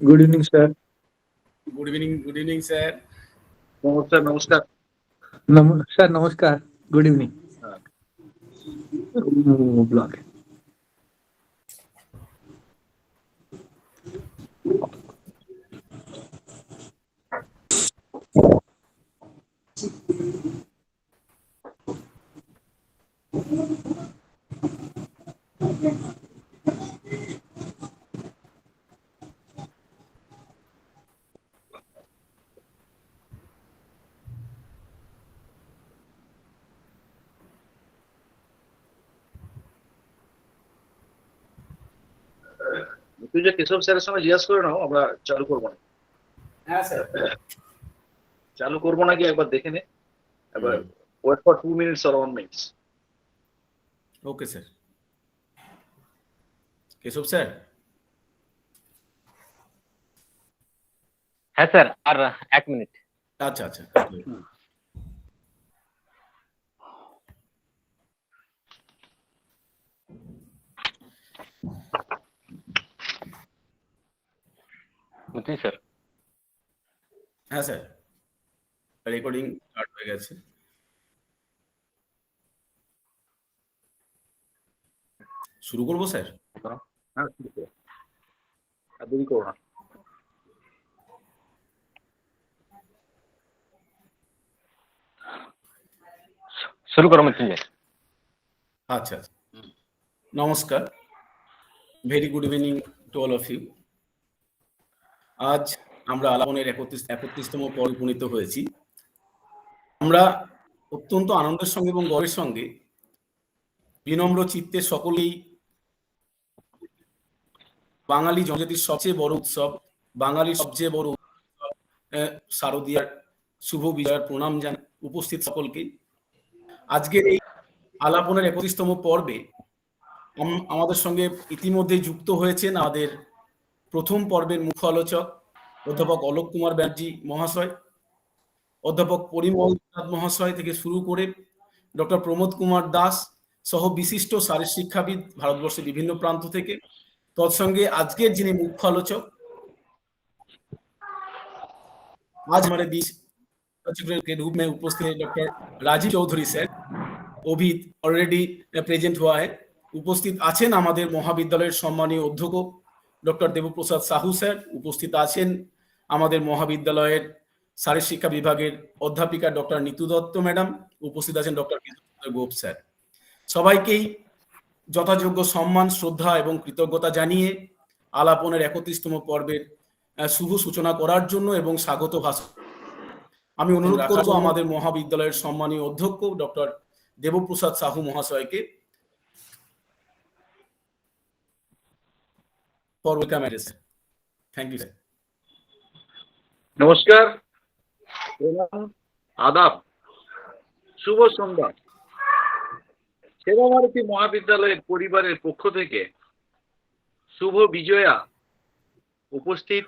Good evening, sir. Good evening, sir. নমস্কার নমস্কার Sir, namaskar. Good evening. হ্যাঁ। Blog. তুই যে কেশব স্যারের সঙ্গে জিজ্ঞাসা করে নাও, আমরা চালু করবো না। হ্যাঁ স্যার। চালু করবো নাকি একবার দেখে নে। এবার wait for 2 minutes or 1 minute। Okay sir. Keshab sir. হ্যাঁ স্যার, আর 1 মিনিট। আচ্ছা আচ্ছা। বুঝছি স্যার। হ্যাঁ স্যার, রেকর্ডিং স্টার্ট হয়ে গেছে। শুরু করবো স্যার? হ্যাঁ, ঠিক আছে, আর দেরি করো না। শুরু করো মৃত্যুঞ্জয়। আচ্ছা আচ্ছা। নমস্কার, very good evening to all of you. আজ আমরা আলাপনের 31তম পর্বে উপনীত হয়েছি। আমরা অত্যন্ত আনন্দের সঙ্গে এবং গর্বের সঙ্গে বিনম্র চিত্তে সকলেই বাঙালি জনজাতির সবচেয়ে বড় উৎসব, বাঙালির সবচেয়ে বড় উৎসব শারদীয়ার শুভ বিজয়ার প্রণাম জানাই উপস্থিত সকলকে। আজকের এই আলাপনের 31তম পর্বে আমাদের সঙ্গে ইতিমধ্যে যুক্ত হয়েছেন আমাদের প্রথম পর্বের মুখ্য আলোচক অধ্যাপক অলোক কুমার ব্যানার্জি মহাশয়, অধ্যাপক পরিমল মহাশয় থেকে শুরু করে ডক্টর প্রমোদ কুমার দাস সহ বিশিষ্ট শারীর শিক্ষাবিদ ভারতবর্ষের বিভিন্ন প্রান্ত থেকে। তৎসঙ্গে আজকের যিনি মুখ্য আলোচক आज हमारे बीच के रूप में उपस्थित है डॉक्टर राजीव चौधरी सर, वो भी ऑलरेडी प्रेजेंट हुआ है। উপস্থিত আছেন আমাদের মহাবিদ্যালয়ের সম্মানীয় অধ্যক্ষ ডক্টর দেবপ্রসাদ সাহু স্যার, উপস্থিত আছেন আমাদের মহাবিদ্যালয়ের শারীর শিক্ষা বিভাগের অধ্যাপিকা ডক্টর নিতু দত্ত ম্যাডাম, উপস্থিত আছেন ডক্টর গোপ স্যার। সবাইকেই যথাযোগ্য সম্মান, শ্রদ্ধা এবং কৃতজ্ঞতা জানিয়ে আলাপনের 31তম পর্বের শুভ সূচনা করার জন্য এবং স্বাগত ভাষণ আমি অনুরোধ করব আমাদের মহাবিদ্যালয়ের সম্মানীয় অধ্যক্ষ ডক্টর দেবপ্রসাদ সাহু মহাশয়কে। Thank you sir. নমস্কার, প্রণাম, আদাব, শুভ সন্ধ্যা। সেবা ভারতী মহাবিদ্যালয়ের পরিবারের পক্ষ থেকে শুভ বিজয়া উপস্থিত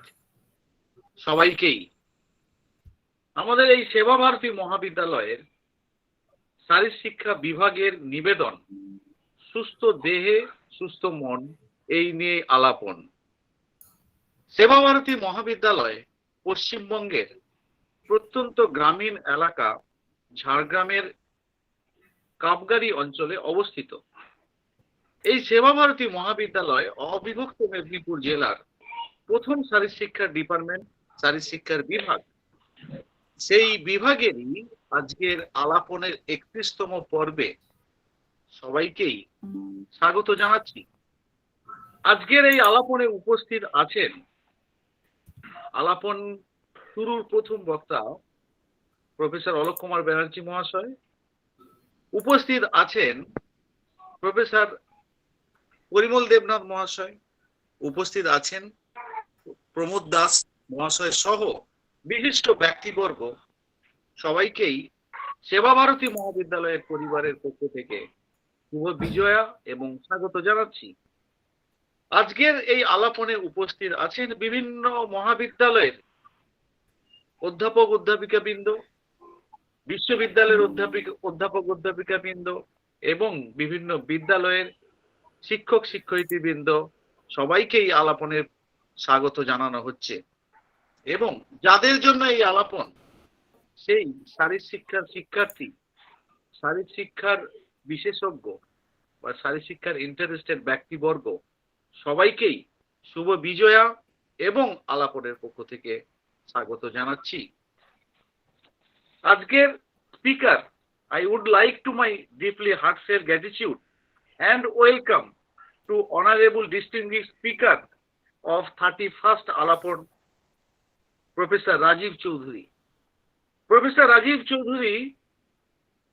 সবাইকেই আমাদের এই সেবা ভারতী মহাবিদ্যালয়ের শারীর শিক্ষা বিভাগের নিবেদন সুস্থ দেহে সুস্থ মন এই নিয়ে আলাপন। সেবা ভারতী মহাবিদ্যালয় পশ্চিমবঙ্গের প্রত্যন্ত গ্রামীণ এলাকা ঝাড়গ্রামের কাপগাড়ি অঞ্চলে অবস্থিত। এই সেবা ভারতী মহাবিদ্যালয় অবিভক্ত মেদিনীপুর জেলার প্রথম শারীর শিক্ষার ডিপার্টমেন্ট, শারীর শিক্ষার বিভাগ। সেই বিভাগেরই আজকের আলাপনের 31তম পর্বে সবাইকেই স্বাগত জানাচ্ছি। আজকের এই আলাপনে উপস্থিত আছেন আলাপন শুরুর প্রথম বক্তা প্রফেসর অলোক কুমার ব্যানার্জি মহাশয়, উপস্থিত আছেন প্রফেসর পরিমল দেবনাথ মহাশয়, উপস্থিত আছেন প্রমোদ দাস মহাশয় সহ বিশিষ্ট ব্যক্তিবর্গ। সবাইকেই সেবা ভারতী মহাবিদ্যালয়ের পরিবারের পক্ষ থেকে শুভ বিজয়া এবং স্বাগত জানাচ্ছি। আজকের এই আলাপনে উপস্থিত আছেন বিভিন্ন মহাবিদ্যালয়ের অধ্যাপক অধ্যাপিকাবৃন্দ, বিশ্ববিদ্যালয়ের অধ্যাপক অধ্যাপিকাবৃন্দ এবং বিভিন্ন বিদ্যালয়ের শিক্ষক শিক্ষয়িত্রীবৃন্দ। সবাইকেই আলাপনের স্বাগত জানানো হচ্ছে এবং যাদের জন্য এই আলাপন সেই শারীর শিক্ষার শিক্ষার্থী, শারীর শিক্ষার বিশেষজ্ঞ বা শারীর শিক্ষার ইন্টারেস্টেড ব্যক্তিবর্গ সবাইকেই শুভ বিজয়া এবং আলাপনের পক্ষ থেকে স্বাগত জানাচ্ছি। আজকের speaker, I would like to my deeply heartfelt gratitude and welcome to honorable distinguished speaker of 31st Alapon, Professor Rajiv Chaudhary. Professor Rajiv Chaudhary,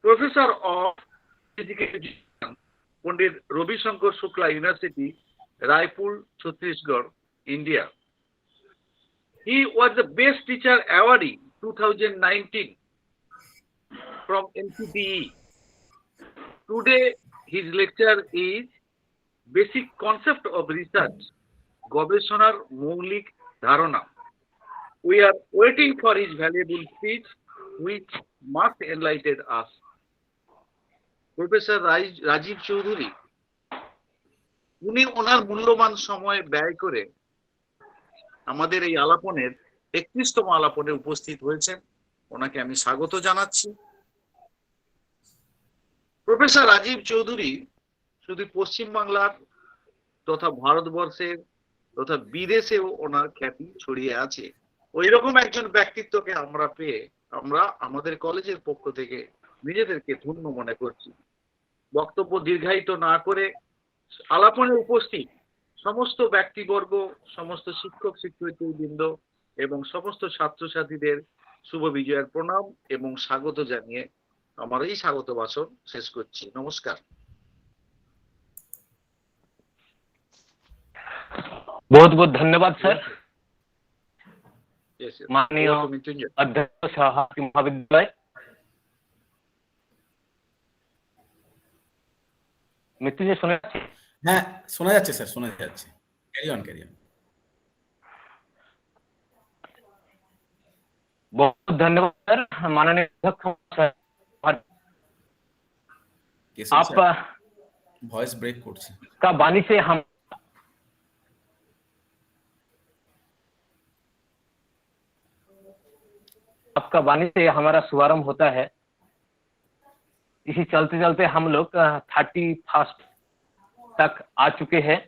Professor of Physical Education, Pandit Ravi Shankar Shukla University, Raipur, Chhattisgarh, India. He was the Best Teacher Awardee 2019 from NCTE. Today, his lecture is Basic Concept of Research, Gobeshonar Moulik Dharana. We are waiting for his valuable speech, which must enlighten us. Professor Rajiv Chaudhary, উনি ওনার মূল্যবান সময় ব্যয় করে আমাদের এই আলাপনের 31তম আলাপনে উপস্থিত হয়েছেন। ওনাকে আমি স্বাগত জানাচ্ছি। প্রফেসর রাজীব চৌধুরী শুধু পশ্চিমবাংলার তথা ভারতবর্ষের তথা বিদেশেও ওনার খ্যাতি ছড়িয়ে আছে। ওই রকম একজন ব্যক্তিত্বকে আমরা পেয়ে আমরা আমাদের কলেজের পক্ষ থেকে নিজেদেরকে ধন্য মনে করছি। বক্তব্য দীর্ঘায়িত না করে আলাপনে উপস্থিত সমস্ত ব্যক্তিবর্গ, সমস্ত শিক্ষক শিক্ষয়িত্রীবৃন্দ এবং সমস্ত ছাত্রছাত্রীদের শুভ বিজয়ের প্রণাম এবং স্বাগত জানিয়ে আমার এই স্বাগত ভাষণ শেষ করছি। নমস্কার। बहुत बहुत धन्यवाद सर। Yes, yes. माननीय Welcome, Mrityunjay. अध्यक्ष सहाकी महाविद्यालय, মৃত্যুঞ্জয় শুনে যাচ্ছে? হ্যাঁ, শোনা যাচ্ছে স্যার, শোনা যাচ্ছে। Carry on, carry on. बहुत धन्यवाद सर। माननीय अध्यक्ष सर, आपका ভয়েস ব্রেক করছে। वाणी से हम आपका वाणी से हमारा शुभारंभ होता है। इसी चलते चलते हम लोग 31 तक आ चुके हैं।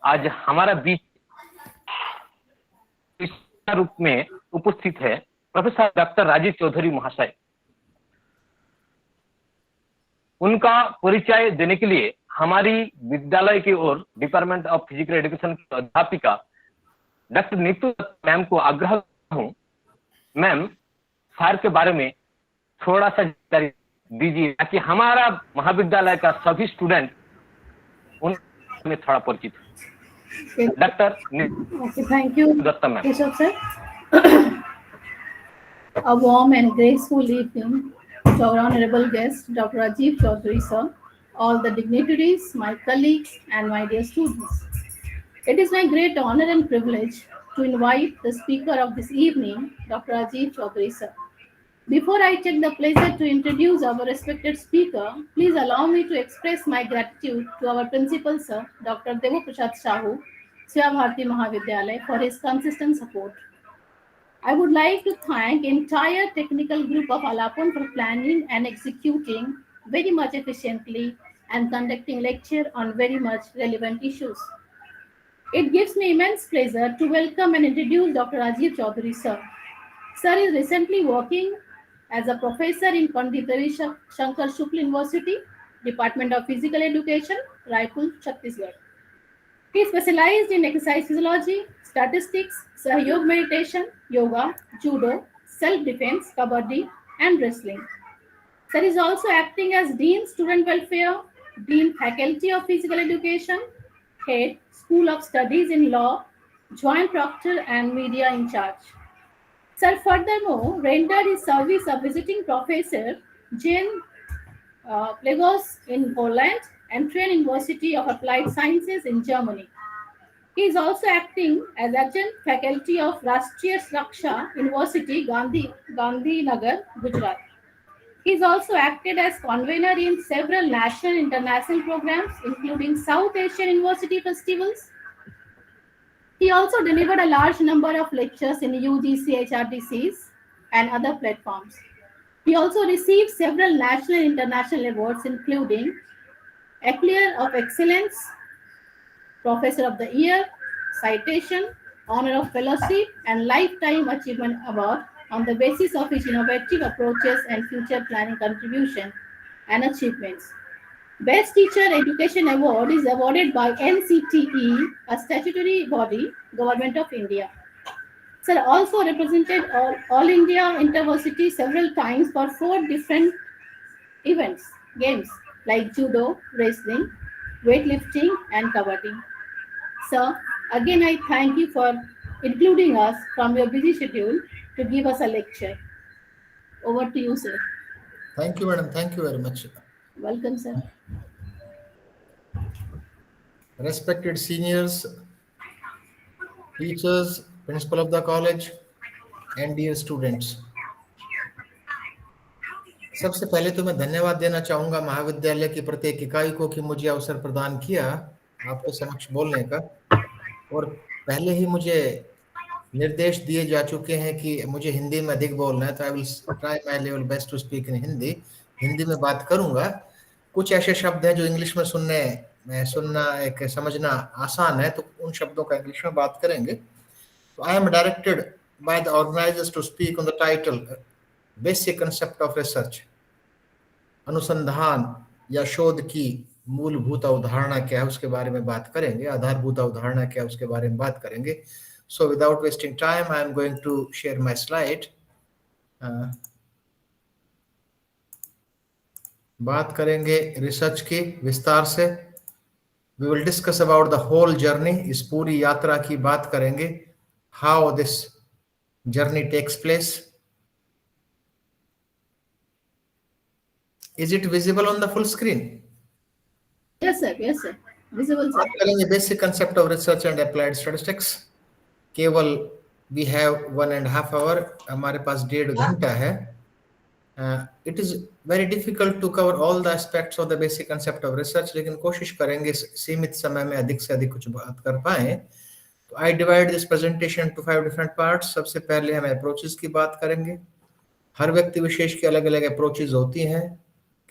आज हमारा बीच इस रूप में उपस्थित है प्रोफेसर डॉक्टर राजीव चौधरी महाशय। उनका परिचय देने के लिए हमारी विद्यालय की ओर डिपार्टमेंट ऑफ फिजिकल एजुकेशन की अध्यापिका डॉक्टर नीतू मैम को आग्रह हूं, मैम सर के बारे में थोड़ा सा जानकारी दीजिए ताकि हमारा महाविद्यालय का सभी स्टूडेंट उनमें थोड़ा परिचित हो। Doctor thank you Datta ma'am. Keshav sir. A warm and graceful evening to our honorable guest, Dr. Rajiv Chaudhary sir, all the dignitaries, my colleagues, and my dear students. It is my great honor and privilege to invite the speaker of this evening, Dr. Rajiv Chaudhary sir. Before I take the pleasure to introduce our respected speaker, please allow me to express my gratitude to our principal sir, Dr. Devoprasad Sahu, Shiva Bharati Mahavidyalaya, for his consistent support. I would like to thank entire technical group of Alapon for planning and executing very much efficiently and conducting lecture on very much relevant issues. It gives me immense pleasure to welcome and introduce Dr. Rajiv Chaudhary sir. Sir is recently working as a professor in Pandit Ravi Shankar Shukla University, Department of Physical Education, Raipur, Chhattisgarh. He specialized in exercise physiology, statistics, Sahyog meditation, yoga, judo, self-defense, kabaddi, and wrestling. Sir is also acting as Dean Student Welfare, Dean Faculty of Physical Education, Head School of Studies in Law, Joint Proctor and Media in charge. Sir furthermore rendered his service of visiting professor Jan Plegos in Poland and Trent University of Applied Sciences in Germany. He is also acting as adjunct faculty of Rashtriya Raksha University, Gandhinagar, Gujarat. He is also acted as convener in several national and international programs, including South Asian University Festivals, He also delivered a large number of lectures in UGC, HRDCs, and other platforms. He also received several national and international awards, including Eclair of Excellence, Professor of the Year, Citation, Honor of Fellowship, and Lifetime Achievement Award on the basis of his innovative approaches and future planning contribution and achievements. Best Teacher Education Award is awarded by NCTE, a statutory body, Government of India. Sir also represented All India Interversity several times for 4 different events, games like judo, wrestling, weightlifting, and kabaddi. Sir, again I thank you for including us from your busy schedule to give us a lecture. Over to you, sir. Thank you, madam. Thank you very much. Welcome, sir. Respected seniors, teachers, principal of the college, and dear students. सबसे पहले तो मैं धन्यवाद देना चाहूंगा महाविद्यालय की प्रत्येक इकाई को कि मुझे अवसर प्रदान किया आपके समक्ष बोलने का। और पहले ही मुझे निर्देश दिए जा चुके हैं कि मुझे हिंदी में अधिक बोलना है, तो I will try my level best to speak in Hindi. Hindi में बात करूंगा। कुछ ऐसे शब्द हैं जो इंग्लिश में सुनना एक समझना आसान है, तो उन शब्दों का इंग्लिश में बात करेंगे। तो I am directed by the organisers to speak on the title basic concept of research. अनुसंधान या शोध की मूलभूत अवधारणा क्या है उसके बारे में बात करेंगे, आधारभूत अवधारणा क्या है उसके बारे में बात करेंगे। So without wasting time, I am going to share my slide. बात करेंगे रिसर्च की विस्तार से। We will discuss about the whole journey. इस पूरी यात्रा की बात करेंगे। How this journey takes place. Is it visible on the full screen? Yes, sir. Yes, sir. Visible, sir. बात करेंगे basic concept of research and applied statistics. केवल we have 1.5 hour, हमारे पास 1.5 घंटा है। It is very difficult to cover all the aspects of the basic concept of research, लेकिन कोशिश करेंगे सीमित समय में अधिक से अधिक कुछ बात कर पाएं। तो I divide this presentation to 5 different parts. सबसे पहले हम approaches की बात करेंगे। हर व्यक्ति विशेष की अलग अलग approaches होती हैं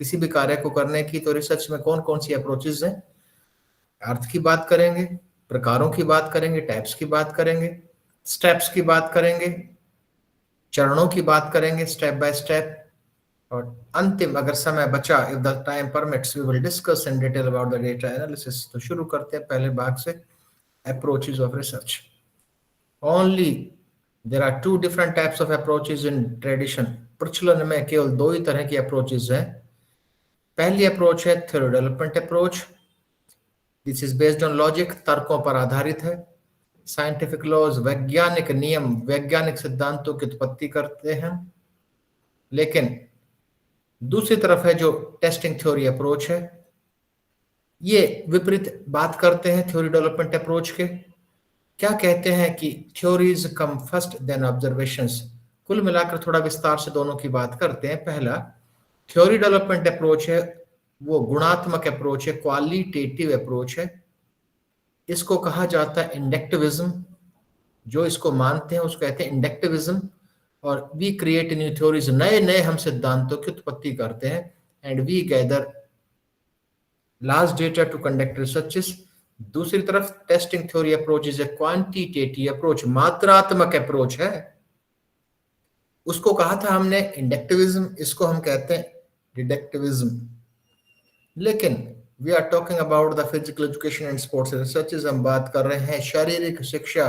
किसी भी कार्य को करने की। तो रिसर्च में कौन कौन सी approaches हैं, अर्थ की बात करेंगे, प्रकारों की बात करेंगे, टाइप्स की बात करेंगे, स्टेप्स की बात करेंगे, चरणों की बात करेंगे, स्टेप बाय स्टेप। और अंतिम अगर समय बचा, if the time permits, we will discuss in detail about the data analysis. तो शुरू करते हैं पहले भाग से, approaches of research. Only there are 2 different types of approaches in tradition. प्रचलन में केवल 2 ही तरह की अप्रोचेस हैं। पहली अप्रोच है theory development approach. This is based on logic, तर्कों पर आधारित है। साइंटिफिक लॉज, वैज्ञानिक नियम, वैज्ञानिक सिद्धांतों की उत्पत्ति करते हैं। लेकिन दूसरी तरफ है जो टेस्टिंग थ्योरी अप्रोच है, ये विपरीत बात करते हैं थ्योरी डेवलपमेंट अप्रोच के। क्या कहते हैं कि theories come first then observations. कुल मिलाकर थोड़ा विस्तार से दोनों की बात करते हैं। पहला थ्योरी डेवलपमेंट अप्रोच है, वो गुणात्मक अप्रोच है, क्वालिटेटिव अप्रोच है। इसको कहा जाता है इंडक्टिविज्म। जो इसको मानते हैं उसको कहते हैं इंडक्टिविज्म। और वी क्रिएट न्यू थ्योरीज, नए नए हम सिद्धांतों की उत्पत्ति करते हैं। And we gather large data to conduct researches. दूसरी तरफ testing theory approach is a quantitative approach, मात्रात्मक अप्रोच है। उसको कहा था हमने इंडक्टिविज्म, इसको हम कहते हैं डिडक्टिविज्म। लेकिन we are talking about the physical education and sports researches. हम बात कर रहे हैं शारीरिक शिक्षा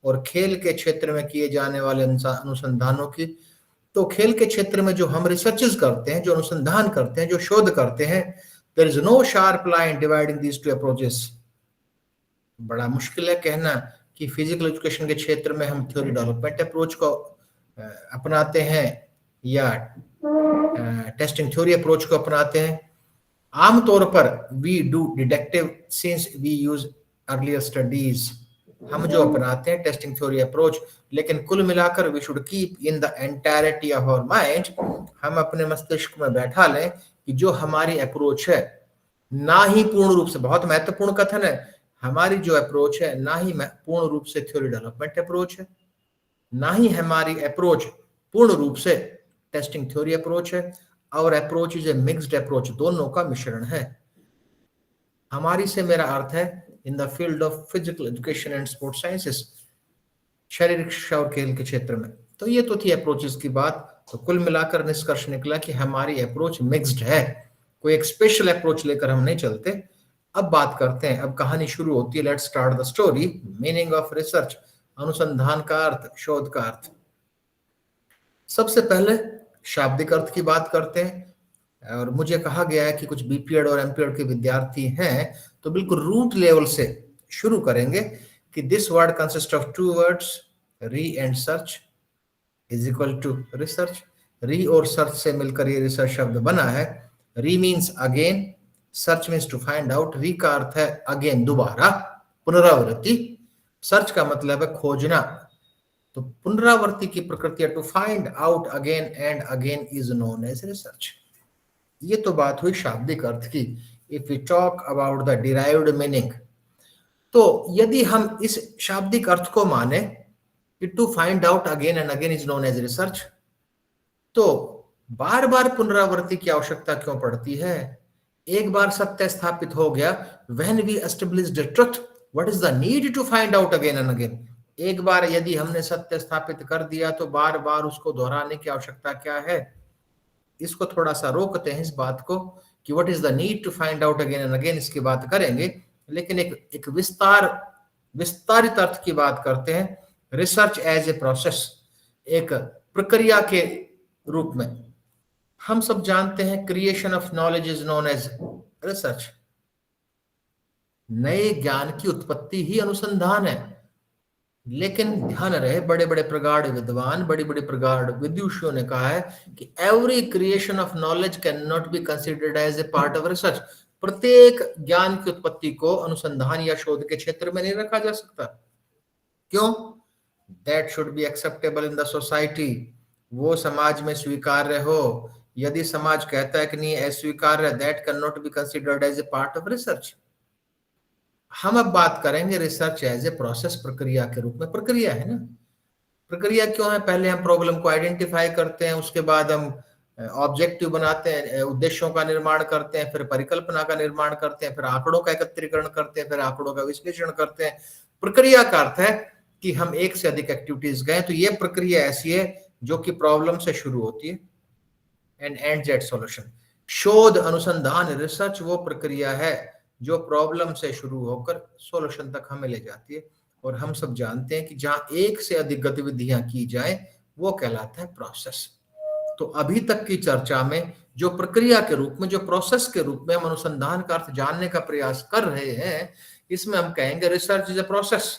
और खेल के क्षेत्र में किए जाने वाले अनुसंधानों की। तो खेल के क्षेत्र में जो हम रिसर्चेस करते हैं, जो अनुसंधान करते हैं, जो शोध करते हैं, there is no sharp line dividing these 2 approaches. बड़ा मुश्किल है कहना कि फिजिकल एजुकेशन के क्षेत्र में हम थ्योरी डेवलपमेंट अप्रोच को अपनाते हैं या टेस्टिंग थ्योरी अप्रोच को अपनाते हैं। आमतौर पर we do deductive since we use earlier studies. हम जो अपनाते हैं टेस्टिंग थ्योरी अप्रोच। लेकिन कुल मिलाकर we should keep in the entirety of our mind, हम अपने मस्तिष्क में बैठा लें कि जो हमारी अप्रोच है, ना ही पूर्ण रूप से, बहुत महत्वपूर्ण कथन है, हमारी जो अप्रोच है ना ही पूर्ण रूप से थ्योरी डेवलपमेंट अप्रोच है, ना ही हमारी अप्रोच पूर्ण रूप से टेस्टिंग थ्योरी अप्रोच है। और approach is A mixed approach, दोनों का मिश्रण है। हमारी से मेरा अर्थ है in the field of physical education and sports sciences, शारीरिक शिक्षा और खेल के क्षेत्र में। तो ये तो थी अप्रोचेस की बात। तो कुल मिलाकर निष्कर्ष निकला कि हमारी अप्रोच मिक्स्ड है, कोई एक स्पेशल अप्रोच लेकर हम नहीं चलते। अब बात करते हैं, अब कहानी शुरू होती है। Let's start the story. Meaning of research, अनुसंधान का अर्थ, शोध का अर्थ। सबसे पहले शाब्दिक अर्थ की बात करते हैं। और मुझे कहा गया है कि कुछ बीपीएड और एमपीएड के विद्यार्थी हैं, तो बिल्कुल रूट लेवल से शुरू करेंगे कि this word consist of 2 words, re and search is equal to research. Re और सर्च से मिलकर ये रिसर्च शब्द बना है। Re means again, search means to find out. Re का अर्थ है अगेन, दोबारा, पुनरावृत्ति। सर्च का मतलब है खोजना। तो पुनरावृत्ति की प्रकृति है, to find out again and again is known as research. ये तो बात हुई शाब्दिक अर्थ की। If we talk about the derived meaning, तो यदि हम इस शाब्दिक अर्थ को माने कि to find out again and again is known as research, तो बार बार पुनरावृत्ति की आवश्यकता क्यों पड़ती है? एक बार सत्य स्थापित हो गया, when we established truth, what is the need to find out again and again? एक बार यदि हमने सत्य स्थापित कर दिया तो बार बार उसको दोहराने की आवश्यकता क्या है? इसको थोड़ा सा रोकते हैं, इस बात को, कि what is the need to find out again and again, इसकी बात करेंगे। लेकिन एक विस्तारित अर्थ की बात करते हैं। रिसर्च एज ए प्रोसेस, एक प्रक्रिया के रूप में। हम सब जानते हैं creation of knowledge is known as research. नए ज्ञान की उत्पत्ति ही अनुसंधान है। लेकिन ध्यान रहे, बड़े बड़े प्रगाढ़ विद्वान, बड़ी बड़ी प्रगाढ़ विदुषियों ने कहा है कि every creation of knowledge can not be considered as a part of research. प्रत्येक ज्ञान की उत्पत्ति को अनुसंधान या शोध के क्षेत्र में नहीं रखा जा सकता। क्यों? That should be acceptable in the society, वो समाज में स्वीकार्य हो। यदि समाज कहता है कि नहीं अस्वीकार्य, that can not be considered as a part of research. हम अब बात करेंगे रिसर्च एज ए प्रोसेस, प्रक्रिया के रूप में। प्रक्रिया है ना, प्रक्रिया क्यों है? पहले हम प्रॉब्लम को आइडेंटिफाई करते हैं, उसके बाद हम ऑब्जेक्टिव बनाते हैं, उद्देश्यों का निर्माण करते हैं, फिर परिकल्पना का निर्माण करते हैं, फिर आंकड़ों का एकत्रीकरण करते हैं, फिर आंकड़ों का विश्लेषण करते हैं। प्रक्रिया का अर्थ है कि हम एक से अधिक एक्टिविटीज गए। तो ये प्रक्रिया ऐसी है जो कि प्रॉब्लम से शुरू होती है एंड एंड्स एट सॉल्यूशन। शोध, अनुसंधान, रिसर्च वो प्रक्रिया है जो प्रॉब्लम से शुरू होकर सॉल्यूशन तक हमें ले जाती है। और हम सब जानते हैं कि जहां एक से अधिक गतिविधियां की जाए वो कहलाता है प्रोसेस। तो अभी तक की चर्चा में जो प्रक्रिया के रूप में, जो प्रोसेस के रूप में हम अनुसंधान का अर्थ जानने का प्रयास कर रहे हैं, इसमें हम कहेंगे research is a process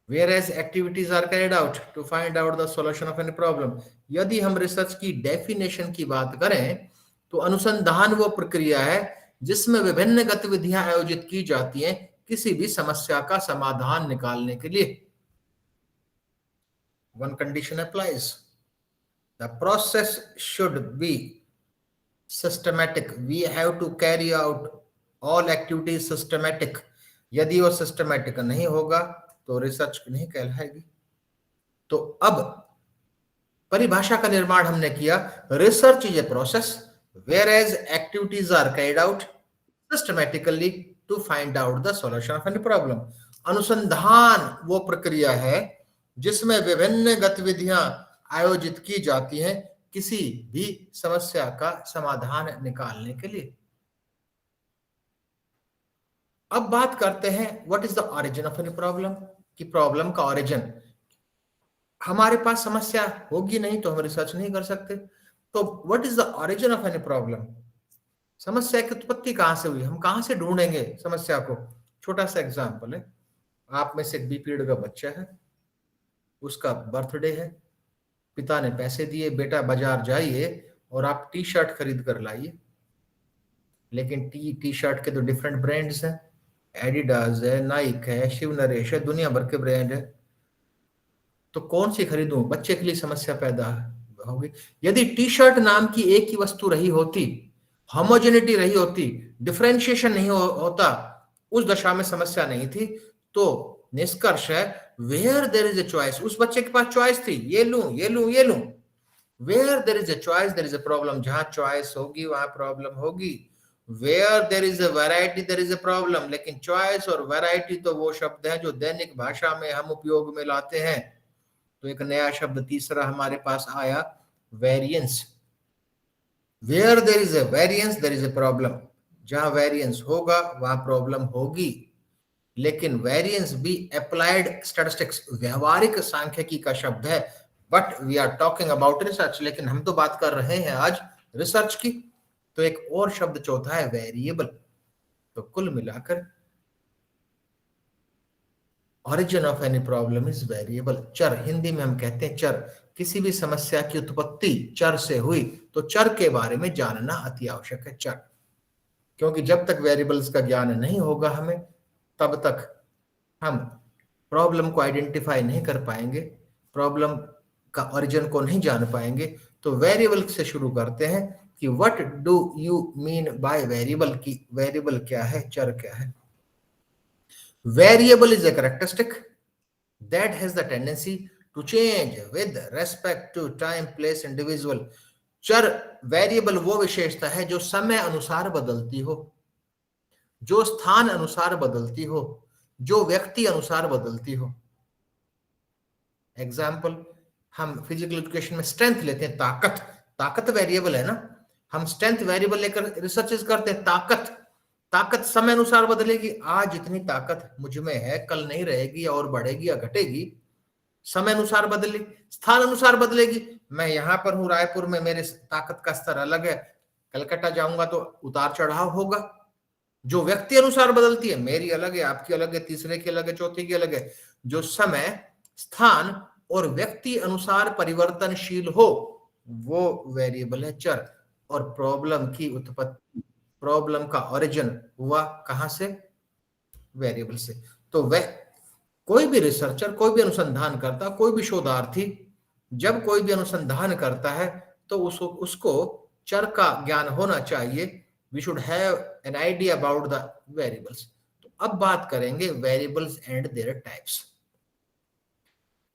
whereas activities are carried out to find out the solution of any problem। यदि हम रिसर्च की डेफिनेशन की बात करें तो अनुसंधान वो प्रक्रिया है जिसमें विभिन्न गतिविधियां आयोजित की जाती हैं किसी भी समस्या का समाधान निकालने के लिए। One condition applies, the process should be systematic, we have to carry out all activities systematic। यदि वो सिस्टमैटिक नहीं होगा तो रिसर्च नहीं कहलाएगी। तो अब परिभाषा का निर्माण हमने किया, research is a process where as activities are carried out systematically to find out the solution of any problem. अनुसंधान वो प्रक्रिया है जिसमें विभिन्न गतिविधियां आयोजित की जाती हैं किसी भी समस्या का समाधान निकालने के लिए। अब बात करते हैं what is the origin of any problem, कि प्रॉब्लम का ऑरिजिन। हमारे पास समस्या होगी नहीं तो हम रिसर्च नहीं कर सकते। तो what is the origin of any problem, समस्या की उत्पत्ति कहां से हुई, हम कहां से ढूंढेंगे समस्या को। छोटा सा एग्जांपल है, आप में से एक बीपीएड का बच्चा है, उसका बर्थडे है, पिता ने पैसे दिए, बेटा बाजार जाइए और आप टी शर्ट खरीद कर लाइए। लेकिन टी शर्ट के तो डिफरेंट ब्रांड्स हैं, एडिडास है, नाइक है, शिव नरेश है, दुनिया भर के ब्रांड है। तो कौन सी खरीदूं? बच्चे के लिए समस्या पैदा होगी। यदि टी शर्ट नाम की एक ही वस्तु रही होती, होमोजेनिटी रही होती, डिफरेंशिएशन नहीं होता, उस दशा में समस्या नहीं थी। तो निष्कर्ष है, where there is a choice, उस बच्चे के पास चॉइस थी, ये लूं ये लूं ये लूं। Where there is a choice there is a problem, जहां चॉइस होगी वहां प्रॉब्लम होगी। Where there is a variety there is a problem, लेकिन चॉइस और वैरायटी तो वो शब्द है जो दैनिक भाषा में हम उपयोग में लाते हैं। तो एक नया शब्द तीसरा हमारे पास आया, variance. Where there is a variance there is a problem, जहां वेरिएंस होगा वहां प्रॉब्लम होगी। लेकिन वेरिएंस भी अप्लाइड स्टैटिस्टिक्स, व्यवहारिक सांख्यिकी का शब्द है, but we are talking about research, लेकिन हम तो बात कर रहे हैं आज रिसर्च की। तो एक और शब्द चौथा है वेरिएबल। तो कुल मिलाकर origin of any problem is variable, चर, हिंदी में हम कहते हैं चर। किसी भी समस्या की उत्पत्ति चर से हुई, तो चर के बारे में जानना अति आवश्यक है, चर। क्योंकि जब तक वेरिएबल्स का ज्ञान नहीं होगा हमें, तब तक हम प्रॉब्लम को आइडेंटिफाई नहीं कर पाएंगे, प्रॉब्लम का ओरिजिन को नहीं जान पाएंगे। तो वेरिएबल से शुरू करते हैं कि what do you mean by variable, की वेरिएबल क्या है, चर क्या है। Variable is a characteristic that has the tendency to change with respect to time, place, individual. चर, वेरिएबल वो विशेषता है जो समय अनुसार बदलती हो, जो स्थान अनुसार बदलती हो, जो व्यक्ति अनुसार बदलती हो। एग्जाम्पल, हम फिजिकल एजुकेशन में स्ट्रेंथ लेते हैं, ताकत, ताकत वेरिएबल है ना। हम स्ट्रेंथ वेरिएबल लेकर रिसर्चेस करते हैं। ताकत, ताकत समय अनुसार बदलेगी। आज इतनी ताकत मुझ में है, कल नहीं रहेगी, और बढ़ेगी या घटेगी, समय अनुसार बदलेगी। स्थान अनुसार बदलेगी, मैं यहां पर हूं रायपुर में, मेरे ताकत का स्तर अलग है, कलकत्ता जाऊंगा तो उतार चढ़ाव होगा। जो व्यक्ति अनुसार बदलती है, मेरी अलग है, आपकी अलग है, तीसरे की अलग है, चौथे की अलग है। जो समय, स्थान और व्यक्ति अनुसार परिवर्तनशील हो, वो वेरिएबल है, चर। और प्रॉब्लम की उत्पत्ति, प्रॉब्लम का ओरिजिन हुआ कहां से, वेरिएबल से। तो कोई भी रिसर्चर, कोई भी अनुसंधान करता, कोई भी शोधार्थी जब कोई भी अनुसंधान करता है तो उसको चर का ज्ञान होना चाहिए। We should have an idea about the variables. तो अब बात करेंगे variables and their types.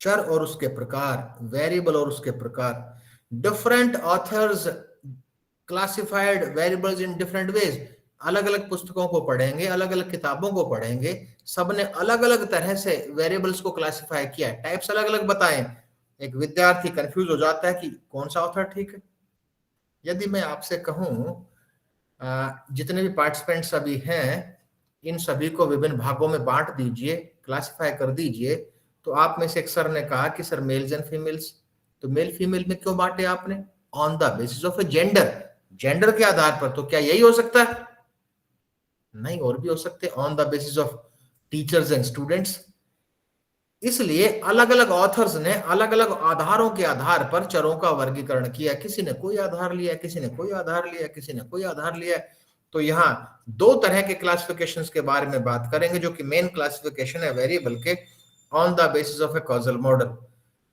चर और उसके प्रकार, वेरिएबल और उसके प्रकार। Different authors classified variables in different ways. अलग अलग पुस्तकों को पढ़ेंगे, अलग अलग किताबों को पढ़ेंगे, सबने अलग अलग तरह से वेरिएबल्स को क्लासिफाई किया है, टाइप्स अलग अलग बताएं। एक विद्यार्थी कंफ्यूज हो जाता है कि कौन सा ऑथर ठीक है। यदि मैं आपसे कहूं जितने भी पार्टिसिपेंट्स अभी हैं, इन सभी को विभिन्न भागों में बांट दीजिए, क्लासिफाई कर दीजिए, तो आप में से एक सर ने कहा कि सर मेल्स एंड फीमेल्स, तो मेल फीमेल में क्यों बांटे आपने, on the basis of a gender, gender के आधार पर। तो क्या यही हो सकता है, नहीं, और भी हो सकते, on the basis of teachers and students. इसलिए अलग अलग ऑथर्स ने अलग अलग आधारों के आधार पर चरों का वर्गीकरण किया। किसी ने कोई आधार लिया, किसी ने कोई आधार लिया, किसी ने कोई आधार लिया। तो यहाँ दो तरह के क्लासिफिकेशंस के बारे में बात करेंगे, जो कि मेन क्लासिफिकेशन है वेरिएबल के, on the basis of A causal model.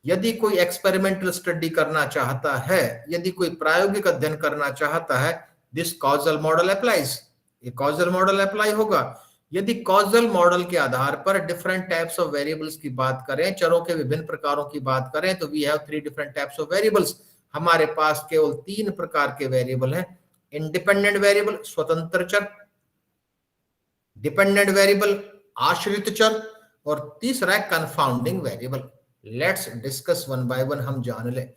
यदि कोई एक्सपेरिमेंटल स्टडी करना चाहता है, यदि कोई प्रायोगिक अध्ययन करना चाहता है, दिस कॉजल मॉडल अप्लाइज, ये कॉजल मॉडल अप्लाई होगा। यदि कॉजल मॉडल के आधार पर डिफरेंट टाइप्स ऑफ वेरिएबल्स की बात करें, चरों के विभिन्न प्रकारों की बात करें, तो we have 3 different types of variables. हमारे पास केवल 3 प्रकार के वेरिएबल हैं, इंडिपेंडेंट वेरिएबल, स्वतंत्र चर, डिपेंडेंट वेरिएबल, आश्रित चर, और तीसरा है confounding variable. Let's discuss one by one, हम जान ले।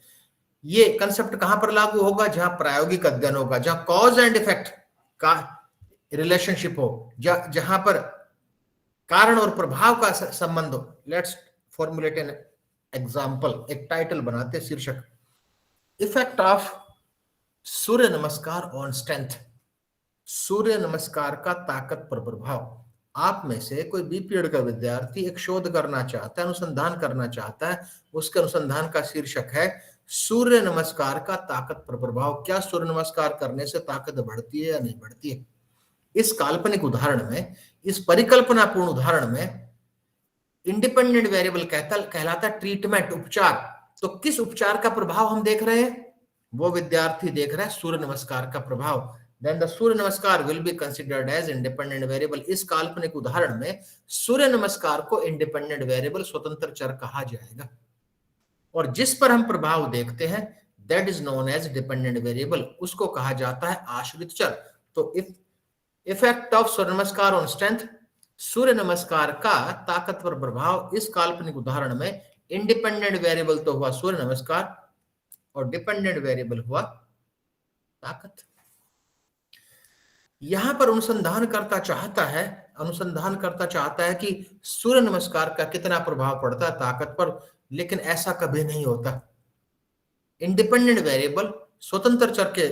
ये कंसेप्ट कहां पर लागू होगा, जहां प्रायोगिक अध्ययन होगा, जहां कॉज एंड इफेक्ट का रिलेशनशिप हो, जहां पर कारण और प्रभाव का संबंध हो। लेट्स फॉर्मुलेट एन एग्जांपल, एक टाइटल बनाते, शीर्षक, effect of Surya Namaskar on strength, सूर्य नमस्कार का ताकत पर प्रभाव। आप में से कोई बीपीएड का विद्यार्थी एक शोध करना चाहता है, अनुसंधान करना चाहता है, उसके अनुसंधान का शीर्षक है सूर्य नमस्कार का ताकत पर प्रभाव। क्या सूर्य नमस्कार करने से ताकत बढ़ती है या नहीं बढ़ती है। इस काल्पनिक उदाहरण में, इस परिकल्पनापूर्ण उदाहरण में, इंडिपेंडेंट वेरिएबल कहलाता है ट्रीटमेंट, उपचार। तो किस उपचार का प्रभाव हम देख रहे हैं, वो विद्यार्थी देख रहा है सूर्य नमस्कार का प्रभाव। then the सूर्य नमस्कार will be considered as independent variable. इस काल्पनिक उदाहरण में सूर्य नमस्कार को इंडिपेंडेंट वेरिएबल, स्वतंत्र चर कहा जाएगा, और जिस पर हम प्रभाव देखते हैं that is known as dependent variable, उसको कहा जाता है आश्रित चर. तो effect of Surya Namaskar on strength, सूर्य नमस्कार का ताकतवर प्रभाव इस काल्पनिक उदाहरण में इंडिपेंडेंट वेरिएबल तो हुआ सूर्य नमस्कार और डिपेंडेंट वेरिएबल हुआ ताकत. यहां पर अनुसंधानकर्ता चाहता है कि सूर्य नमस्कार का कितना प्रभाव पड़ता है ताकत पर, लेकिन ऐसा कभी नहीं होता. इंडिपेंडेंट वेरिएबल, स्वतंत्र चर के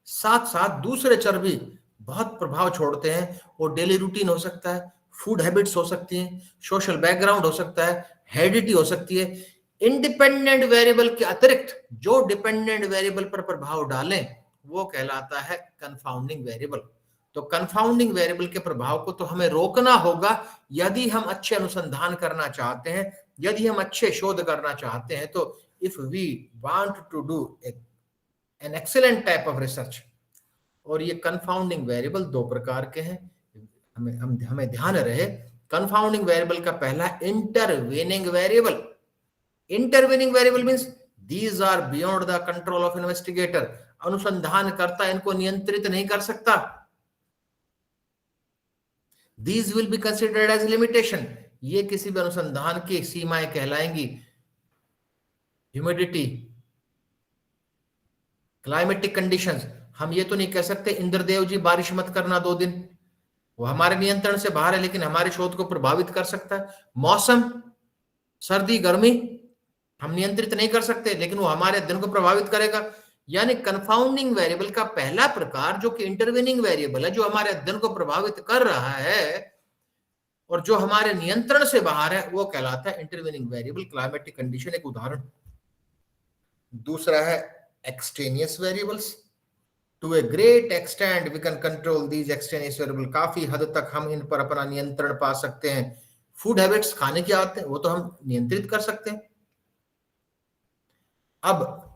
साथ साथ दूसरे चर भी बहुत प्रभाव छोड़ते हैं. वो डेली रूटीन हो सकता है, फूड हैबिट्स हो सकती हैं, सोशल बैकग्राउंड हो सकता है, हेरिडिटी हो सकती है. इंडिपेंडेंट वेरिएबल के अतिरिक्त जो डिपेंडेंट वेरिएबल पर प्रभाव डालें वो कहलाता है कंफाउंडिंग वेरिएबल. तो कंफाउंडिंग वेरिएबल के प्रभाव को तो हमें रोकना होगा यदि हम अच्छे अनुसंधान करना चाहते हैं, यदि हम अच्छे शोध करना चाहते हैं. तो if we want to do an excellent type of research, और ये कंफाउंडिंग वेरिएबल दो प्रकार के हैं, हमें ध्यान रहे. कंफाउंडिंग वेरिएबल का पहला intervening variable. Intervening variable means these are beyond the control of investigator. अनुसंधानकर्ता इनको नियंत्रित नहीं कर सकता. These will be considered as limitation. ये किसी भी अनुसंधान की सीमाएं कहलाएंगी. Humidity, climatic conditions. हम ये तो नहीं कह सकते इंद्रदेव जी बारिश मत करना 2 दिन, वो हमारे नियंत्रण से बाहर है, लेकिन हमारे शोध को प्रभावित कर सकता है. मौसम, सर्दी गर्मी हम नियंत्रित नहीं कर सकते, लेकिन वो हमारे अध्ययन को प्रभावित करेगा. यानी कंफाउंडिंग वेरिएबल का पहला प्रकार जो कि इंटरवेनिंग वेरिएबल है, जो हमारे अध्ययन को प्रभावित कर रहा है और जो हमारे नियंत्रण से बाहर है, वो कहलाता है इंटरवेनिंग वेरिएबल. क्लाइमेटिक कंडीशन एक उदाहरण. दूसरा है extraneous variables. To a great extent we can control these extraneous variable. काफी हद तक हम इन पर अपना नियंत्रण पा सकते हैं. फूड हैबिट्स, खाने की आदतें, वो तो हम नियंत्रित कर सकते हैं. अब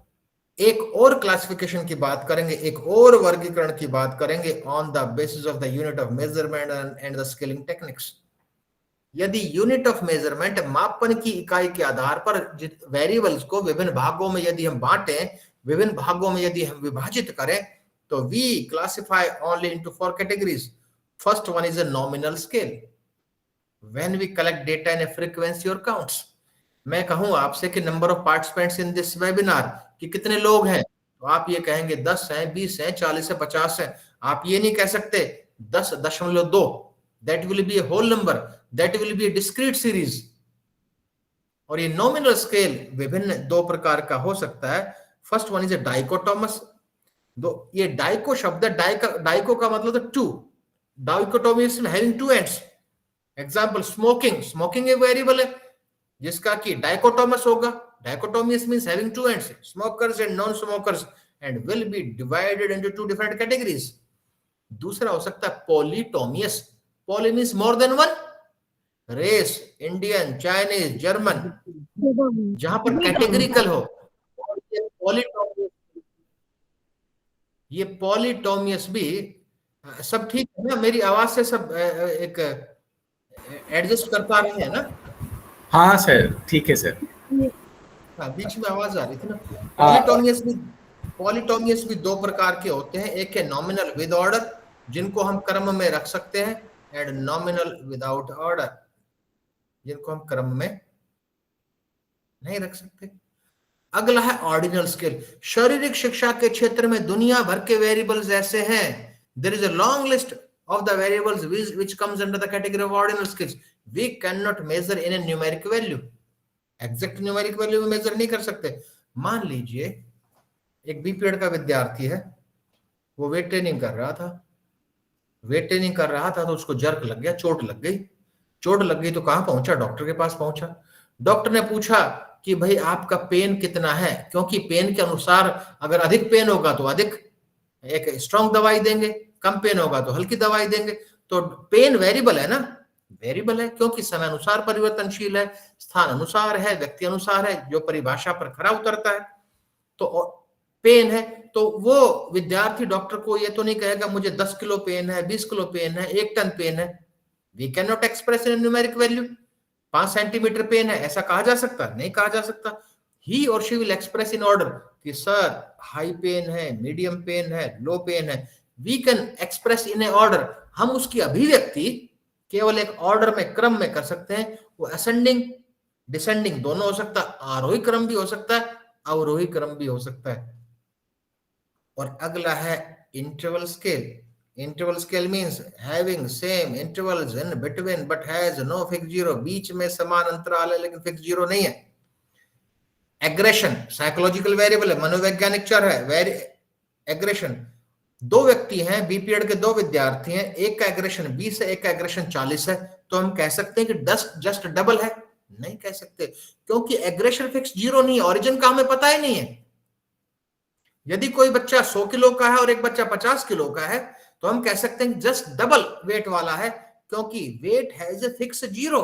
एक और क्लासिफिकेशन की बात करेंगे, एक और वर्गीकरण की बात करेंगे on the basis of the unit of measurement and the scaling techniques. यदि यूनिट ऑफ मेजरमेंट, मापन की इकाई के आधार पर वेरिएबल्स को विभिन्न भागों में यदि हम बांटें, विभिन्न भागों में यदि हम विभाजित करें, तो we classify only into 4 categories. First one is a nominal scale. When we collect data in a frequency और काउंट्स. मैं कहूं आपसे कि number of participants in this webinar, कि कितने लोग हैं, तो आप ये कहेंगे 10 हैं, 20 हैं, 40 है, 50 हैं. आप ये नहीं कह सकते 10.2. That will be a whole number, that will be a discrete series. और ये नॉमिनल स्केल विभिन्न 2 प्रकार का हो सकता है. First one is a dichotomous. ये डाइको शब्द, डाइको का मतलब 2. डाइकोटोमस में हैविंग 2 एंड्स. एग्जांपल स्मोकिंग एक वेरिएबल है जिसका कि डाइकोटोमस होगा. Dichotomous means having 2 ends, smokers and non-smokers, and will be divided into 2 different categories. दूसरा हो सकता है polytomous. Poly means more than 1. Race, Indian, Chinese, German, जहां पर categorical हो. ये polytomous भी सब ठीक है ना? मेरी आवाज से सब एक एडजस्ट कर पा रहे हैं ना? हाँ सर, ठीक है सर. बीच में आवाज आ रही थी ना. पॉलीटोमियस भी 2 प्रकार के होते हैं. एक है नॉमिनल विद ऑर्डर, जिनको हम क्रम में रख सकते हैं, एंड नॉमिनल विदाउट ऑर्डर, जिनको हम क्रम में नहीं रख सकते. अगला है ऑर्डिनल स्केल. शारीरिक शिक्षा के क्षेत्र में दुनिया भर के वेरिएबल्स ऐसे हैं. There is a long list of the variables which comes under the category of ordinal scales. We can not measure in a numeric value. Exact numeric value में मेजर नहीं कर सकते. मान लीजिए एक बीपीएड का विद्यार्थी है, वो वेट ट्रेनिंग कर रहा था तो उसको जर्क लग गया, चोट लग गई तो कहां पहुंचा? डॉक्टर के पास पहुंचा. डॉक्टर ने पूछा कि भाई आपका पेन कितना है, क्योंकि पेन के अनुसार अगर अधिक पेन होगा तो अधिक एक स्ट्रॉन्ग दवाई देंगे, कम पेन होगा तो हल्की दवाई देंगे. तो पेन वेरिएबल है ना, वेरिएबल है क्योंकि समय अनुसार परिवर्तनशील है, स्थान अनुसार है, व्यक्ति अनुसार है, जो परिभाषा पर खरा उतरता है. तो पेन है, तो वो विद्यार्थी डॉक्टर को ये तो नहीं कहेगा मुझे 10 किलो पेन है, 20 किलो पेन है, 1 टन पेन है। We can not express in numeric value. 5 centimetre pain है, ऐसा कहा जा सकता? नहीं कहा जा सकता। ही और she will express in order कि सर हाई पेन है, मीडियम पेन है, लो पेन है। We can express in a order. हम उसकी अभिव्यक्ति केवल एक ऑर्डर में, क्रम में कर सकते हैं। वो असेंडिंग डिसेंडिंग दोनों हो सकता है, आरोही क्रम भी हो सकता है, अवरोही क्रम भी हो सकता है। और अगला है interval scale. Interval scale means having same intervals in between but has no fix zero. बीच में समान अंतराल है लेकिन फिक्स जीरो नहीं है। एग्रेशन साइकोलॉजिकल वेरिएबल है, मनोवैज्ञानिक चर है। एग्रेशन, 2 व्यक्ति हैं, बी पीरियड के 2 विद्यार्थी हैं, एक का एग्रेशन 20 है, एक का एग्रेशन 40 है, तो हम कह सकते हैं कि जस्ट डबल है? नहीं कह सकते, क्योंकि एग्रेशन फिक्स जीरो नहीं है, ओरिजिन का हमें पता ही नहीं है। यदि कोई बच्चा 100 किलो का है और एक बच्चा 50 किलो का है, तो हम कह सकते हैं जस्ट डबल वेट वाला है, क्योंकि weight has a fix zero.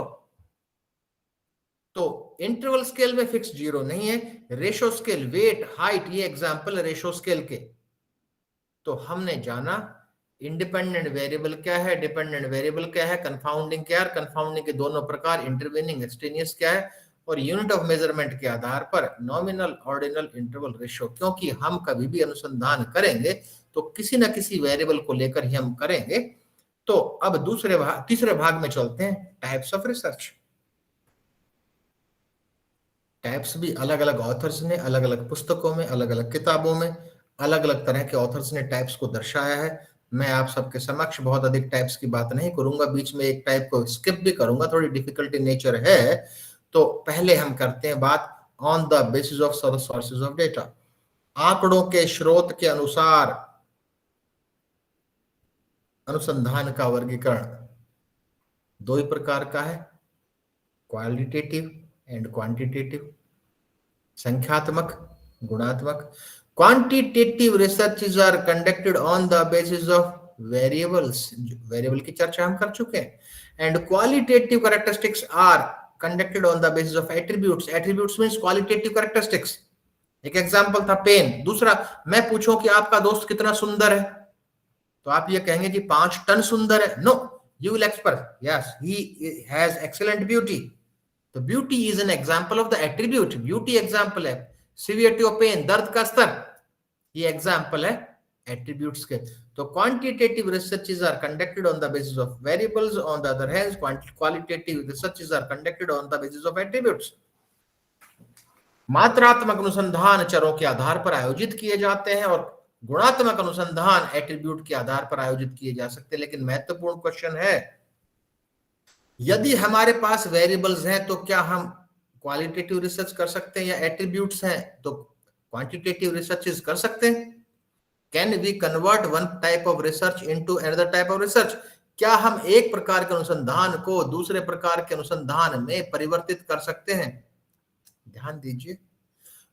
तो इंटरवल स्केल में फिक्स जीरो नहीं है। रेशो स्केल, वेट, हाइट, ये एग्जांपल रेशो स्केल के। तो हमने जाना इंडिपेंडेंट वेरिएबल क्या है, डिपेंडेंट वेरिएबल क्या है, कंफाउंडिंग क्या है, कंफाउंडिंग के दोनों प्रकार, इंटरवेनिंग, एक्सट्रेनियस क्या है, और यूनिट ऑफ मेजरमेंट के आधार पर नॉमिनल, ऑर्डिनल, इंटरवल, रेशो। क्योंकि हम कभी भी अनुसंधान करेंगे तो किसी न किसी वेरिएबल को लेकर ही हम करेंगे। तो अब तीसरे भाग में चलते हैं, टाइप्स ऑफ रिसर्च। टाइप्स भी अलग अलग ऑथर्स ने अलग अलग पुस्तकों में, अलग अलग किताबों में, अलग अलग तरह के ऑथर्स ने टाइप्स को दर्शाया है। मैं आप सबके समक्ष बहुत अधिक टाइप्स की बात नहीं करूंगा, बीच में एक टाइप को स्किप भी करूंगा, थोड़ी डिफिकल्टी नेचर है। तो पहले हम करते हैं बात on the basis of sources of data. आंकड़ों के स्रोत के अनुसार अनुसंधान का वर्गीकरण 2 ही प्रकार का है, क्वालिटेटिव एंड क्वांटिटेटिव। संख्यात्मक, गुणात्मक। Quantitative researches are conducted on the basis of variables, variable की चर्चा हम कर चुके हैं। And qualitative characteristics are conducted on the basis of attributes. Attributes means qualitative characteristics. एक एग्जांपल था पेन। दूसरा, मैं पूछूं कि आपका दोस्त कितना सुंदर है, तो आप ये कहेंगे कि 5 टन सुंदर है? No, you will express yes he has excellent beauty. तो beauty is an example of the attribute. Beauty example है। सीवियरिटी ऑफ पेन, दर्द का स्तर, ये एग्जांपल है एट्रीब्यूट्स के। तो quantitative researches are conducted on the basis of variables, on the other hand qualitative researches are conducted on the basis of attributes. मात्रात्मक अनुसंधान चरों के आधार पर आयोजित किए जाते हैं और गुणात्मक अनुसंधान एट्रीब्यूट के आधार पर आयोजित किए जा सकते हैं। लेकिन महत्वपूर्ण क्वेश्चन है, यदि हमारे पास वेरिएबल्स हैं तो क्या हम क्वालिटेटिव रिसर्च कर सकते हैं, या एट्रीब्यूट्स हैं तो क्वांटिटेटिव रिसर्चेस कर सकते हैं? Can we convert one type of research into another type of research? क्या हम एक प्रकार के अनुसंधान को दूसरे प्रकार के अनुसंधान में परिवर्तित कर सकते हैं? ध्यान दीजिए,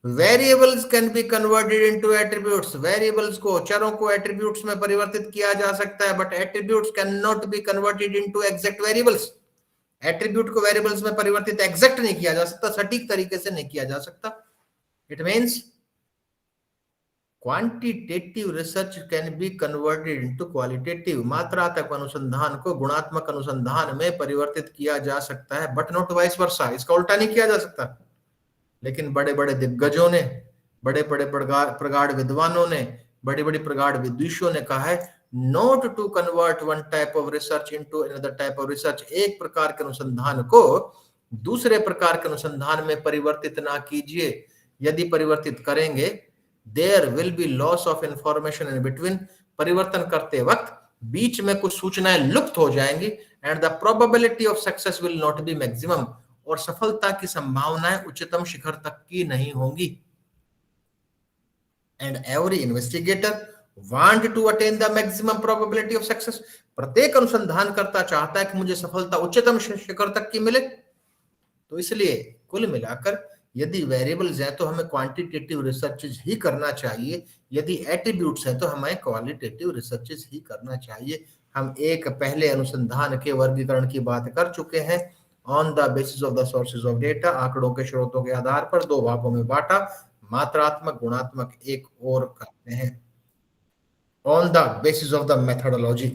variables can be converted into attributes. Variables को, चरों को एट्रीब्यूट्स में परिवर्तित किया जा सकता है, but attributes can not be converted into exact variables. Attribute को वेरिएबल्स में परिवर्तित एग्जैक्ट नहीं किया जा सकता, सटीक तरीके से नहीं किया जा सकता। It means quantitative research can be converted into qualitative. मात्रात्मक अनुसंधान को गुणात्मक अनुसंधान में परिवर्तित किया जा सकता है, बट नॉट वाइस वर्सा। इसका उल्टा नहीं किया जा सकता। लेकिन बड़े बड़े दिग्गजों ने, बड़े बड़े प्रगाढ़ विद्वानों ने, बड़ी बड़ी प्रगाढ़ विद्वानों ने कहा है not to convert one type of research into another type of research। एक प्रकार के अनुसंधान को दूसरे प्रकार के अनुसंधान में परिवर्तित ना कीजिए। यदि परिवर्तित करेंगे there will be loss of information in between। परिवर्तन करते वक्त बीच में कुछ सूचनाएं लुप्त हो जाएंगी and the probability of success will not be maximum। और सफलता की संभावनाएं उच्चतम शिखर तक की नहीं होंगी। and every investigator want to attain the maximum probability of success। प्रत्येक अनुसंधानकर्ता चाहता है कि मुझे सफलता उच्चतम शिखर तक की मिले। तो इसलिए कुल मिलाकर यदि वेरिएबल्स हैं तो हमें क्वांटिटेटिव रिसर्चेस ही करना चाहिए, यदि एट्रीब्यूट्स हैं तो हमें क्वालिटेटिव रिसर्चेस ही करना चाहिए। हम एक पहले अनुसंधान के वर्गीकरण की बात कर चुके हैं, on the basis of the sources of data. आंकड़ों के स्रोतों के आधार पर 2 भागों में बांटा, मात्रात्मक गुणात्मक एक और करते हैं। On the basis of the methodology,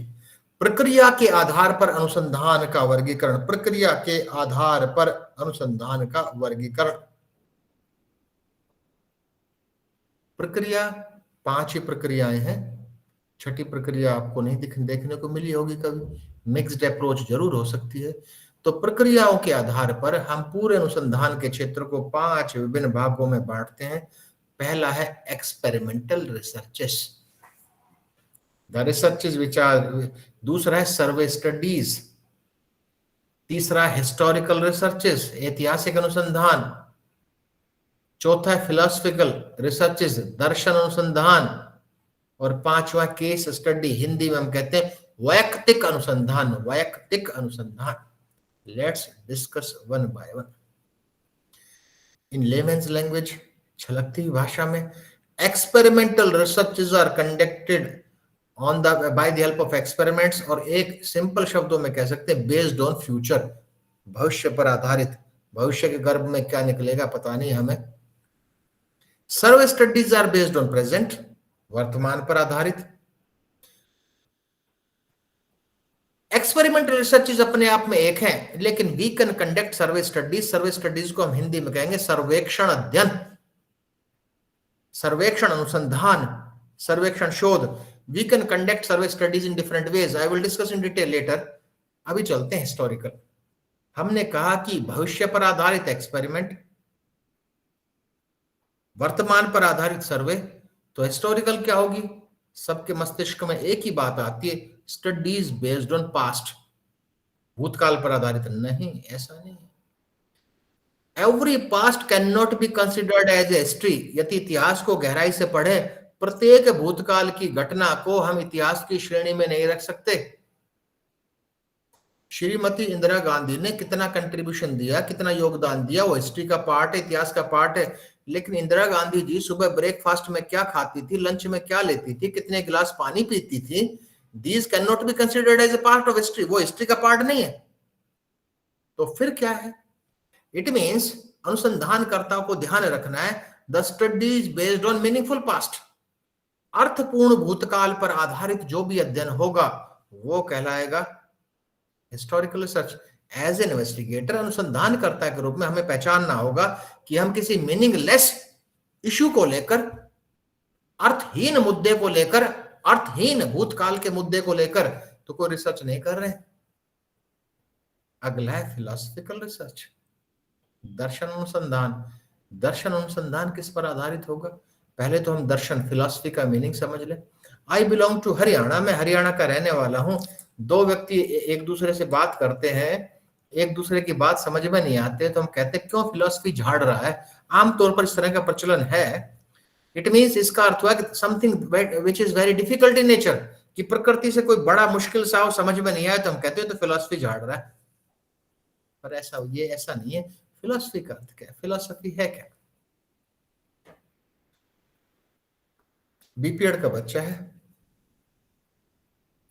प्रक्रिया के आधार पर अनुसंधान का वर्गीकरण, प्रक्रिया के आधार पर अनुसंधान का वर्गीकरण। प्रक्रिया 5 ही प्रक्रियाएं हैं, छठी प्रक्रिया आपको नहीं देखने को मिली होगी कभी, मिक्स्ड अप्रोच जरूर हो सकती है। तो प्रक्रियाओं के आधार पर हम पूरे अनुसंधान के क्षेत्र को 5 विभिन्न भागों में बांटते हैं। पहला है experimental researches, the researches which are, दूसरा है सर्वे स्टडीज, तीसरा हिस्टोरिकल रिसर्चेस, ऐतिहासिक अनुसंधान, चौथा है फिलोसफिकल रिसर्चेस, दर्शन अनुसंधान, और पांचवा केस स्टडी, हिंदी में हम कहते हैं वैयक्तिक अनुसंधान, वैयक्तिक अनुसंधान। Let's discuss one by one in layman's language, छलकती भाषा में। Experimental researches are conducted on the by the help of experiments, और एक सिंपल शब्दों में कह सकते हैं बेस्ड ऑन फ्यूचर, भविष्य पर आधारित, भविष्य के गर्भ में क्या निकलेगा पता नहीं हमें। Survey studies are based on present, वर्तमान पर आधारित। एक्सपेरिमेंटल रिसर्चेज अपने आप में एक है, लेकिन we can conduct survey studies, survey studies को हम हिंदी में कहेंगे सर्वेक्षण अध्ययन, सर्वेक्षण अनुसंधान, सर्वेक्षण शोध। We can conduct survey studies in different ways, I will discuss in detail later. अभी चलते हैं हिस्टोरिकल। हमने कहा कि भविष्य पर आधारित एक्सपेरिमेंट, वर्तमान पर आधारित सर्वे। तो हिस्टोरिकल क्या होगी? सबके मस्तिष्क में एक ही बात आती है, स्टडीज बेस्ड ऑन पास्ट, भूतकाल पर आधारित। नहीं, ऐसा नहीं। Every past can not be considered as a history. यदि इतिहास को गहराई से पढ़े, प्रत्येक भूतकाल की घटना को हम इतिहास की श्रेणी में नहीं रख सकते। श्रीमती इंदिरा गांधी ने कितना कंट्रीब्यूशन दिया, कितना योगदान दिया, वो हिस्ट्री का पार्ट है, इतिहास का पार्ट है। लेकिन इंदिरा गांधी जी सुबह ब्रेकफास्ट में क्या खाती थी, लंच में क्या लेती थी, कितने गिलास पानी पीती थी, these can not be considered as a part of history. वो हिस्ट्री का पार्ट नहीं है। तो फिर क्या है? इट मीन्स अनुसंधानकर्ताओं को ध्यान रखना है, the studies based on meaningful past, अर्थपूर्ण भूतकाल पर आधारित जो भी अध्ययन होगा वो कहलाएगा historical research. As an investigator, अनुसंधानकर्ता के रूप में हमें पहचानना होगा कि हम किसी मीनिंगलेस इशू को लेकर, अर्थहीन मुद्दे को लेकर, अर्थहीन भूतकाल के मुद्दे को लेकर तो कोई रिसर्च नहीं कर रहे हैं। अगला है फिलोसफिकल रिसर्च, दर्शन अनुसंधान। दर्शन अनुसंधान किस पर आधारित होगा? पहले तो हम दर्शन, फिलॉसफी का मीनिंग समझ लें। आई बिलोंग टू हरियाणा, मैं हरियाणा का रहने वाला हूं। दो व्यक्ति एक दूसरे से बात करते हैं, एक दूसरे की बात समझ में नहीं आते, तो हम कहते हैं क्यों फिलॉसफी झाड़ रहा है। आमतौर पर इस तरह का प्रचलन है। इट मीन्स, इसका अर्थ हुआ कि something which is very difficult in nature, कि प्रकृति से कोई बड़ा मुश्किल सा समझ में नहीं आया तो हम कहते हैं तो फिलॉसफी झाड़ रहा है। पर ऐसा नहीं है। फिलॉसफी का अर्थ क्या है? फिलॉसफी है क्या? बीपीएड का बच्चा है,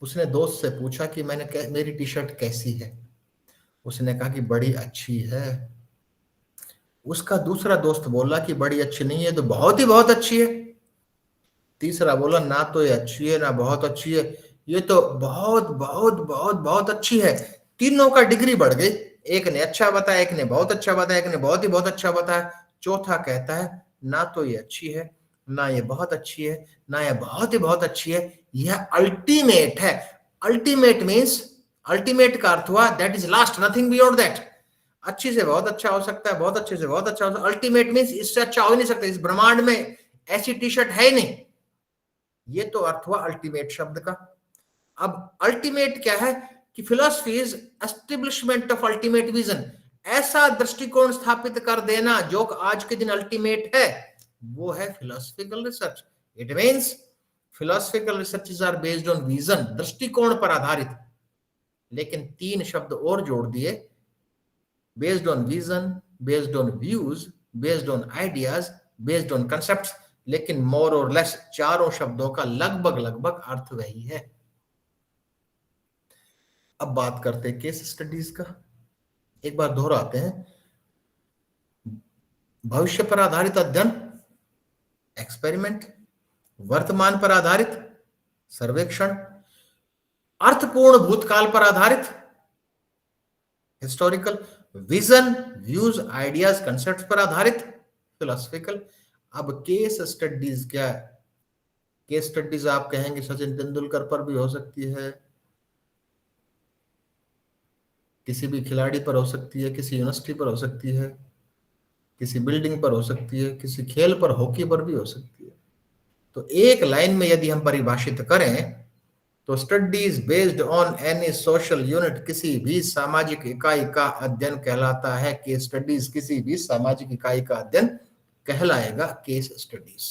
उसने दोस्त से पूछा कि मेरी टी शर्ट कैसी है। उसने कहा कि बड़ी अच्छी है। उसका दूसरा दोस्त बोला कि बड़ी अच्छी नहीं है, तो बहुत ही बहुत अच्छी है। तीसरा बोला ना तो ये अच्छी है ना बहुत अच्छी है, ये तो बहुत बहुत बहुत बहुत अच्छी है। तीनों का डिग्री बढ़ गई। एक ने अच्छा बताया, एक ने बहुत अच्छा बताया, एक ने बहुत ही बहुत अच्छा बताया। चौथा कहता है ना तो ये अच्छी है, ना ये बहुत अच्छी है, ना ये बहुत ही बहुत अच्छी है, यह अल्टीमेट है। अल्टीमेट मीन्स, अल्टीमेट का अर्थ हुआ that is last, nothing beyond that. अच्छी से बहुत अच्छा हो सकता है, बहुत अच्छे से बहुत अच्छा हो सकता है। अल्टीमेट मीन्स इससे अच्छा हो नहीं सकता, इस ब्रह्मांड में ऐसी टी शर्ट है ही नहीं। ये तो अर्थ हुआ अल्टीमेट शब्द का। अब अल्टीमेट क्या है कि philosophy is establishment of ultimate vision, ऐसा दृष्टिकोण स्थापित कर देना जो आज के दिन अल्टीमेट है, वो है philosophical research. It means philosophical researches are based on vision, दृष्टिकोण पर आधारित। लेकिन 3 शब्द और जोड़ दिए, based on vision, based on views, based on ideas, based on concepts. लेकिन मोर और लेस चारों शब्दों का लगभग अर्थ वही है। अब बात करते हैं केस स्टडीज का। एक बार दोहराते हैं। भविष्य पर आधारित अध्ययन, एक्सपेरिमेंट, वर्तमान पर आधारित सर्वेक्षण, अर्थपूर्ण भूतकाल पर आधारित historical, vision, views, ideas, concept पर आधारित फिलोसफिकल। अब केस स्टडीज क्या है? केस स्टडीज आप कहेंगे सचिन तेंदुलकर पर भी हो सकती है, किसी भी खिलाड़ी पर हो सकती है, किसी यूनिवर्सिटी पर हो सकती है, किसी बिल्डिंग पर हो सकती है, किसी खेल पर, हॉकी पर भी हो सकती है। तो एक लाइन में यदि हम परिभाषित करें तो studies based on any social unit, किसी भी सामाजिक इकाई का अध्ययन कहलाता है केस स्टडीज। किसी भी सामाजिक इकाई का अध्ययन कहलाएगा केस स्टडीज।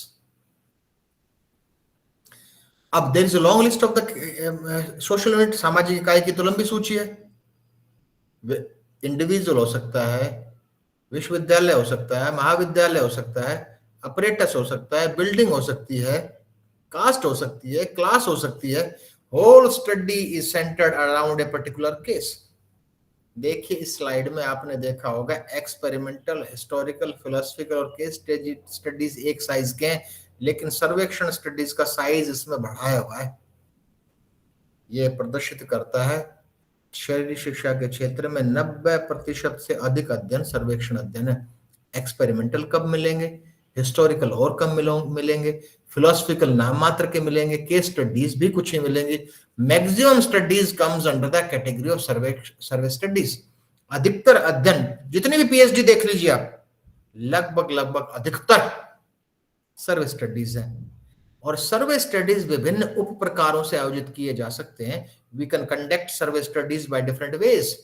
अब there is a long list of the social unit, सामाजिक इकाई की तो लंबी सूची है। इंडिविजुअल हो सकता है, विश्वविद्यालय हो सकता है, महाविद्यालय हो सकता है, अपरेटस हो सकता है, बिल्डिंग हो सकती है, कास्ट हो सकती है, क्लास हो सकती है। Whole study is centred around a particular case. देखिए इस स्लाइड में आपने देखा होगा एक्सपेरिमेंटल, हिस्टोरिकल, फिलोसफिकल और केस स्टडीज एक साइज के हैं, लेकिन सर्वेक्षण स्टडीज का साइज इसमें बढ़ाया हुआ है। यह प्रदर्शित करता है शहरी शिक्षा के क्षेत्र में 90% से अधिक अध्ययन सर्वेक्षण अध्ययन है। एक्सपेरिमेंटल कब मिलेंगे, हिस्टोरिकल और कम मिलेंगे, फिलोसफिकल नाम मात्र के मिलेंगे, केस स्टडीज भी कुछ ही मिलेंगे। Maximum studies comes under the category of survey studies. अधिकतर अध्ययन, जितनी भी पीएचडी देख लीजिए आप, लगभग अधिकतर सर्वे स्टडीज है। और सर्वे स्टडीज विभिन्न उप प्रकारों से आयोजित किए जा सकते हैं। We can conduct survey studies by different ways.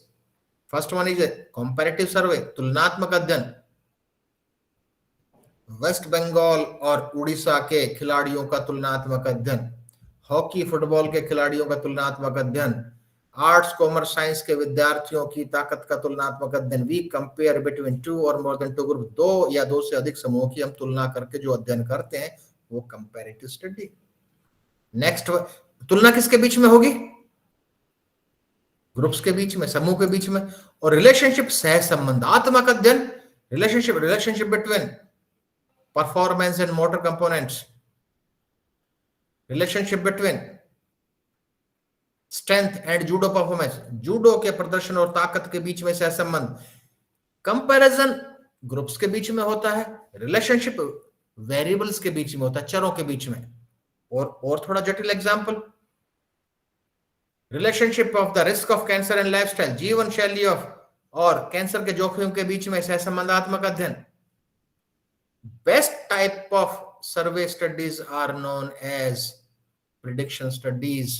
First one is comparative survey, तुलनात्मक अध्ययन। वेस्ट बंगाल और उड़ीसा के खिलाड़ियों का तुलनात्मक अध्ययन, हॉकी फुटबॉल के खिलाड़ियों का तुलनात्मक अध्ययन, आर्ट्स कॉमर्स साइंस के विद्यार्थियों की ताकत का तुलनात्मक अध्ययन। वी कंपेयर बिटवीन 2 और मोर देन 2 ग्रुप, 2 या 2 से अधिक समूहों की हम तुलना करके जो अध्ययन करते हैं वो कंपैरेटिव स्टडी। नेक्स्ट, तुलना किसके बीच में होगी? ग्रुप्स के बीच में, समूह के बीच में। और रिलेशनशिप, सह संबंधात्मक अध्ययन, relationship between performance and motor components, relationship between strength and judo performance, judo के प्रदर्शन और ताकत के बीच में सह संबंध। कंपैरिजन ग्रुप्स के बीच में होता है, रिलेशनशिप वेरिएबल्स के बीच में होता है, चरों के बीच में। और थोड़ा जटिल example, relationship of the risk of cancer and lifestyle, जीवन शैली ऑफ और कैंसर के जोखिम के बीच में सह संबंधात्मक अध्ययन। Best type of survey studies are known as prediction studies।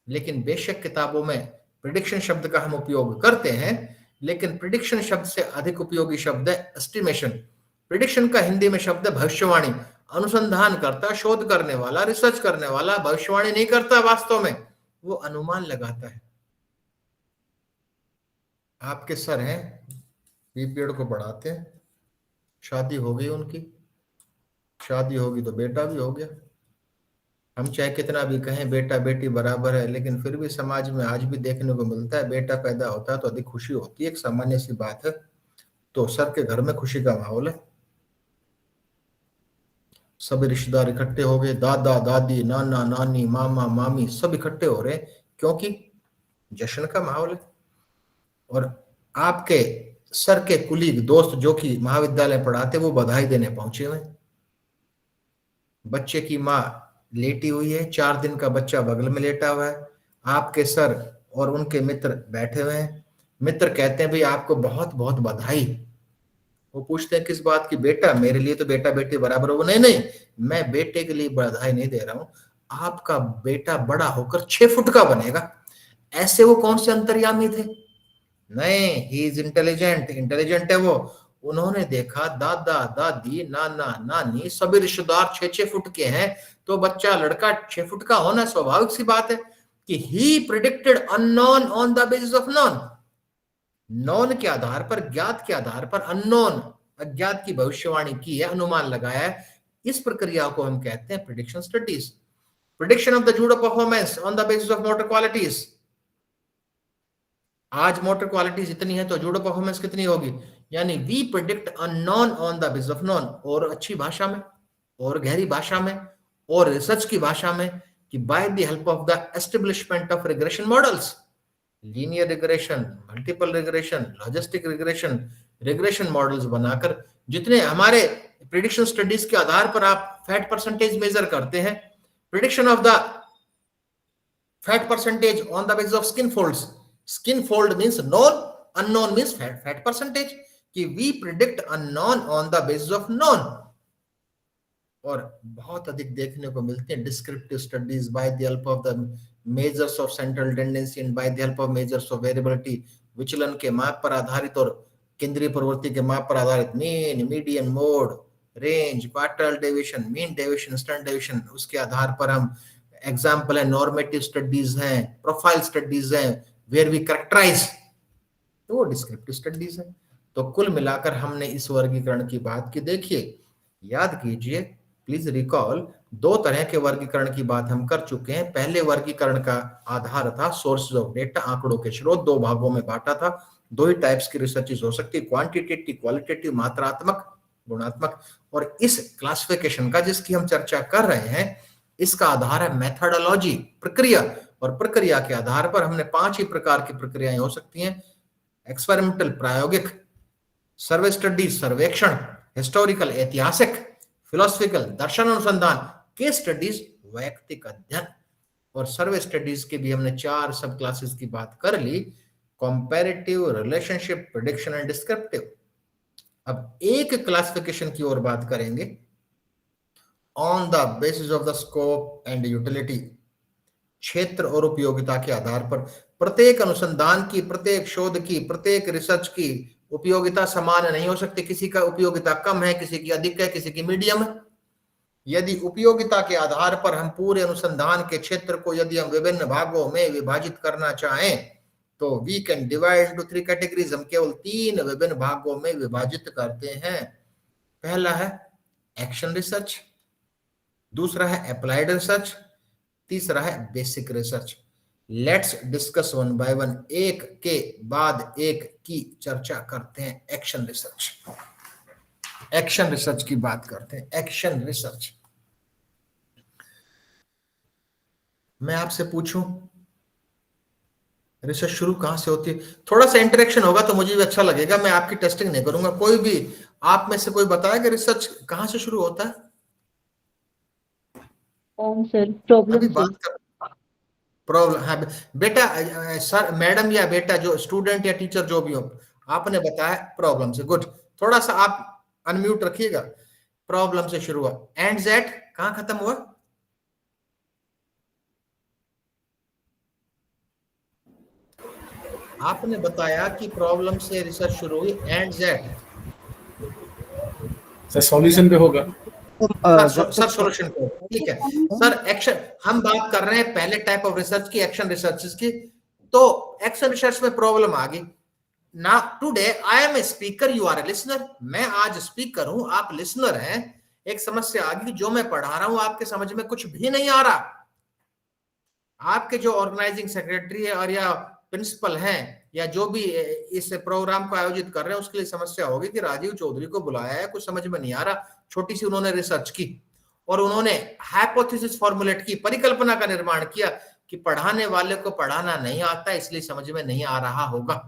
लेकिन बेशक किताबों में prediction शब्द का हम उपयोग करते हैं, लेकिन prediction शब्द से अधिक उपयोगी शब्द है estimation। prediction का हिंदी में शब्द है भविष्यवाणी। अनुसंधान करता, शोध करने वाला, रिसर्च करने वाला भविष्यवाणी नहीं करता, वास्तव में वो अनुमान लगाता है। आपके सर हैं, बीपीएड को पढ़ाते हैं, शादी हो गई उनकी, शादी होगी तो बेटा भी हो गया। हम चाहे कितना भी कहें बेटा बेटी बराबर है, लेकिन फिर भी समाज में आज भी देखने को मिलता है बेटा पैदा होता है तो अधिक खुशी होती है, एक सामान्य सी बात है। तो सर के घर में खुशी का माहौल है, सभी रिश्तेदार इकट्ठे हो गए, दादा दादी, नाना नानी, मामा मामी सब इकट्ठे हो रहे हैं, क्योंकि जश्न का माहौल है। और आपके सर के कुलीग दोस्त जो कि महाविद्यालय पढ़ाते, वो बधाई देने पहुंचे हुए। बच्चे की माँ लेटी हुई है, 4 दिन का बच्चा बगल में लेटा हुआ है, आपके सर और उनके मित्र बैठे हुए हैं। मित्र कहते हैं भाई आपको बहुत बहुत बधाई। वो पूछते हैं किस बात की? बेटा मेरे लिए तो बेटा बेटी बराबर हो। नहीं, मैं बेटे के लिए बधाई नहीं दे रहा हूं, आपका बेटा बड़ा होकर 6 फुट का बनेगा। ऐसे वो कौन से अंतर्यामी थे? नहीं, ही इज इंटेलिजेंट है वो। उन्होंने देखा दादा दादी, नाना नानी सभी रिश्तेदार 6-6 फुट के हैं, तो बच्चा लड़का 6 फुट का होना स्वाभाविक सी बात है। कि ही predicted unknown on the basis of known. Known के आधार पर, ज्ञात के आधार पर अननोन, अज्ञात की भविष्यवाणी की है, अनुमान लगाया है। इस प्रक्रिया को हम कहते हैं prediction studies. Prediction of the judo performance on the basis of motor qualities. आज मोटर क्वालिटीज इतनी है तो जूडो परफॉर्मेंस कितनी होगी? यानी we predict unknown on the basis of known. और अच्छी भाषा में और गहरी भाषा में और रिसर्च की भाषा में कि bye the help of the establishment of regression models, linear regression, multiple regression, logistic regression, regression models बनाकर जितने हमारे प्रिडिक्शन स्टडीज के आधार पर आप फैट परसेंटेज मेजर करते हैं, prediction of the fat percentage on the basis of skin folds, skin fold means known, unknown means fat percentage, कि we predict unknown on the basis of known. और बहुत अधिक देखने को मिलते हैं descriptive studies by the help of the measures of central tendency and by the help of measures of variability, विचलन के माप पर आधारित और केंद्रीय प्रवृत्ति के माप पर आधारित, mean, median, mode, range, quartile deviation, mean deviation, standard deviation, उसके आधार पर हम एग्जाम्पल है नॉर्मेटिव स्टडीज हैं, प्रोफाइल स्टडीज हैं, वेयर वी कैरेक्टराइज, तो वो डिस्क्रिप्टिव स्टडीज है। तो कुल मिलाकर हमने इस वर्गीकरण की बात की। देखिए, याद कीजिए, प्लीज रिकॉल, दो तरह के वर्गीकरण की बात हम कर चुके हैं। पहले वर्गीकरण का आधार था सोर्सेज ऑफ डेटा, आंकड़ों के स्रोत, दो भागों में बांटा था। दो ही टाइप्स की रिसर्चेज हो सकती है, क्वांटिटेटिव, क्वालिटेटिव, मात्रात्मक, गुणात्मक। और इस क्लासिफिकेशन का जिसकी हम चर्चा कर रहे हैं, इसका आधार है मेथोडोलॉजी, प्रक्रिया। और प्रक्रिया के आधार पर हमने 5 ही प्रकार की प्रक्रियाएं हो सकती हैं: एक्सपेरिमेंटल, प्रायोगिक, सर्वे स्टडीज, सर्वेक्षण, हिस्टोरिकल, ऐतिहासिक, फिलोसफिकल, दर्शन अनुसंधान, केस स्टडीज, वैयक्तिक अध्ययन। और सर्वे स्टडीज के भी हमने 4 सब क्लासेस की बात कर ली: comparative, relationship, prediction and descriptive. अब एक क्लासिफिकेशन की ओर बात करेंगे, on the basis of the scope and utility, क्षेत्र और उपयोगिता के आधार पर। प्रत्येक अनुसंधान की, प्रत्येक शोध की, प्रत्येक रिसर्च की उपयोगिता समान नहीं हो सकती। किसी का उपयोगिता कम है, किसी की अधिक है, किसी की मीडियम है। यदि उपयोगिता के आधार पर हम पूरे अनुसंधान के क्षेत्र को यदि हम विभिन्न भागों में विभाजित करना चाहें, तो we can divide into 3 categories. हम केवल 3 विभिन्न भागों में विभाजित करते हैं। पहला है एक्शन रिसर्च, दूसरा है अप्लाइड रिसर्च, तीसरा है basic research. Let's discuss one by one, एक के बाद एक की चर्चा करते हैं। एक्शन रिसर्च, एक्शन रिसर्च की बात करते हैं। एक्शन रिसर्च, मैं आपसे पूछूं, रिसर्च शुरू कहां से होती है? थोड़ा सा इंटरेक्शन होगा तो मुझे भी अच्छा लगेगा। मैं आपकी टेस्टिंग नहीं करूंगा। कोई भी आप में से कोई बताया कि रिसर्च कहां से शुरू होता है? सर, प्रॉब्लम अभी बात कर प्रॉब्लम। हाँ बेटा, सर, मैडम या बेटा, जो स्टूडेंट या टीचर जो भी हो, आपने बताया प्रॉब्लम से। गुड, थोड़ा सा आप अनम्यूट रखिएगा। प्रॉब्लम से शुरू हुआ, एंड ज़ेड कहां खत्म हुआ? आपने बताया कि प्रॉब्लम से रिसर्च शुरू हुई, एंड ज़ेड सर सॉल्यूशन पे होगा। सर सॉल्यूशन पे, ठीक है सर। एक्शन, हम बात कर रहे हैं पहले टाइप ऑफ रिसर्च की, एक्शन रिसर्च की। तो एक्शन रिसर्च में प्रॉब्लम आ गई। Now today I am a speaker, you are a listener. मैं आज स्पीकर हूं, आप लिसनर हैं। एक समस्या आ गई, जो मैं पढ़ा रहा हूं आपके समझ में कुछ भी नहीं आ रहा। आपके जो ऑर्गेनाइजिंग सेक्रेटरी है और या प्रिंसिपल हैं या जो भी इस प्रोग्राम को आयोजित कर रहे हैं, उसके लिए समस्या होगी कि राजीव चौधरी को बुलाया है, कुछ समझ में नहीं आ रहा। छोटी सी उन्होंने रिसर्च की और उन्होंने हाइपोथेसिस फॉर्मुलेट की, परिकल्पना का निर्माण किया कि पढ़ाने वाले को पढ़ाना नहीं आता, इसलिए समझ में नहीं आ रहा होगा।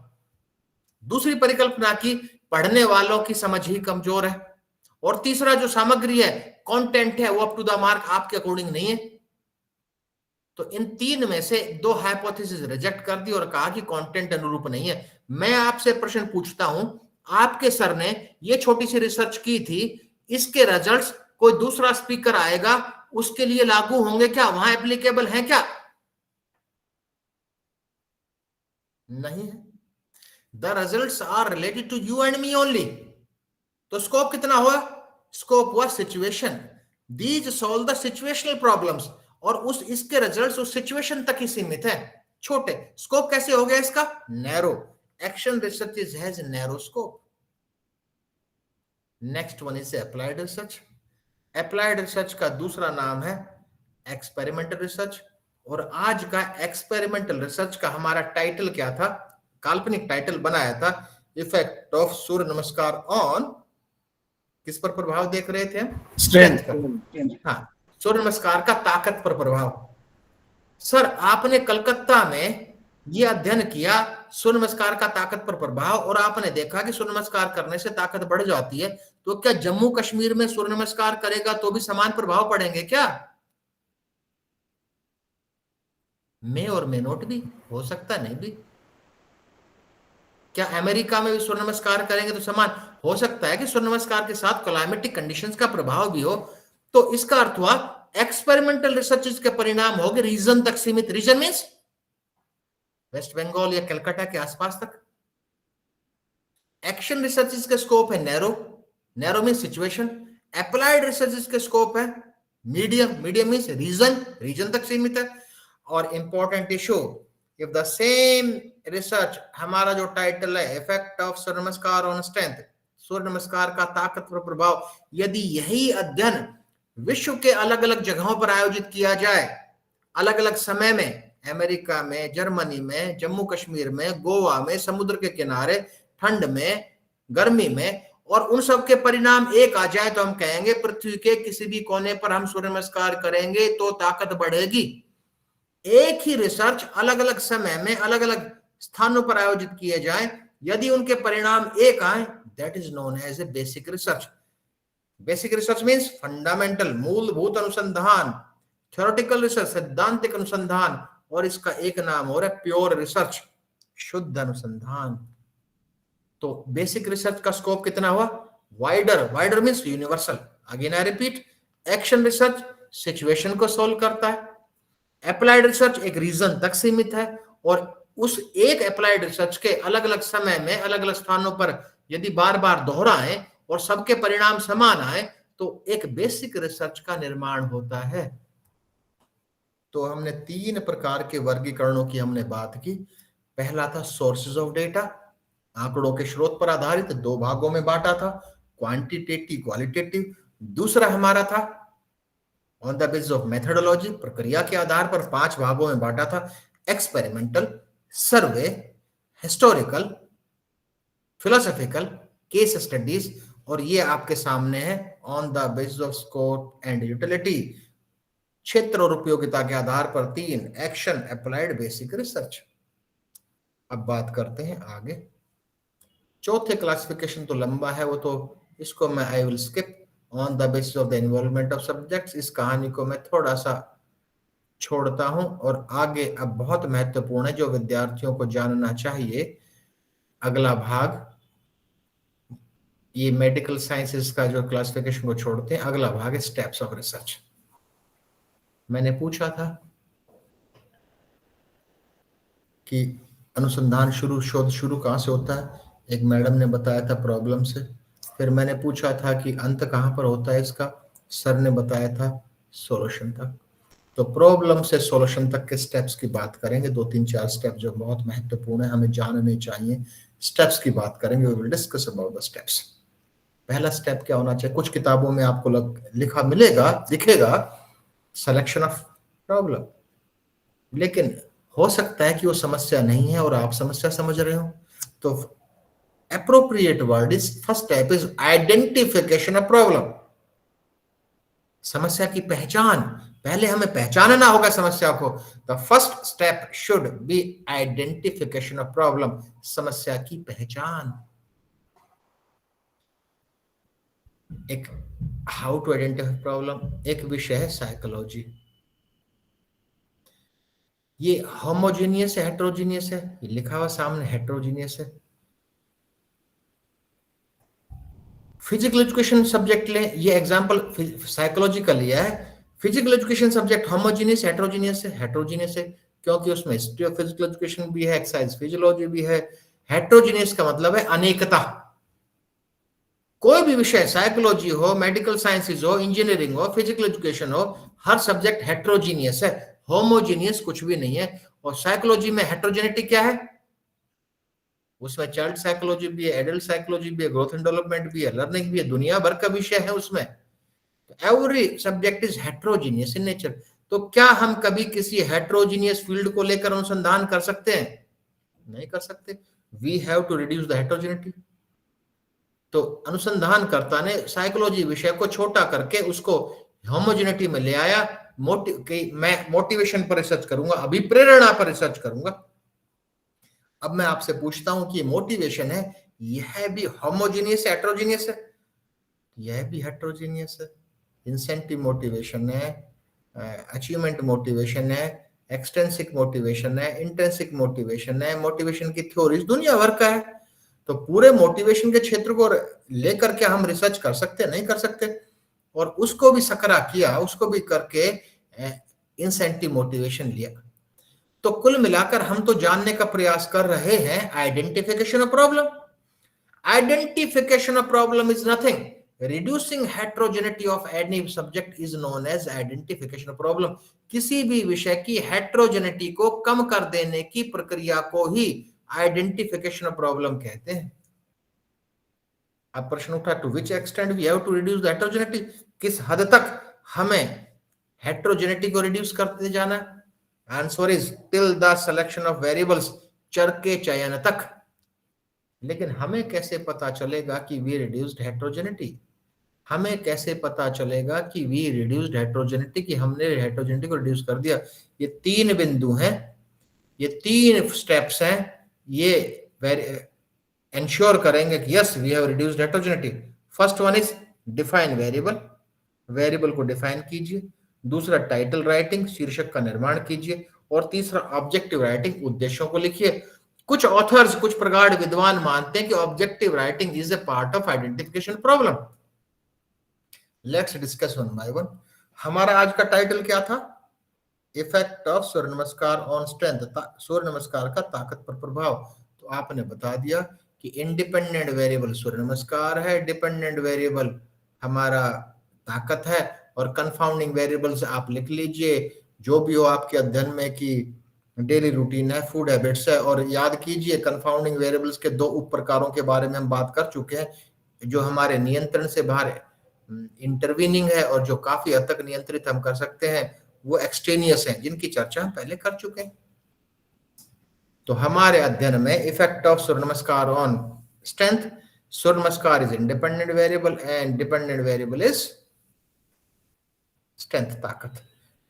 दूसरी परिकल्पना की, पढ़ने वालों की समझ ही कमजोर है। और तीसरा जो सामग्री है, कंटेंट है, वो अप टू द मार्क आपके अकॉर्डिंग नहीं है। तो इन 3 में से 2 हाइपोथेसिस रिजेक्ट कर दी और कहा कि कंटेंट अनुरूप नहीं है। मैं आपसे प्रश्न पूछता हूं, आपके सर ने ये छोटी सी रिसर्च की थी, इसके रिजल्ट्स कोई दूसरा स्पीकर आएगा, उसके लिए लागू होंगे क्या? वहां एप्लीकेबल है क्या? नहीं है। The results are related to you and me only. तो स्कोप कितना हुआ? स्कोप हुआ situation. These solve the situational problems. और उस इसके रिजल्ट्स उस सिचुएशन तक ही सीमित है, छोटे। स्कोप कैसे हो गया इसका? Narrow. Action research is has narrow scope. Next one is applied research. Applied research का दूसरा नाम है एक्सपेरिमेंटल रिसर्च। और आज का एक्सपेरिमेंटल रिसर्च का हमारा टाइटल क्या था? काल्पनिक टाइटल बनाया था, effect of Surya Namaskar on किस पर प्रभाव देख रहे थे हम? स्ट्रेंथ स्ट्रेंथ का। हाँ, सूर्य नमस्कार का ताकत पर प्रभाव। सर आपने कलकत्ता में ये अध्ययन किया सूर्य नमस्कार का ताकत पर प्रभाव, और आपने देखा कि सूर्य नमस्कार करने से ताकत बढ़ जाती है, तो क्या जम्मू कश्मीर में सूर्य नमस्कार करेगा तो भी समान प्रभाव पड़ेंगे क्या? मे और मे नोट भी हो सकता, नहीं भी। क्या अमेरिका में भी सूर्य नमस्कार करेंगे तो समान हो सकता है कि सूर्य नमस्कार के साथ क्लाइमेटिक कंडीशंस का प्रभाव भी हो। तो इसका अर्थ हुआ एक्सपेरिमेंटल रिसर्च के परिणाम होंगे रीजन तक सीमित। रीजन मीन्स वेस्ट बंगाल या कलकत्ता के आसपास तक। एक्शन रिसर्च के स्कोप है narrow, narrow means situation. Applied research के स्कोप है medium, medium means region, region तक सीमित है। और important issue, if the same research, हमारा जो टाइटल है effect of Surya Namaskar on strength, सूर्य नमस्कार का ताकत पर प्रभाव, यदि यही अध्ययन विश्व के अलग अलग जगहों पर आयोजित किया जाए, अलग अलग समय में, अमेरिका में, जर्मनी में, जम्मू कश्मीर में, गोवा में, समुद्र के किनारे, ठंड में, गर्मी में, और उन सब के परिणाम एक आ जाए, तो हम कहेंगे पृथ्वी के किसी भी कोने पर हम सूर्य नमस्कार करेंगे तो ताकत बढ़ेगी। एक ही रिसर्च अलग अलग समय में अलग अलग स्थानों पर आयोजित किए जाए, यदि उनके परिणाम एक आए, that is known as a basic research. Basic research means fundamental, मूलभूत अनुसंधान, थ्योरेटिकल रिसर्च, सैद्धांतिक अनुसंधान, और इसका एक नाम हो रहा है प्योर रिसर्च, शुद्ध अनुसंधान। तो बेसिक रिसर्च का स्कोप कितना हुआ? Wider, wider means universal. Again I repeat, action research situation को सोल्व करता है, अप्लाइड रिसर्च एक रीजन तक सीमित है, और उस एक अप्लाइड रिसर्च के अलग अलग समय में अलग अलग स्थानों पर यदि बार बार दोहराएं और सबके परिणाम समान आए, तो एक बेसिक रिसर्च का निर्माण होता है। तो हमने 3 प्रकार के वर्गीकरणों की हमने बात की। पहला था सोर्सेज ऑफ डेटा, आंकड़ों के स्रोत पर आधारित, 2 भागों में बांटा था, क्वांटिटेटिव, क्वालिटेटिव। दूसरा हमारा था on the basis of methodology, प्रक्रिया के आधार पर 5 भागों में बांटा था, एक्सपेरिमेंटल, सर्वे, हिस्टोरिकल, फिलोसॉफिकल, केस स्टडीज, और ये आपके सामने है on the basis of scope and utility, क्षेत्र और उपयोगिता के आधार पर 3, एक्शन, अप्लाइड, बेसिक रिसर्च। अब बात करते हैं आगे। चौथे क्लासिफिकेशन तो लंबा है, वो तो इसको मैं I will skip. On the basis of the involvement of subjects, इस कहानी को मैं थोड़ा सा छोड़ता हूं, और आगे अब बहुत महत्वपूर्ण है जो विद्यार्थियों को जानना चाहिए। अगला भाग, ये मेडिकल साइंसेस का जो क्लासिफिकेशन को छोड़ते हैं, अगला भाग है स्टेप्स ऑफ रिसर्च। मैंने पूछा था कि अनुसंधान शोध शुरू कहाँ से होता है, एक मैडम ने बताया था प्रॉब्लम से। फिर मैंने पूछा था कि अंत कहाँ पर होता है इसका, सर ने बताया था सॉल्यूशन तक। तो प्रॉब्लम से सॉल्यूशन तक के स्टेप्स की बात करेंगे, 2-3-4 स्टेप जो बहुत महत्वपूर्ण है, हमें जानने चाहिए। स्टेप्स की बात करेंगे, we will discuss about the steps. पहला स्टेप क्या होना चाहिए? कुछ किताबों में आपको लिखा मिलेगा, दिखेगा सिलेक्शन ऑफ प्रॉब्लम, लेकिन हो सकता है कि वो समस्या नहीं है और आप समस्या समझ रहे हो। तो appropriate word is, first step is identification of problem, समस्या की पहचान। पहले हमें पहचानना होगा समस्या को। The first step should be identification of problem, समस्या की पहचान। एक how to identify problem, एक विषय है साइकोलॉजी। ये होमोजीनियस है, हेट्रोजीनियस है, ये लिखा हुआ सामने हेट्रोजीनियस है। फिजिकल एजुकेशन सब्जेक्ट लें, ये एग्जांपल साइकोलॉजी का लिया है। Physical education subject homogeneous, heterogeneous है, हेट्रोजीनियस है क्योंकि उसमें हिस्ट्री ऑफ फिजिकल एजुकेशन भी है, एक्सरसाइज फिजियोलॉजी भी है। हेट्रोजीनियस का मतलब है अनेकता। कोई भी विषय, साइकोलॉजी हो, मेडिकल साइंसेज हो, इंजीनियरिंग हो, फिजिकल एजुकेशन हो, हर सब्जेक्ट हेट्रोजीनियस है, होमोजीनियस कुछ भी नहीं है। और साइकोलॉजी में हेट्रोजेनिटी क्या है? उसमें चाइल्ड साइकोलॉजी भी है, एडल्ट साइकोलॉजी भी है, ग्रोथ एंड डेवलपमेंट भी है, लर्निंग भी है, दुनिया भर का विषय है उसमें। Every subject is heterogeneous in nature. तो क्या हम कभी किसी हेट्रोजीनियस फील्ड को लेकर अनुसंधान कर सकते हैं? नहीं कर सकते। We have to reduce the heterogeneity. तो अनुसंधानकर्ता ने साइकोलॉजी विषय को छोटा करके उसको होमोजेनिटी में ले आया। मैं मोटिवेशन पर रिसर्च करूंगा, अभिप्रेरणा पर रिसर्च करूंगा। अब मैं आपसे पूछता हूं कि मोटिवेशन है, यह भी होमोजीनियस है, हेट्रोजीनियस है? यह भी हेट्रोजीनियस है। इंसेंटिव मोटिवेशन है, अचीवमेंट मोटिवेशन है, एक्सटेंसिक मोटिवेशन है, इंटेंसिक मोटिवेशन है। मोटिवेशन की थ्योरीज दुनिया भर का है। तो पूरे मोटिवेशन के क्षेत्र को लेकर के हम रिसर्च कर सकते, नहीं कर सकते? और उसको भी सकरा किया, उसको भी करके इंसेंटिव मोटिवेशन लिया। तो कुल मिलाकर हम तो जानने का प्रयास कर रहे हैं identification of problem. Identification of problem is nothing, reducing heterogeneity of any subject is known as identification of problem. किसी भी विषय की हेट्रोजेनिटी को कम कर देने की प्रक्रिया को ही आइडेंटिफिकेशन ऑफ प्रॉब्लम कहते हैं। अब प्रश्न उठा, to which extent we have to reduce the heterogeneity? किस हद तक हमें हेट्रोजेनिटी को रिड्यूस करते जाना? Answer is till the selection of variables, चर के चयन तक। लेकिन हमें कैसे पता चलेगा कि वी रिड्यूस्ड हेट्रोजेनिटी? हमें कैसे पता चलेगा कि वी रिड्यूस्ड हेट्रोजेनिटी, कि हमने हेट्रोजेनिटी को रिड्यूस कर दिया? ये 3 बिंदु हैं, ये 3 स्टेप्स हैं, ये एंश्योर करेंगे कि yes we have reduced heterogeneity. First one is define variable, variable को डिफाइन कीजिए। दूसरा टाइटल राइटिंग, शीर्षक का निर्माण कीजिए। और तीसरा ऑब्जेक्टिव राइटिंग, उद्देश्यों को लिखिए। कुछ ऑथर्स, कुछ प्रगाढ़ विद्वान मानते हैं कि objective writing is a part of identification problem. Let's discuss one by one. हमारा आज का टाइटल क्या था? Effect of Surya Namaskar on strength, सूर्य नमस्कार का ताकत पर प्रभाव। तो आपने बता दिया कि इंडिपेंडेंट वेरिएबल सूर्य नमस्कार है, डिपेंडेंट वेरिएबल हमारा ताकत है, और कंफाउंडिंग वेरिएबल्स आप लिख लीजिए जो भी हो आपके अध्ययन में कि डेली रूटीन है, फूड हैबिट्स है। और याद कीजिए कंफाउंडिंग वेरिएबल्स के 2 उप प्रकारों के बारे में हम बात कर चुके हैं, जो हमारे नियंत्रण से बाहर इंटरवीनिंग है और जो काफी हद तक नियंत्रित हम कर सकते हैं, वो एक्सटेनियस है, जिनकी चर्चा हम पहले कर चुके हैं। तो हमारे अध्ययन में effect of Surya Namaskar on strength, सूर्य नमस्कार is independent variable and dependent variable is strength, ताकत।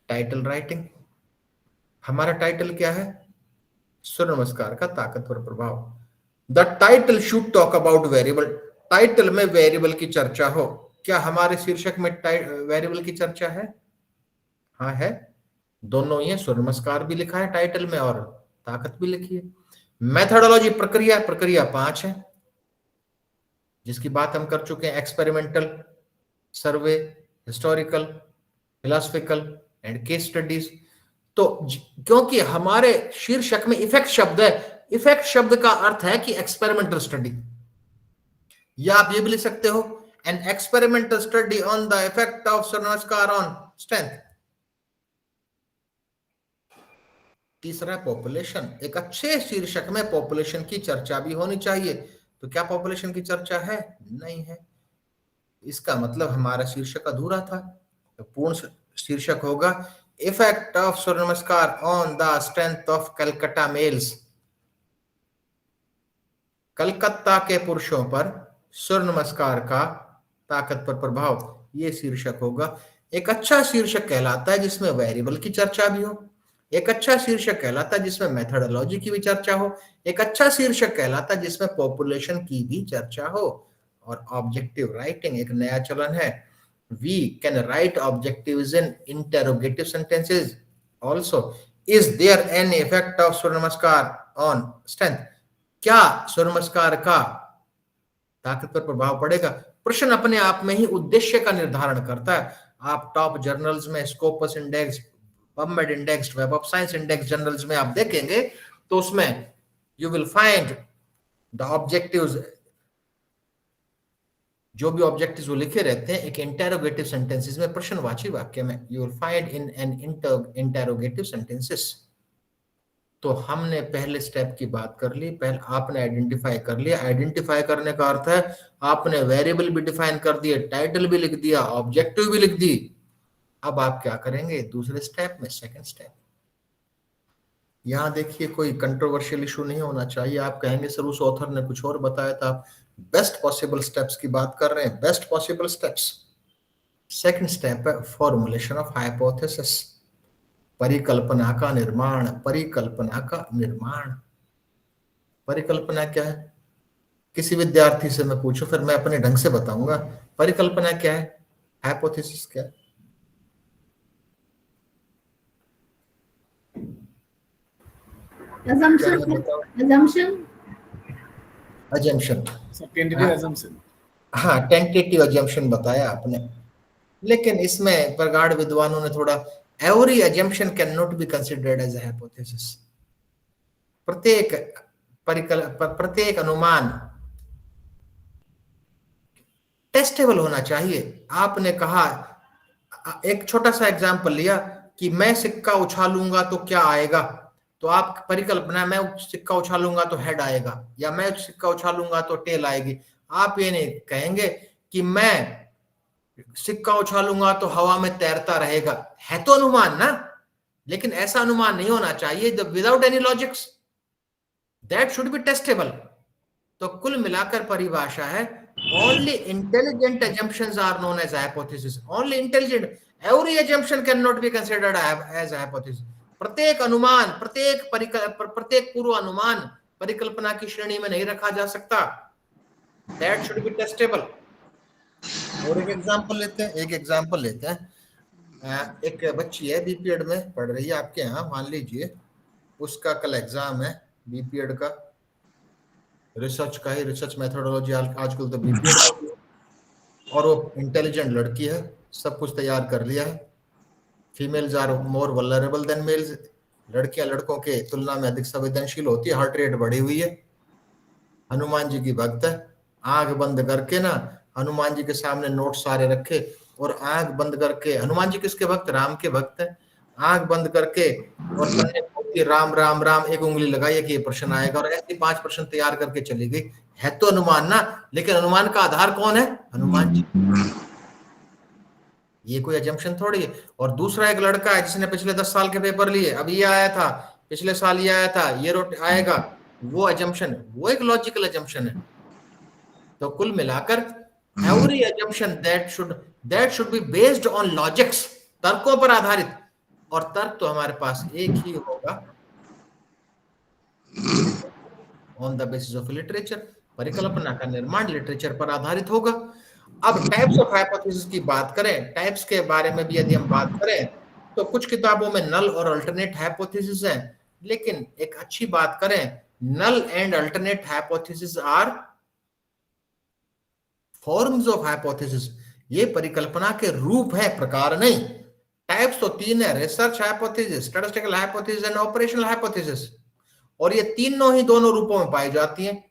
टाइटल राइटिंग, हमारा टाइटल क्या है? सूर्य नमस्कार का ताकत पर प्रभाव। The title should talk about variable, title में वेरिएबल की चर्चा हो। क्या हमारे शीर्षक में वेरिएबल की चर्चा है? हाँ है, दोनों ही है। सूर्य नमस्कार भी लिखा है टाइटल में और ताकत भी लिखी है। मेथोडोलॉजी, प्रक्रिया 5 है, जिसकी बात हम कर चुके हैं। Experimental, survey, historical, philosophical and case studies. तो क्योंकि हमारे शीर्षक में इफेक्ट शब्द है, इफेक्ट शब्द का अर्थ है कि एक्सपेरिमेंटल स्टडी, या आप ये भी लिख सकते हो an experimental study on the effect of Surya Namaskar on strength. तीसरा पॉपुलेशन, एक अच्छे शीर्षक में पॉपुलेशन की चर्चा भी होनी चाहिए। तो क्या पॉपुलेशन की चर्चा है? नहीं है। इसका मतलब हमारा शीर्षक अधूरा था। तो पूर्ण शीर्षक होगा effect of Surya Namaskar on the strength of Calcutta males, Calcutta के पुरुषों पर सूर्य नमस्कार का ताकत पर प्रभाव, ये शीर्षक होगा। एक अच्छा शीर्षक कहलाता है जिसमें वेरिएबल की चर्चा भी हो। एक अच्छा शीर्षक कहलाता है जिसमें मेथोडोलॉजी की भी चर्चा हो। एक अच्छा शीर्षक कहलाता है जिसमें पॉपुलेशन की भी चर्चा हो। और ऑब्जेक्टिव राइटिंग एक नया चलन है। We can write objectives in interrogative sentences also. Is there any effect of सूर्य नमस्कार on strength? क्या सूर्य नमस्कार का ताकत पर प्रभाव पड़ेगा? प्रश्न अपने आप में ही उद्देश्य का निर्धारण करता है। आप टॉप जर्नल्स में Scopus index, PubMed index, web of science index journals में आप देखेंगे तो उसमें you will find the objectives, जो भी ऑब्जेक्टिव्स वो लिखे रहते हैं एक इंटेरोगेटिव सेंटेंसेस में, प्रश्नवाची वाक्य में, you will find in an interrogative sentences. तो हमने पहले स्टेप की बात कर ली, पहले आपने आइडेंटिफाई कर लिया। आइडेंटिफाई करने का अर्थ है आपने वेरिएबल भी डिफाइन कर दिए, टाइटल भी लिख दिया, ऑब्जेक्टिव भी लिख दी। अब आप क्या करेंगे दूसरे स्टेप में? Second step. यहां देखिए कोई कंट्रोवर्शियल इशू नहीं होना चाहिए। आप कहेंगे सर उस ऑथर ने कुछ और बताया था, बेस्ट पॉसिबल स्टेप्स की बात कर रहे हैं, best possible steps. Second step है फॉर्मुलेशन ऑफ हाइपोथेसिस, परिकल्पना का निर्माण। परिकल्पना का निर्माण, परिकल्पना क्या है? किसी विद्यार्थी से मैं पूछूं, फिर मैं अपने ढंग से बताऊंगा परिकल्पना क्या है, हाइपोथेसिस क्या है। Assumption. Assumption. Assumption, tentative assumption। हाँ टेंटेटिव अजम्पशन बताया आपने, लेकिन इसमें प्रगाढ़ विद्वानों ने थोड़ा every assumption can not be considered as a hypothesis. प्रत्येक अनुमान टेस्टेबल होना चाहिए। आपने कहा, एक छोटा सा एग्जांपल लिया कि मैं सिक्का उछालूंगा तो क्या आएगा, तो आप परिकल्पना, मैं सिक्का उछालूंगा तो हेड आएगा, या मैं सिक्का उछालूंगा तो टेल आएगी। आप ये नहीं कहेंगे कि मैं सिक्का उछालूंगा तो हवा में तैरता रहेगा, है तो अनुमान ना, लेकिन ऐसा अनुमान नहीं होना चाहिए without any logics, that should be testable. तो कुल मिलाकर परिभाषा है, only intelligent assumptions are known as hypothesis, only intelligent, every assumption cannot be considered as hypothesis। प्रत्येक अनुमान, प्रत्येक पूर्व अनुमान परिकल्पना की श्रेणी में नहीं रखा जा सकता, that should be testable। और एक एग्जांपल लेते हैं, एक बच्ची है बीपीएड में पढ़ रही है आपके यहाँ, मान लीजिए उसका कल एग्जाम है बीपीएड का, रिसर्च का ही, रिसर्च मेथोडोलॉजी आजकल तो बीपीएड, और वो इंटेलिजेंट लड़की है, सब कुछ तैयार कर लिया है। Females are more vulnerable than males, लड़कियां लड़कों के तुलना में अधिक संवेदनशील होती है, हार्ट रेट बढ़ी हुई है। हनुमान जी की भक्त है, आंख बंद करके ना हनुमान जी के सामने नोट सारे रखे और आंख बंद करके, हनुमान जी किसके भक्त? राम के भक्त है। आंख बंद करके और राम राम राम एक उंगली लगाई कि ये प्रश्न आएगा, और ऐसे 5 प्रश्न तैयार करके चली गई। है तो अनुमान ना, लेकिन अनुमान का आधार कौन है? हनुमान जी। ये कोई अजम्पशन थोड़ी है। और दूसरा एक लड़का है जिसने पिछले 10 साल के पेपर लिए, अब ये आया था, पिछले साल ये आया था, ये आएगा, वो अजम्पशन, वो एक लॉजिकल अजम्पशन है। तो कुल मिलाकर every assumption that should be based on logics, तर्कों पर आधारित, और तर्क तो हमारे पास एक ही होगा, on the basis of literature. परिकल्पना का निर्माण लिटरेचर पर आधारित होगा। अब टाइप्स ऑफ हाइपोथेसिस की बात करें, टाइप्स के बारे में भी यदि हम बात करें तो कुछ किताबों में नल और अल्टरनेट हाइपोथेसिस है, लेकिन एक अच्छी बात करें, null and alternate hypothesis are forms of hypothesis. ये परिकल्पना के रूप है, प्रकार नहीं। टाइप्स तो 3 है, research hypothesis, statistical hypothesis and operational hypothesis, और ये तीनों ही दोनों रूपों में पाई जाती हैं,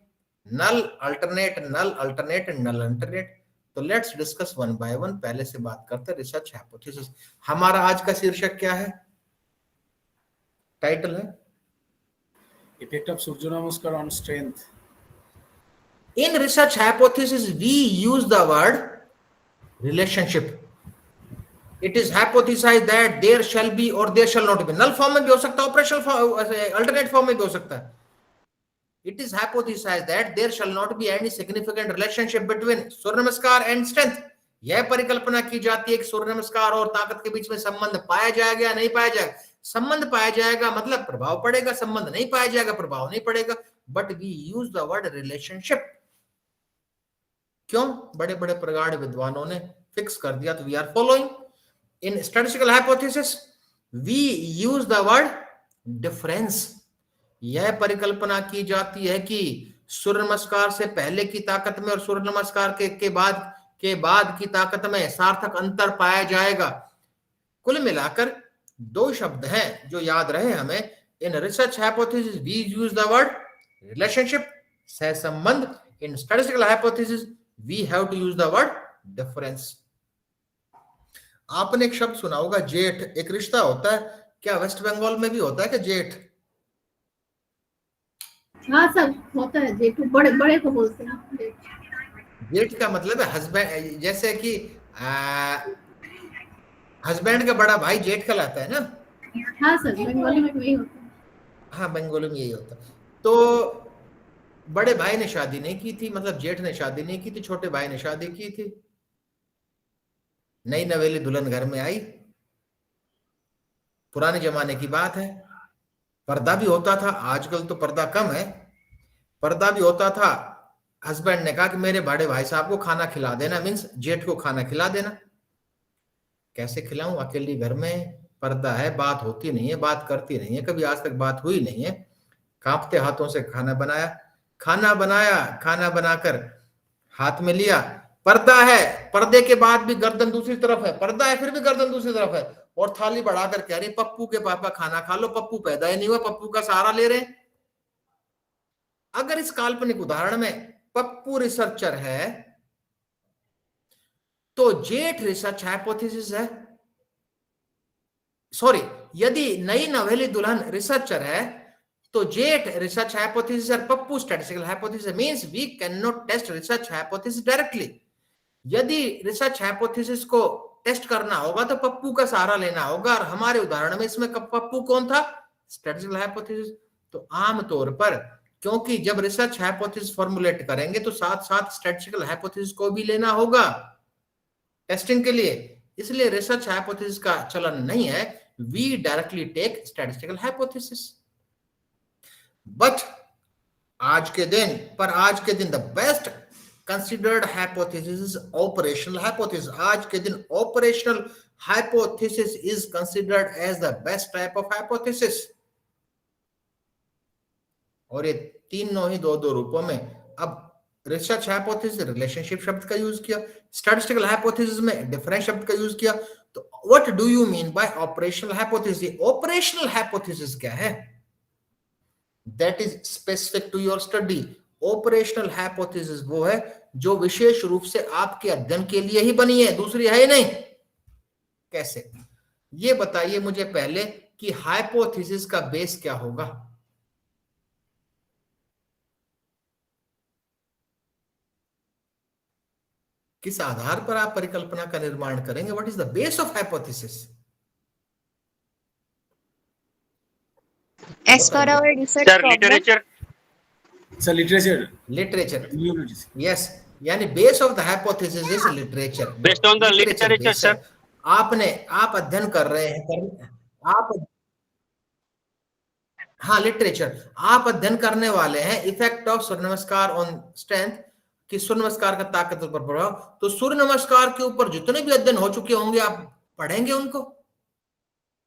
null alternate, null alternate and null alternate. तो let's discuss one by one. पहले से बात करते हैं रिसर्च हाइपोथेसिस। हमारा आज का शीर्षक क्या है? टाइटल है effect of Surya Namaskar on strength. In research hypothesis we use the word relationship. It is hypothesized that there shall be or there shall not be, null form में भी हो सकता है, ऑपरेशनल अल्टरनेट फॉर्म में भी हो सकता है। It is hypothesized that there shall not be any significant relationship between सूर्य नमस्कार and strength। यह परिकल्पना की जाती है कि सूर्य नमस्कार और ताकत के बीच में संबंध पाया जाएगा या नहीं पाया जाएगा। संबंध पाया जाएगा मतलब प्रभाव पड़ेगा, संबंध नहीं पाया जाएगा प्रभाव नहीं पड़ेगा। But we use the word relationship. क्यों? बड़े बड़े प्रगाढ़ विद्वानों ने फिक्स कर दिया, तो we are following. In statistical hypothesis, we use the word difference। यह परिकल्पना की जाती है कि सूर्य नमस्कार से पहले की ताकत में और सूर्य नमस्कार के बाद की ताकत में सार्थक अंतर पाया जाएगा। कुल मिलाकर 2 शब्द हैं जो याद रहे हमें। In research hypothesis we use the word relationship, सहसंबंध। In statistical hypothesis we have to use the word difference. आपने एक शब्द सुना होगा जेठ, एक रिश्ता होता है, क्या वेस्ट बंगाल में भी होता है कि जेठ? हाँ सर, होता है जेठ, बड़े बड़े को बोलते हैं जेठ का मतलब है हस्बैंड, जैसे कि हस्बैंड का बड़ा भाई जेठ कहलाता है ना। हाँ सर, बंगाली में यही होता है। हाँ, बंगाली में यही होता है। तो बड़े भाई ने शादी नहीं की थी, मतलब जेठ ने शादी नहीं की थी, छोटे भाई ने शादी की थी। नई नवेली दुल्हन घर में आई, पुराने जमाने की बात है। पर्दा भी होता था, आजकल तो पर्दा कम है, पर्दा भी होता था। हस्बैंड ने कहा कि मेरे बड़े भाई साहब को खाना खिला देना, मीन्स जेठ को खाना खिला देना। कैसे खिलाऊं, अकेली घर में, पर्दा है, बात होती नहीं है, बात करती नहीं है, कभी आज तक बात हुई नहीं है। कांपते हाथों से खाना बनाया, खाना बनाकर हाथ में लिया, पर्दा है, पर्दे के बाद भी गर्दन दूसरी तरफ है, पर्दा है फिर भी गर्दन दूसरी तरफ है, और थाली बढ़ाकर कह रही पप्पू के पापा खाना खा लो, पप्पू पैदा ही नहीं हुआ, पप्पू का सहारा ले रहे हैं। अगर इस काल्पनिक उदाहरण में पप्पू रिसर्चर है तो जेठ रिसर्च हाइपोथेसिस है, सॉरी, यदि नई नवेली दुल्हन रिसर्चर है तो जेठ रिसर्च हाइपोथेसिस और पप्पू statistical hypothesis, means we can not test research hypothesis directly. यदि रिसर्च हाइपोथेसिस को टेस्ट करना होगा तो पप्पू का सहारा लेना होगा, और हमारे उदाहरण में इसमें पप्पू कौन था, स्टैटिस्टिकल हाइपोथेसिस। तो आमतौर पर क्योंकि जब रिसर्च हाइपोथेसिस फॉर्मुलेट करेंगे तो साथ साथ स्टैटिस्टिकल हाइपोथेसिस को भी लेना होगा टेस्टिंग के लिए, इसलिए रिसर्च हाइपोथेसिस का चलन नहीं है, we directly take statistical hypothesis. But आज के दिन the best considered hypothesis is operational hypothesis. आज के दिन operational hypothesis is considered as the best type of hypothesis. और ये तीनों ही दो रूपों में। अब रिसर्च हाइपोथेसिस रिलेशनशिप शब्द का यूज किया, स्टैटिस्टिकल हाइपोथेसिस में डिफरेंस शब्द का यूज किया। तो what do you mean by operational hypothesis? Operational hypothesis क्या है? That is specific to your study. Operational hypothesis वो है जो विशेष रूप से आपके अध्ययन के लिए ही बनी है, दूसरी है ही नहीं। कैसे, ये बताइए मुझे पहले कि हाइपोथेसिस का बेस क्या होगा? किस आधार पर आप परिकल्पना का निर्माण करेंगे? What is the base of hypothesis? As per our research problem, literature, yes, यानी base of the hypothesis is literature, Based on the literature, sir. आप अध्ययन कर रहे हैं, हाँ लिटरेचर, आप अध्ययन करने वाले हैं effect of Surya Namaskar on strength, कि सूर्य नमस्कार का ताकत पर प्रभाव। तो सूर्य नमस्कार के ऊपर जितने भी अध्ययन हो चुके होंगे आप पढ़ेंगे उनको,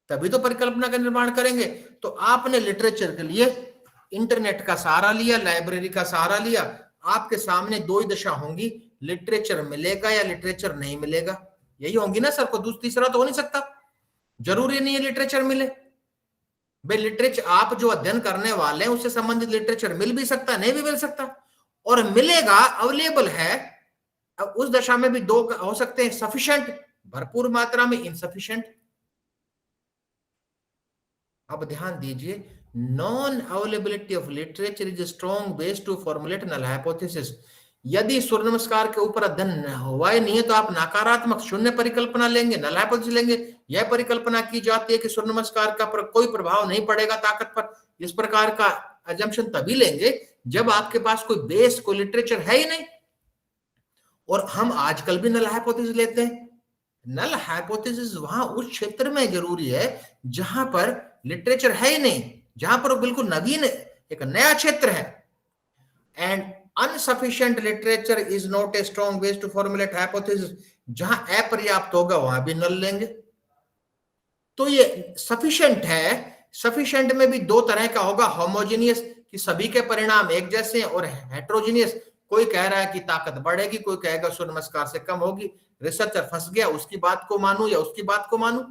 तभी तो परिकल्पना का निर्माण करेंगे। तो आपने लिटरेचर के लिए इंटरनेट का सहारा लिया, लाइब्रेरी का सहारा लिया। आपके सामने दो ही दशा होंगी, लिटरेचर मिलेगा या लिटरेचर नहीं मिलेगा, यही होंगी ना सर, को तीसरा तो हो नहीं सकता। जरूरी नहीं है लिटरेचर मिले भाई, लिटरेचर आप जो अध्ययन करने वाले हैं उससे संबंधित लिटरेचर मिल भी सकता, नहीं भी मिल सकता, और मिलेगा, अवेलेबल है। अब उस दशा में भी दो हो सकते हैं, सफिशिएंट भरपूर मात्रा में, इनसफिशिएंट। अब ध्यान दीजिए, non availability of literature is strong base to formulate null hypothesis. यदि सूर्य नमस्कार के ऊपर अध्ययन हुआ ही नहीं है तो आप नकारात्मक शून्य परिकल्पना लेंगे, नल हाइपोथेसिस लेंगे। यह परिकल्पना की जाती है कि सूर्य नमस्कार का कोई प्रभाव नहीं पड़ेगा ताकत पर। इस प्रकार का अजम्पशन तभी लेंगे जब आपके पास कोई बेस, कोई लिटरेचर है ही नहीं। और हम आजकल भी नल हाइपोथेसिस लेते हैं। नल हाइपोथेसिस वहां उस क्षेत्र में जरूरी है जहां पर लिटरेचर है ही नहीं, जहां पर बिल्कुल नवीन एक नया क्षेत्र है। And insufficient literature is not a strong base to formulate hypothesis. जहां अपर्याप्त होगा वहां भी नल लेंगे। तो ये सफिशिएंट है, सफिशिएंट में भी दो तरह का होगा, होमोजेनियस कि सभी के परिणाम एक जैसे हैं, और हेट्रोजेनियस, कोई कह रहा है कि ताकत बढ़ेगी, कोई कहेगा सूर्य नमस्कार से कम होगी। रिसर्चर फंस गया, उसकी बात को मानूं या उसकी बात को मानूं।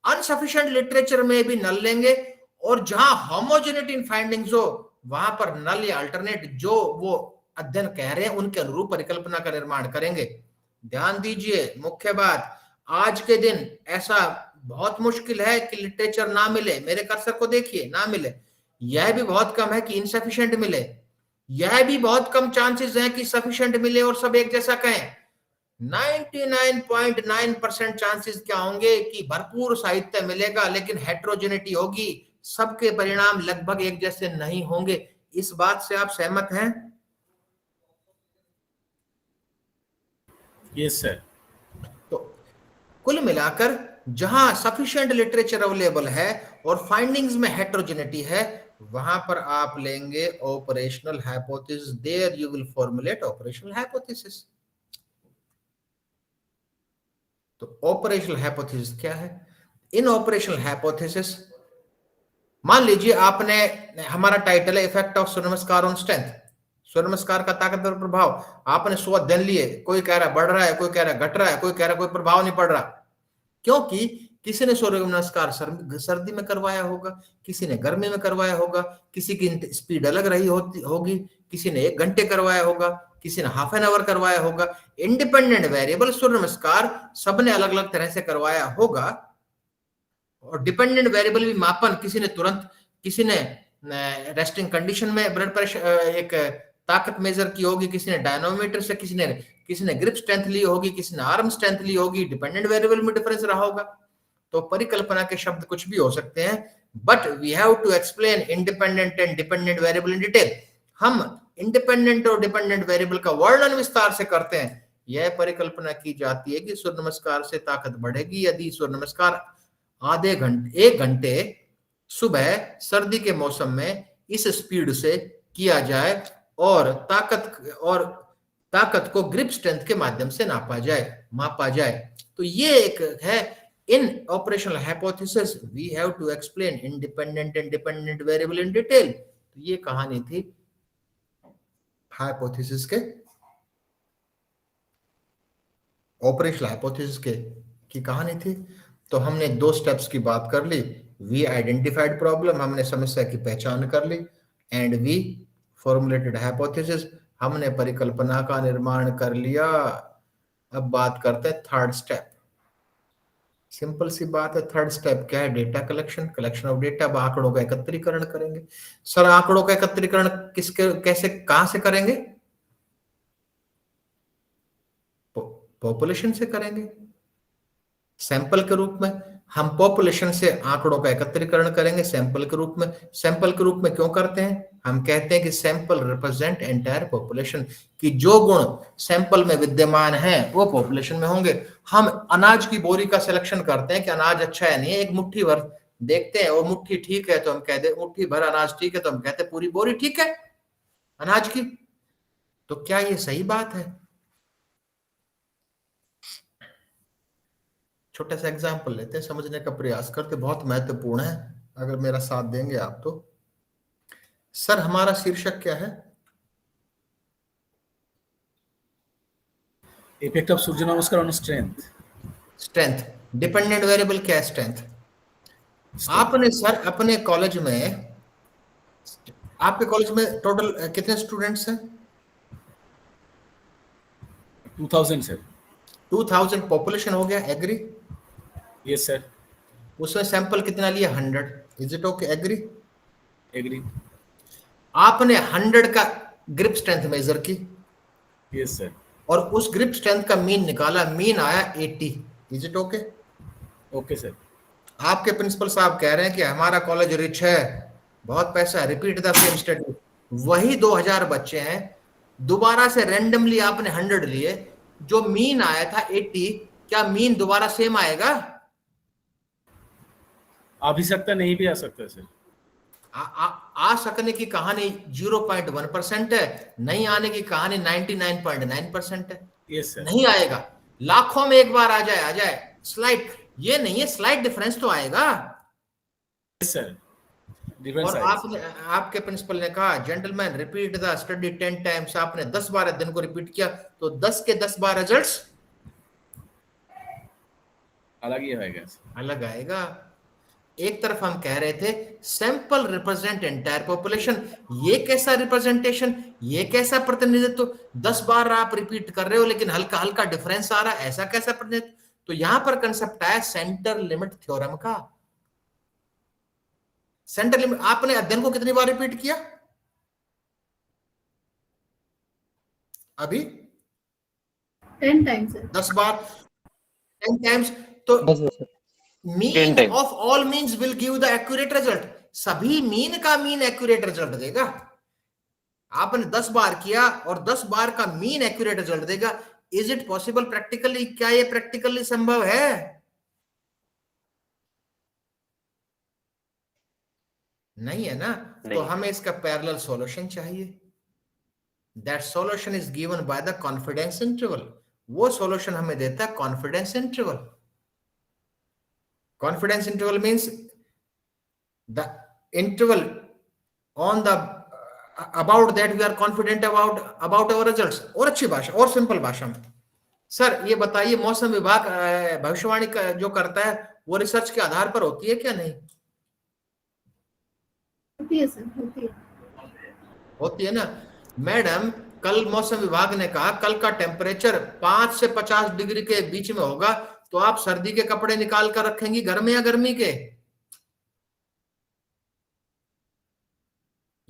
अनसफिशिएंट लिटरेचर में भी नल लेंगे, और जहां होमोजेनिटी इन फाइंडिंग्स हो वहां पर नल या अल्टरनेट जो वो अध्ययन कह रहे हैं उनके अनुरूप परिकल्पना का निर्माण करेंगे। ध्यान दीजिए, मुख्य बात, आज के दिन ऐसा बहुत मुश्किल है कि लिटरेचर ना मिले। मेरे कर्सर को देखिए, ना मिले। यह भी बहुत कम है कि इनसफिशिएंट मिले, यह भी बहुत कम चांसेस हैं कि सफिशिएंट मिले और सब एक जैसा कहें। 99.9% चांसेस क्या होंगे कि भरपूर साहित्य मिलेगा लेकिन हेट्रोजेनिटी होगी, सबके परिणाम लगभग एक जैसे नहीं होंगे। इस बात से आप सहमत हैं? Yes sir. तो कुल मिलाकर जहां सफिशिएंट लिटरेचर अवेलेबल है और फाइंडिंग्स में हेटेरोजेनिटी है, वहां पर आप लेंगे operational hypothesis, there you will formulate operational hypothesis. तो ऑपरेशनल हाइपोथेसिस क्या है? इन ऑपरेशनल हाइपोथेसिस, मान लीजिए आपने, हमारा टाइटल है effect of Surya Namaskar on strength, सूर्य नमस्कार का ताकतवर प्रभाव। आपने 100 अध्ययन लिए, कोई कह रहा है बढ़ रहा है, कोई कह रहा है घट रहा है, कोई कह रहा है कोई प्रभाव नहीं पड़ रहा, क्योंकि किसी ने सूर्य नमस्कार सर्दी में करवाया होगा, किसी ने गर्मी में करवाया होगा, किसी की स्पीड अलग रही होगी, किसी ने 1 घंटे करवाया होगा, किसी ने हाफ एन आवर करवाया होगा। इंडिपेंडेंट वेरिएबल सूर्य नमस्कार सबने अलग अलग तरह से करवाया होगा, और डिपेंडेंट वेरिएबल भी मापन, किसी ने तुरंत, किसी ने रेस्टिंग कंडीशन में ब्लड प्रेशर एक ताकत मेजर की होगी, किसी ने डायनोमीटर से, किसी ने ग्रिप स्ट्रेंथ ली होगी, किसी ने आर्म स्ट्रेंथ ली होगी, डिपेंडेंट वेरिएबल में डिफरेंस रहा होगा। तो परिकल्पना के शब्द कुछ भी हो सकते हैं, but we have to explain independent and dependent variable in detail. हम इंडिपेंडेंट और डिपेंडेंट वेरिएबल का वर्णन विस्तार से करते हैं। यह परिकल्पना की जाती है कि सूर्य नमस्कार से ताकत बढ़ेगी यदि सूर्य नमस्कार आधे घंटे 1 घंटे सुबह सर्दी के मौसम में इस स्पीड से किया जाए और ताकत को ग्रिप स्ट्रेंथ के माध्यम से मापा जाए। तो ये एक है, in operational hypothesis we have to explain independent and dependent variable in detail. तो ये कहानी थी हाइपोथेसिस के, ऑपरेशनल हाइपोथेसिस की कहानी थी। तो हमने 2 स्टेप्स की बात कर ली। वी आइडेंटिफाइड प्रॉब्लम, हमने समस्या की पहचान कर ली, एंड वी फॉर्मुलेटेड हाइपोथेसिस, हमने परिकल्पना का निर्माण कर लिया। अब बात करते हैं 3rd स्टेप। सिंपल सी बात है, 3rd स्टेप क्या है? Data collection of data. अब आंकड़ों का एकत्रीकरण करेंगे। सर आंकड़ों का एकत्रीकरण कैसे, कहां से करेंगे? पॉपुलेशन से करेंगे, सैंपल के रूप में। हम पॉपुलेशन से आंकड़ों का एकत्रीकरण करेंगे सैंपल के रूप में। सैंपल के रूप में क्यों करते हैं? हम कहते हैं कि सैंपल रिप्रेजेंट एंटायर पॉपुलेशन, कि जो गुण सैंपल में विद्यमान हैं वो पॉपुलेशन में होंगे। हम अनाज की बोरी का सिलेक्शन करते हैं कि अनाज अच्छा है नहीं है, एक मुट्ठी भर देखते हैं, वो मुट्ठी ठीक है तो हम कहते हैं मुट्ठी भर अनाज ठीक है, तो हम कहते हैं पूरी बोरी ठीक है अनाज की। तो क्या ये सही बात है? छोटा सा एग्जाम्पल लेते हैं, समझने का प्रयास करते, बहुत महत्वपूर्ण है, अगर मेरा साथ देंगे आप तो। सर हमारा शीर्षक क्या है? Effect of Surya Namaskar on strength. Dependent variable क्या है? स्ट्रेंथ। आपने सर अपने कॉलेज में, आपके कॉलेज में टोटल कितने स्टूडेंट्स हैं? 2000 सर। 2000 पॉपुलेशन हो गया, एग्री? Yes sir. उसमें सैंपल कितना लिया? 100। Is it okay? Agree? Agree. आपने 100 का ग्रिप स्ट्रेंथ मेजर की। यस सर। और उस ग्रिप स्ट्रेंथ का मीन निकाला, मीन आया 80। Is it okay? Okay sir. आपके प्रिंसिपल साहब कह रहे हैं कि हमारा कॉलेज रिच है, बहुत पैसा है, रिपीट द सेम स्टडी। वही 2000 बच्चे हैं, दोबारा से रैंडमली आपने 100 लिए, जो मीन आया था 80, क्या मीन दोबारा सेम आएगा? आ भी सकता, नहीं भी आ सकता सर। आ सकने की कहानी 0.1% है, नहीं आने की कहानी 99.9% है। Yes sir. नहीं आएगा, लाखों में एक बार आ जाए स्लाइड, ये नहीं है स्लाइड डिफरेंस तो आएगा। यस सर। और आपने, आपके प्रिंसिपल ने कहा gentleman repeat the study 10 times, आपने 10 बार दिन को रिपीट किया, तो 10 के 10 बार रिजल्ट्स अलग ही आएगा। अलग आएगा। एक तरफ हम कह रहे थे सैंपल रिप्रेजेंट एंटायर पॉपुलेशन, ये कैसा रिप्रेजेंटेशन, ये कैसा प्रतिनिधित्व? 10 बार आप रिपीट कर रहे हो लेकिन हल्का हल्का डिफरेंस आ रहा है, ऐसा कैसा प्रतिनिधित्व? तो यहां पर कंसेप्ट आया सेंटर लिमिट थ्योरम का। सेंटर लिमिट, आपने अध्ययन को कितनी बार रिपीट किया? अभी 10 times. 10 बार, 10 टाइम्स। तो mean of all means will give the accurate result. सभी मीन का मीन एक्यूरेट रिजल्ट देगा। आपने 10 बार किया और 10 बार का मीन एक्यूरेट रिजल्ट देगा। Is it possible practically? क्या ये प्रैक्टिकली संभव है? नहीं है ना। तो हमें इसका पैरेलल सॉल्यूशन चाहिए। That solution is given by the confidence interval. वो सॉल्यूशन हमें देता है confidence interval. Confidence interval means the interval on the about that we are confident about our results। और अच्छी भाषा और सिंपल भाषा में सर ये बताइए, मौसम विभाग भविष्यवाणी जो करता है वो रिसर्च के आधार पर होती है क्या? नहीं होती है सर, होती है। होती है ना मैडम। कल मौसम विभाग ने कहा कल का टेम्परेचर 5 से 50 डिग्री के बीच में होगा, तो आप सर्दी के कपड़े निकाल कर रखेंगी घर में या गर्मी के?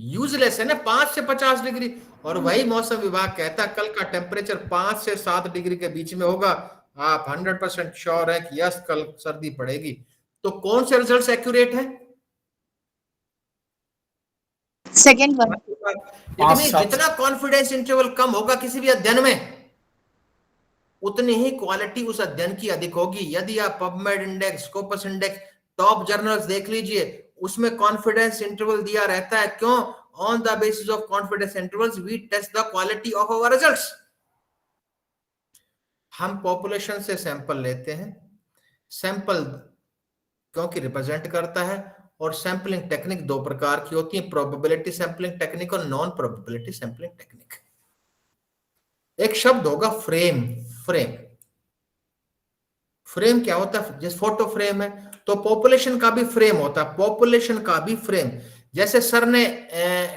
यूजलेस है ना 5 से 50 डिग्री। और वही मौसम विभाग कहता है कल का टेम्परेचर 5 से 7 डिग्री के बीच में होगा, आप 100% श्योर है कि यस कल सर्दी पड़ेगी। तो कौन से रिजल्ट्स एक्यूरेट है? Second one. जितना कॉन्फिडेंस इंटरवल कम होगा किसी भी अध्ययन में, उतनी ही क्वालिटी उस अध्ययन की अधिक होगी। यदि आप PubMed index, Scopus index, top journals देख लीजिए, उसमें कॉन्फिडेंस इंटरवल दिया रहता है। क्यों? On the basis of confidence intervals we test the quality of our results. हम पॉपुलेशन से सैंपल लेते हैं। सैंपल क्योंकि रिप्रेजेंट करता है, और सैंपलिंग टेक्निक दो प्रकार की होती है, प्रोबेबिलिटी सैंपलिंग टेक्निक और नॉन प्रोबेबिलिटी सैंपलिंग टेक्निक। एक शब्द होगा फ्रेम। फ्रेम फ्रेम क्या होता है? जैसे फोटो फ्रेम है तो पॉपुलेशन का भी फ्रेम होता है। पॉपुलेशन का भी फ्रेम, जैसे सर ने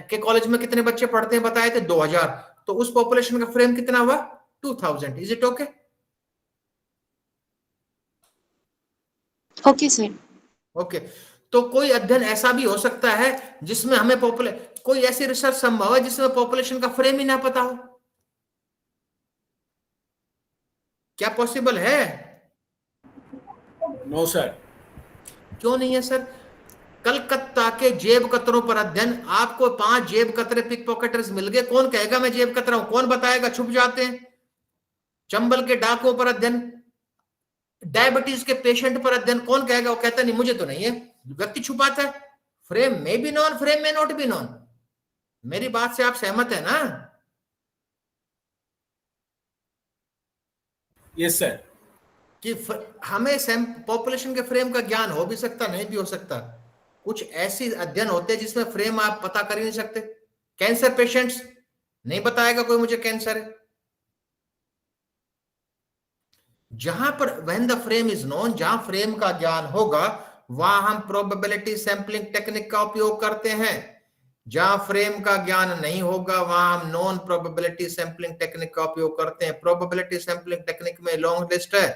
के कॉलेज में कितने बच्चे पढ़ते हैं बताए थे 2000, तो उस पॉपुलेशन का फ्रेम कितना हुआ? 2000। Is it okay? Okay sir. Okay. तो कोई अध्ययन ऐसा भी हो सकता है जिसमें हमें कोई ऐसी रिसर्च संभव है जिसमें पॉपुलेशन का फ्रेम ही ना पता हो? क्या पॉसिबल है? No sir. क्यों नहीं है सर? कलकत्ता के जेब कतरों पर अध्ययन, आपको 5 जेब कतरे पिक पॉकेटर्स मिल गए, कौन कहेगा मैं जेब कतरा हूं? कौन बताएगा? छुप जाते हैं। चंबल के डाकुओं पर अध्ययन, डायबिटीज के पेशेंट पर अध्ययन, कौन कहेगा? वो कहता नहीं मुझे तो नहीं है, व्यक्ति छुपाता है। फ्रेम में बी नॉन, फ्रेम में नॉट बी नॉन। मेरी बात से आप सहमत है ना? Yes sir. कि हमें पॉपुलेशन के फ्रेम का ज्ञान हो भी सकता, नहीं भी हो सकता। कुछ ऐसी अध्ययन होते हैं जिसमें फ्रेम आप पता कर ही नहीं सकते। कैंसर पेशेंट्स, नहीं बताएगा कोई मुझे कैंसर है। जहां पर when the frame is known, जहां फ्रेम का ज्ञान होगा वहां हम प्रोबेबिलिटी सैंपलिंग टेक्निक का उपयोग करते हैं। जहां फ्रेम का ज्ञान नहीं होगा वहां हम नॉन प्रोबेबिलिटी सैंपलिंग टेक्निक का उपयोग करते हैं। प्रोबेबिलिटी सैंपलिंग टेक्निक में लॉन्ग लिस्ट है: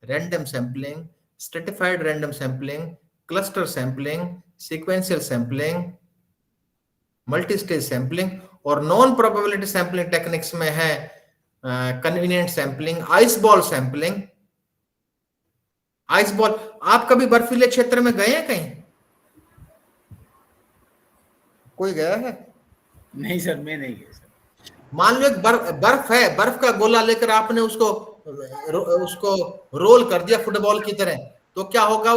random sampling, stratified random sampling, cluster sampling, sequential sampling, multi stage sampling. और नॉन प्रोबेबिलिटी सैंपलिंग टेक्निक्स में है convenient sampling, ice ball sampling. Ice ball, आप कभी बर्फीले क्षेत्र में गए हैं कहीं? कोई गया है? नहीं सर, मैं नहीं गया सर। मान लो एक बर्फ है, बर्फ का गोला लेकर आपने उसको रोल कर दिया फुटबॉल की तरह, तो क्या होगा?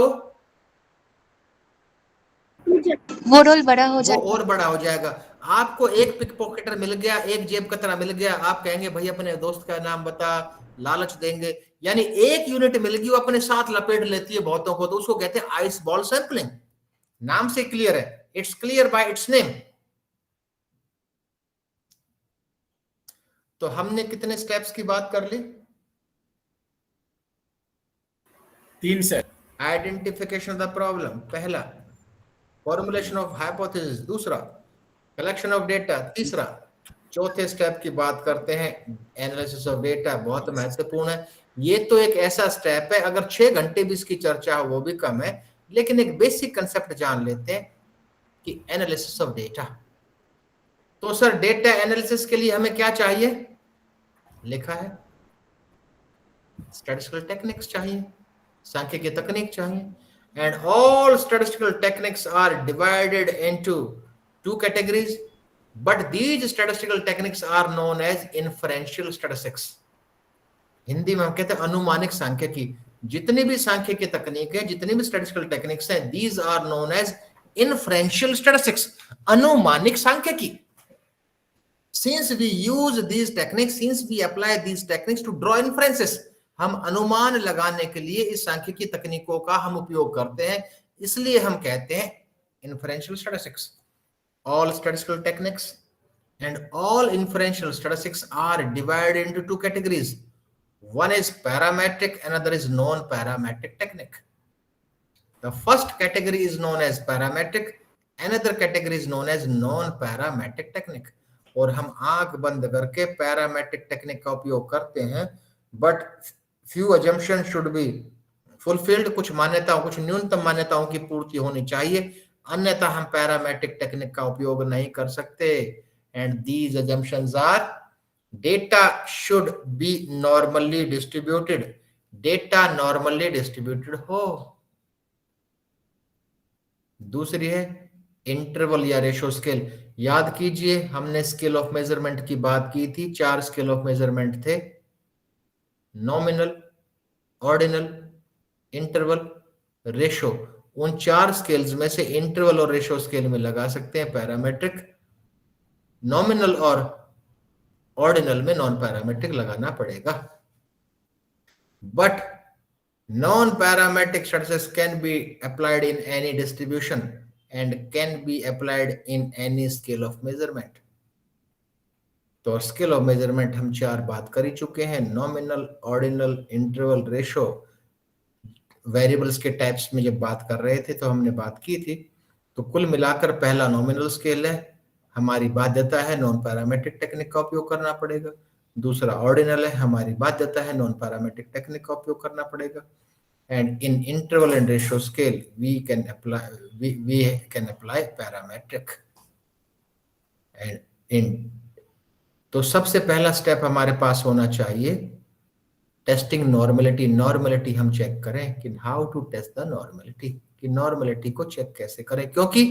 वो रोल बड़ा हो जाएगा, वो और बड़ा हो जाएगा। आपको एक पिक पॉकेटर मिल गया, एक जेब कतरा मिल गया, आप कहेंगे भाई अपने दोस्त का नाम बता, लालच देंगे। यानी एक यूनिट मिल गई, वो अपने साथ लपेट लेती है बहुतों को, तो उसको कहते हैं आइस बॉल सैंपलिंग। नाम से क्लियर है, it's clear by it's name. तो हमने कितने स्टेप्स की बात कर ली? 3 sir. Identification of the problem पहला, फॉर्मुलेशन ऑफ हाइपोथेसिस दूसरा, कलेक्शन ऑफ डेटा तीसरा, चौथे स्टेप की बात करते हैं एनालिसिस ऑफ डेटा। बहुत महत्वपूर्ण है। ये तो एक ऐसा स्टेप है, अगर 6 घंटे भी इसकी चर्चा हो वो भी कम है, लेकिन एक बेसिक कंसेप्ट जान लेते हैं कि एनालिसिस ऑफ डेटा। तो सर डेटा एनालिसिस के लिए हमें क्या चाहिए? लिखा है स्टैटिस्टिकल टेक्निक्स चाहिए, सांख्यिकीय तकनीक चाहिए। And all statistical techniques are divided into 2 categories: but these statistical techniques are known as inferential statistics. Hindi में हम कहते हैं अनुमानिक सांख्यिकी। जितनी भी सांख्यिकी तकनीक है, जितनी भी स्टैटिस्टिकल टेक्निक्स हैं, these are known as inferential statistics, अनुमानिक सांख्यिकी। Since we use these techniques, since we apply these techniques to draw inferences, हम अनुमान लगाने के लिए इस सांख्यिकी तकनीकों का हम उपयोग करते हैं, इसलिए हम कहते हैं inferential statistics. All statistical techniques and all inferential statistics are divided into two categories. One is parametric, another is non-parametric technique. The first category is known as parametric, another category is known as non-parametric technique. और हम आंख बंद करके parametric technique का उपयोग करते हैं, but few assumptions should be fulfilled, कुछ मान्यताओं, कुछ न्यूनतम मान्यताओं की पूर्ति होनी चाहिए, अन्यथा हम पैरामेट्रिक टेक्निक का उपयोग नहीं कर सकते। And these assumptions are data should be normally distributed, data normally distributed हो। दूसरी है इंटरवल या रेशो स्केल। याद कीजिए हमने स्केल ऑफ मेजरमेंट की बात की थी, 4 स्केल ऑफ मेजरमेंट थे, नॉमिनल, ऑर्डिनल, इंटरवल, रेशो। उन 4 स्केल्स में से इंटरवल और रेशो स्केल में लगा सकते हैं पैरामेट्रिक, नॉमिनल और ऑर्डिनल में नॉन पैरामेट्रिक लगाना पड़ेगा। But non parametric statistics can be applied in any distribution and can be applied in any scale of measurement. तो स्केल ऑफ मेजरमेंट हम 4 बात कर ही चुके हैं, nominal, ordinal, interval, ratio. Variables के टाइप्स में जब बात कर रहे थे तो हमने बात की थी। तो कुल मिलाकर पहला नॉमिनल स्केल है, हमारी बाध्यता है नॉन पैरामेट्रिक टेक्निक का उपयोग करना पड़ेगा। दूसरा ऑर्डिनल है, हमारी बाध्यता है नॉन पैरामेट्रिक टेक्निक का उपयोग करना पड़ेगा। And in interval and ratio scale, we can apply parametric. And तो सबसे पहला स्टेप हमारे पास होना चाहिए टेस्टिंग नॉर्मेलिटी। नॉर्मेलिटी हम चेक करें कि how to test the normality, कि नॉर्मेलिटी को चेक कैसे करें, क्योंकि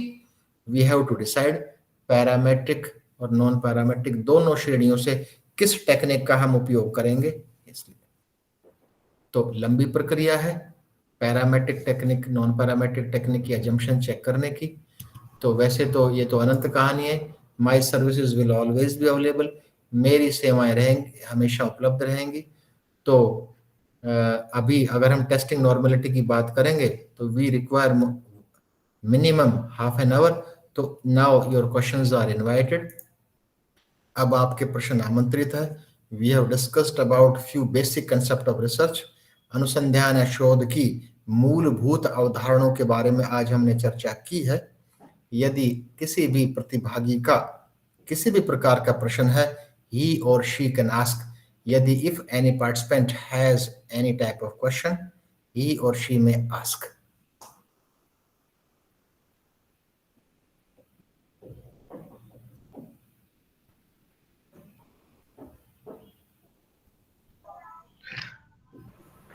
we have to decide parametric और नॉन पैरामेट्रिक दोनों श्रेणियों से किस टेक्निक का हम उपयोग करेंगे। इसलिए तो लंबी प्रक्रिया है parametric technique, non parametric technique की अजम्पशन चेक करने की। तो वैसे तो ये तो अनंत कहानी है। My services will always be available, मेरी सेवाएं रहेंगी, हमेशा उपलब्ध रहेंगी। तो अभी अगर हम टेस्टिंग नॉर्मेलिटी की बात करेंगे तो we require minimum half an hour. तो now your questions are invited. अब आपके प्रश्न आमंत्रित है। We have discussed about few basic concept of research. अनुसंधान या शोध की मूलभूत अवधारणाओं के बारे में आज हमने चर्चा की है। यदि किसी भी प्रतिभागी का किसी भी प्रकार का प्रश्न है, he or she can ask। यदि if any participant has any type of question, he or she may ask।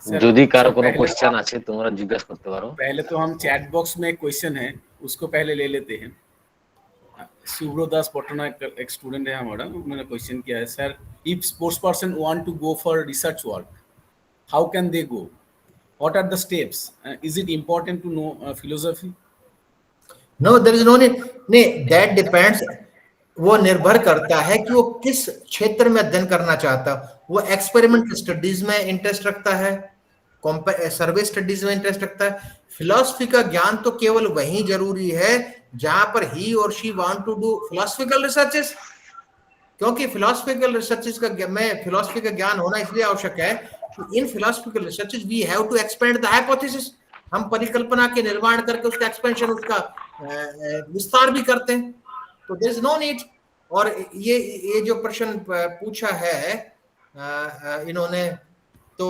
যদি কারো কোনো কোশ্চেন আছে তোমরা জিজ্ঞাসা করতে পারো। पहले तो हम चैट बॉक्स में एक क्वेश्चन है उसको पहले ले लेते हैं। सुब्रो दास पटना एक स्टूडेंट है हमारा, उन्होंने क्वेश्चन किया है, sir if sports person want to go for research work, how can they go, what are the steps, is it important to know philosophy? No, there is no need. नहीं, that depends. वो निर्भर करता है कि वो किस क्षेत्र में अध्ययन करना चाहता है। वो एक्सपेरिमेंटल स्टडीज में इंटरेस्ट रखता है, सर्वे स्टडीज में इंटरेस्ट रखता है। फिलॉसफी का ज्ञान तो केवल वही जरूरी है जहां पर ही और she want to do philosophical researches, क्योंकि फिलोसफिकल रिसर्चेस फिलॉसफी का ज्ञान होना इसलिए आवश्यक है कि in philosophical researches we have to expand the hypothesis. हम परिकल्पना के निर्माण करके उसका एक्सपेंशन, उसका विस्तार भी करते हैं। तो देयर इज नो नीड। और ये जो प्रश्न पूछा है इन्होंने, तो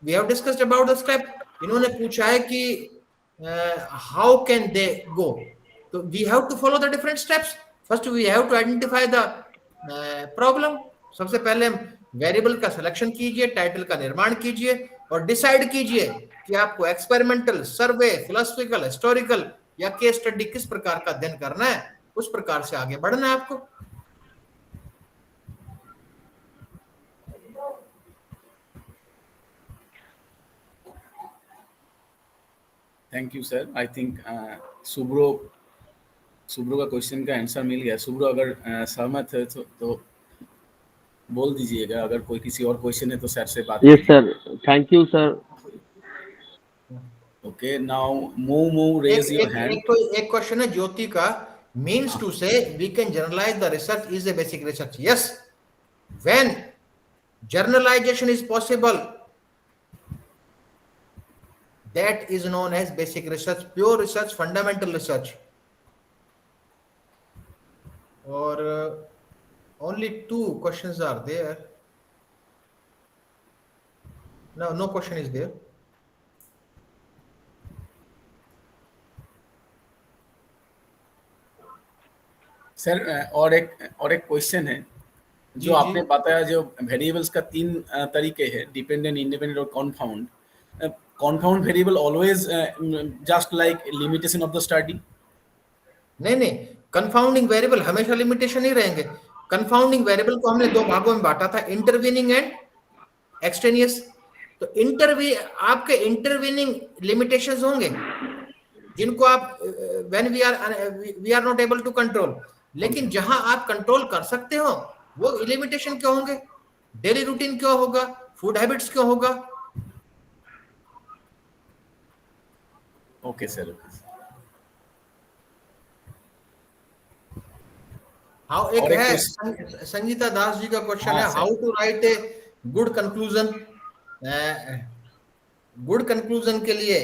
we have discussed about the step. इन्होंने पूछा है कि हाउ कैन दे गो, तो we have to follow the different steps. First we have to identify the problem. सबसे पहले वेरिएबल का सिलेक्शन कीजिए, टाइटल का निर्माण कीजिए और डिसाइड कीजिए कि आपको एक्सपेरिमेंटल, सर्वे, फिलोसफिकल, हिस्टोरिकल या केस स्टडी किस प्रकार का अध्ययन करना है। उस प्रकार से आगे बढ़ना है आपको। Thank you sir. I think Subro का क्वेश्चन का आंसर मिल गया। सुब्रो अगर सहमत है तो बोल दीजिएगा, अगर कोई किसी और क्वेश्चन है तो सर से बात Yes, sir. Thank you, sir. Okay. Now move raise your hand. एक क्वेश्चन है ज्योति का, means to say we can generalize the research is a basic research. Yes, when generalization is possible, that is known as basic research, pure research, fundamental research. Or only 2 questions are there. No question is there. Sir और एक question है जो आपने बताया, जो variables का 3 तरीके हैं, डिपेंडेंट, इंडिपेंडेंट और confound. Confound variable always just like limitation of the study? नहीं, कंफाउंडिंग वेरिएबल हमेशा लिमिटेशन ही रहेंगे। कंफाउंडिंग वेरिएबल को हमने 2 भागों में बांटा था, इंटरवीनिंग एंड एक्सटेनियस। तो आपके इंटरवीनिंग लिमिटेशंस होंगे जिनको आप when we are not able to control, लेकिन जहां आप कंट्रोल कर सकते हो वो लिमिटेशन क्यों होंगे? डेली रूटीन क्यों होगा? फूड हैबिट्स क्यों होगा? Okay sir. हाउ एक है संगीता दास जी का क्वेश्चन है, how to write a good conclusion. Good conclusion के लिए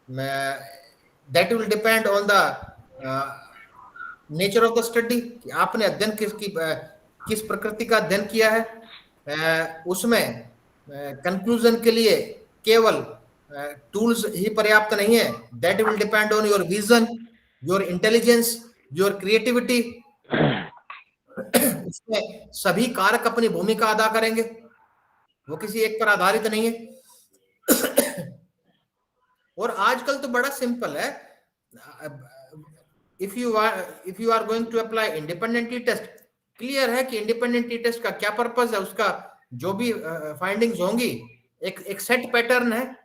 that will depend on the nature of the study. आपने अध्ययन किस प्रकृति का अध्ययन किया है। उसमें कंक्लूजन के लिए केवल टूल्स ही पर्याप्त नहीं है। That will depend on your vision, your intelligence, your creativity. उसमें सभी कारक अपनी भूमिका अदा करेंगे, वो किसी एक पर आधारित नहीं है। और आजकल तो बड़ा सिंपल है। If you are going to apply independent t test, clear है कि इंडिपेंडेंट टी टेस्ट का क्या पर्पस है। उसका जो भी फाइंडिंग्स होंगी एक सेट पैटर्न है।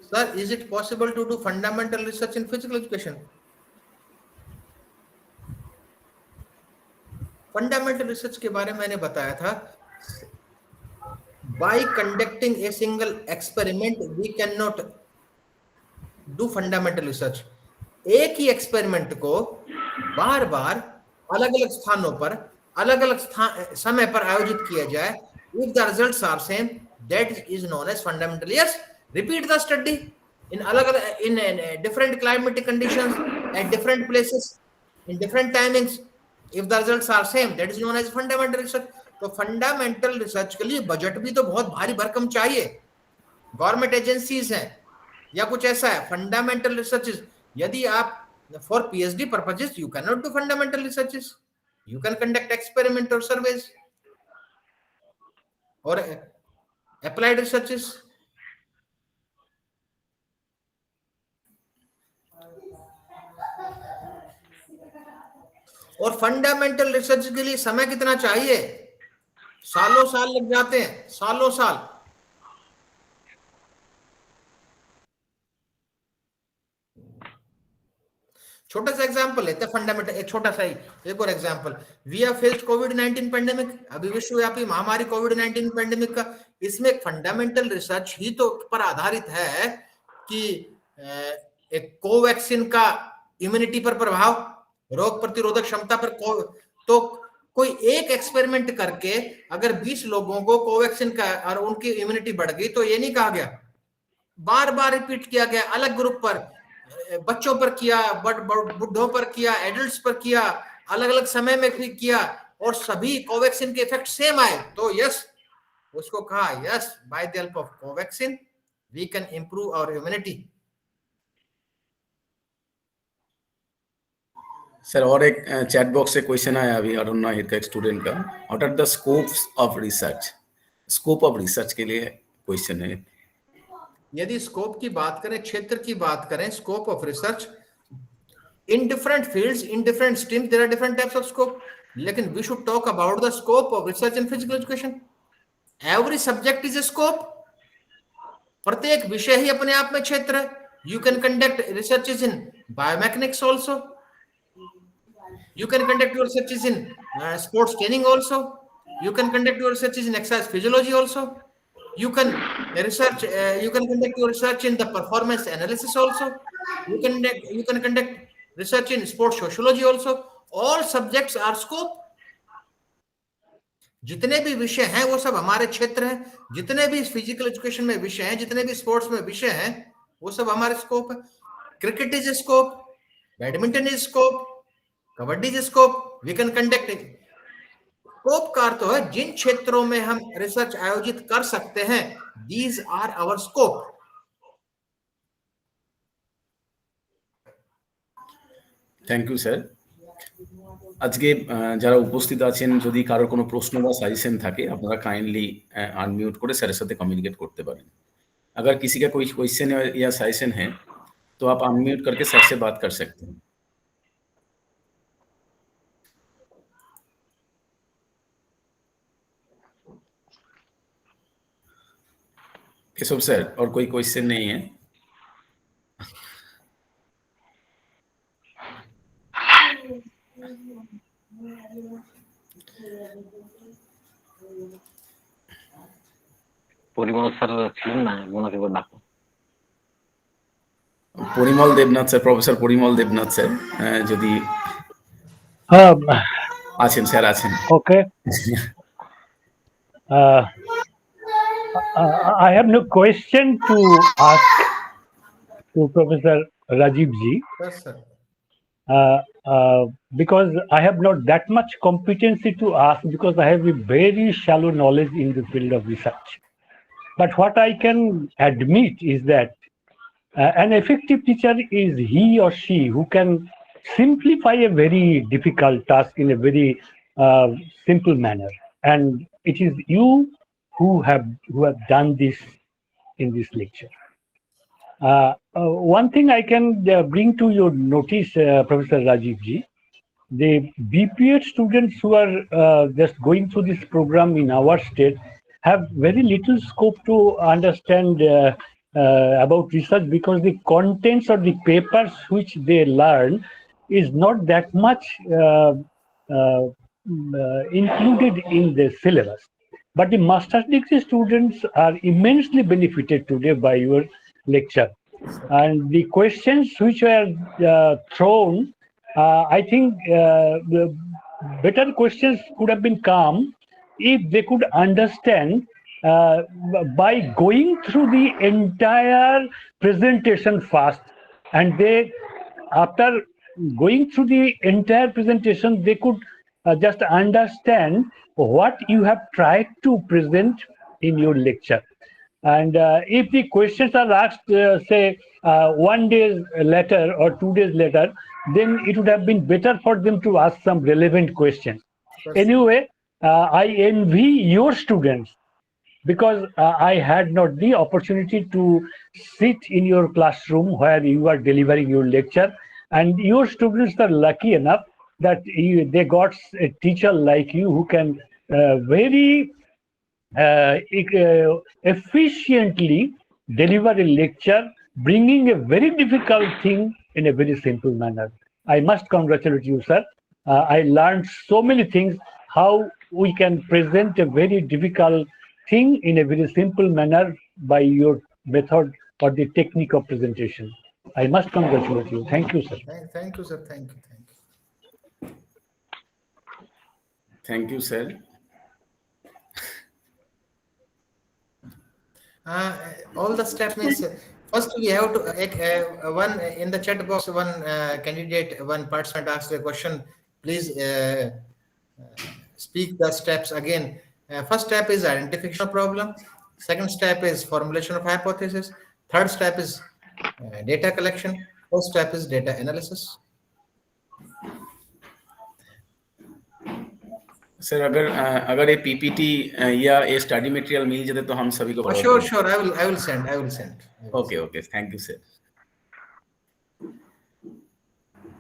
Sir, is it possible to do fundamental research in physical education? Fundamental research के बारे में मैंने बताया था। By conducting a single experiment, we cannot do fundamental research. एक ही एक्सपेरिमेंट को बार बार अलग अलग स्थानों पर अलग अलग समय पर आयोजित किया जाए, if the results are same, that is known as fundamental. Yes, repeat the study in different climatic conditions at different places in different timings. If the results are same, that is known as fundamental research. तो fundamental research के लिए budget भी तो बहुत भारी भरकम चाहिए। Government agencies हैं या कुछ ऐसा है। फंडामेंटल रिसर्चेस, यदि आप for PhD purposes you can not do fundamental researches, you can conduct experiment और सर्वेज और अप्लाइड रिसर्चेस। और फंडामेंटल रिसर्च के लिए समय कितना चाहिए? सालों साल लग जाते हैं, सालों साल। छोटा सा एग्जांपल लेते हैं फंडामेंटल, एक छोटा सा ही एक और एग्जांपल। वी हैव फेस्ड कोविड-19 पेंडेमिक, अभी विश्वव्यापी महामारी कोविड-19 पेंडेमिक का। इसमें फंडामेंटल रिसर्च ही तो पर आधारित है कि एक कोवैक्सीन का इम्यूनिटी पर प्रभाव, रोग प्रतिरोधक क्षमता पर तो कोई एक एक्सपेरिमेंट करके अगर 20 लोगों को कोवैक्सीन का और उनकी इम्यूनिटी बढ़ गई तो ये नहीं कहा गया, बार बार रिपीट किया गया। अलग ग्रुप पर, बच्चों पर किया, बुढ़ों पर किया, एडल्ट्स पर किया, अलग अलग समय में भी किया और सभी कोवैक्सीन के इफेक्ट सेम आए। तो यस, उसको कहा yes, by the help of Covaxin we can improve our immunity. Sir और एक चैट बॉक्स से क्वेश्चन आया अभी अरुण नाहिर का, एक स्टूडेंट का, what are the scopes of research? Scope of research के लिए क्वेश्चन है। यदि स्कोप की बात करें, क्षेत्र की बात करें, scope of research in different fields, in different streams, there are different types of scope. लेकिन we should talk about the scope of research in physical education. Every subject is a scope. प्रत्येक विषय ही अपने आप में क्षेत्र है. You can conduct researches in biomechanics also. You can conduct your researches in sports training also. You can conduct your researches in exercise physiology also. You can research. You can conduct your research in the performance analysis also. You can conduct research in sports sociology also. All subjects are scope. जितने भी विषय हैं वो सब हमारे क्षेत्र हैं. जितने भी फिजिकल एजुकेशन में विषय हैं, जितने भी स्पोर्ट्स में विषय हैं, वो सब हमारे स्कोप है. Cricket is scope, badminton is scope, kabaddi is scope. We can conduct. Scope का अर्थ है जिन क्षेत्रों में हम रिसर्च आयोजित कर सकते हैं. These are our scope. Thank you sir. আজকে যারা উপস্থিত আছেন, যদি কারোর কোনো প্রশ্ন বা সাজেশন থাকে, আপনারা কাইন্ডলি अनम्यूट করে স্যারের সাথে কমিউনিকেট করতে পারেন। अगर किसी का कोई क्वेश्चन या सजेशन है तो आप अनम्यूट करके सर से बात कर सकते हैं। केशव सर, और कोई क्वेश्चन नहीं है? পরিমল স্যার ছিলেন না, ওনাকে একবার ডাকো। Parimal Debnath sir, professor Parimal Debnath sir যদি আছেন, স্যার আছেন। Okay. I have no question to ask to Professor Rajiv ji. Yes, sir. Because I have not that much competency to ask, because I have a very shallow knowledge in the field of research. But what I can admit is that an effective teacher is he or she who can simplify a very difficult task in a very simple manner. And it is you who have done this in this lecture. One thing I can bring to your notice, Professor Rajiv ji, the BPEd students who are just going through this program in our state have very little scope to understand about research, because the contents of the papers which they learn is not that much included in the syllabus. But the master's degree students are immensely benefited today by your lecture. And the questions which were thrown, I think the better questions could have been come if they could understand by going through the entire presentation first, and they, after going through the entire presentation, they could just understand what you have tried to present in your lecture. And if the questions are asked, say, 1 day later or 2 days later, then it would have been better for them to ask some relevant questions. Anyway, I envy your students, because I had not the opportunity to sit in your classroom where you are delivering your lecture, and your students are lucky enough that they got a teacher like you who can very efficiently deliver a lecture, bringing a very difficult thing in a very simple manner. I must congratulate you, sir. I learned so many things, how we can present a very difficult thing in a very simple manner by your method or the technique of presentation. I must congratulate you. Thank you, sir. Thank you, sir. Thank you. Thank you sir. All the steps means first we have to one in the chat box, one candidate, one participant asked a question. Please speak the steps again. First step is identification of problem. Second step is formulation of hypothesis. Third step is data collection. Fourth step is data analysis. Sir अगर ये PPT या ये study material मिल जाते तो हम सभी को बहुत Sure, sure. I will send. Okay thank you sir.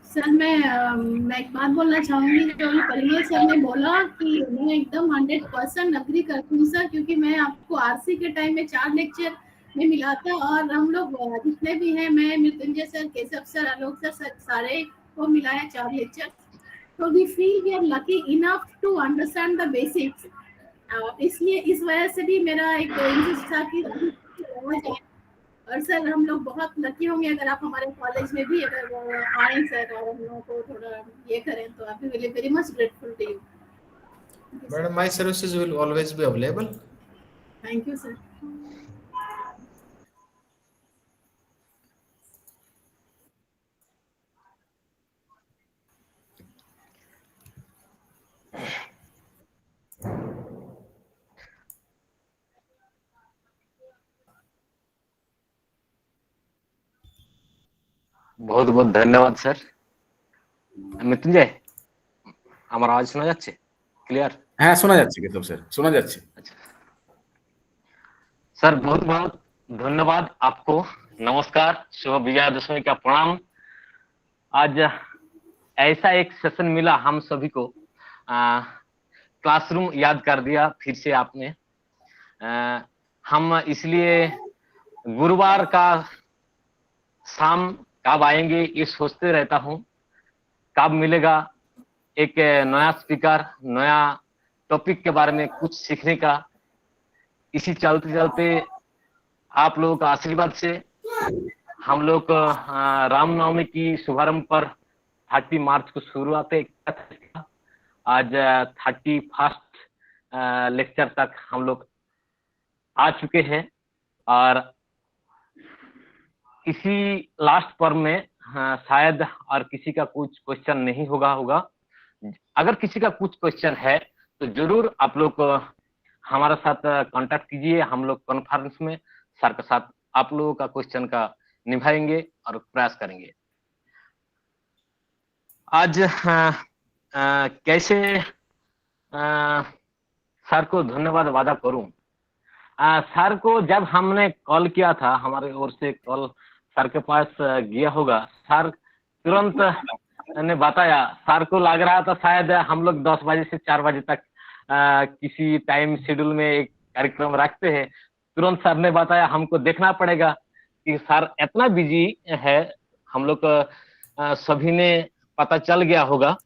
Sir मैं एक बात बोलना चाहूंगी, जो परिमल सर ने बोला कि मैं एकदम 100% अग्री करती हूँ सर, क्योंकि मैं आपको आरसी के टाइम में 4 लेक्चर में मिला था, और हम लोग जितने भी हैं, मैं Mrityunjay sir, Keshav sir, Alok sir, सारे को मिलाया 4 लेक्चर। तो we feel we are lucky enough to understand the basics. इसलिए इस वजह से भी मेरा एक इंटरेस्ट था कि हो जाए। और सर हम लोग बहुत लकी होंगे अगर आप हमारे कॉलेज में भी अगर आए सर, और हम लोगों को थोड़ा ये करें, तो I will very much grateful to you. Madam, my services will always be available. Thank you sir. बहुत बहुत धन्यवाद सर। মৃত্যুঞ্জয়, আমার আওয়াজ শোনা যাচ্ছে ক্লিয়ার? হ্যাঁ শোনা যাচ্ছে কেশব স্যার, শোনা যাচ্ছে। सर बहुत बहुत धन्यवाद आपको। नमस्कार, शुभ विजयादशमी का प्रणाम। आज ऐसा एक सेशन मिला हम सभी को, क्लासरूम याद कर दिया फिर से आपने। हम इसलिए गुरुवार का शाम कब आएंगे ये सोचते रहता हूँ, कब मिलेगा एक नया स्पीकर, नया टॉपिक के बारे में कुछ सीखने का। इसी चलते चलते आप लोगों का आशीर्वाद से हम लोग रामनवमी की शुभारंभ पर 30 मार्च को शुरुआत आज 31 लेक्चर तक हम लोग आ चुके हैं। और इसी लास्ट पर में शायद और किसी का कुछ क्वेश्चन नहीं होगा। अगर किसी का कुछ क्वेश्चन है तो जरूर आप लोग हमारे साथ कांटेक्ट कीजिए। हम लोग कॉन्फ्रेंस में सर के साथ आप लोगों का क्वेश्चन का निभाएंगे और प्रयास करेंगे। आज कैसे सर को धन्यवाद वादा करूं। सर को जब हमने कॉल किया था, हमारे ओर से कॉल सर के पास गया होगा, सर तुरंत ने बताया। सर को लग रहा था शायद हम लोग 10 बजे से 4 बजे तक किसी टाइम शेड्यूल में एक कार्यक्रम रखते हैं। तुरंत सर ने बताया हमको देखना पड़ेगा कि सर इतना बिजी है, हम लोग सभी ने पता चल गया होगा।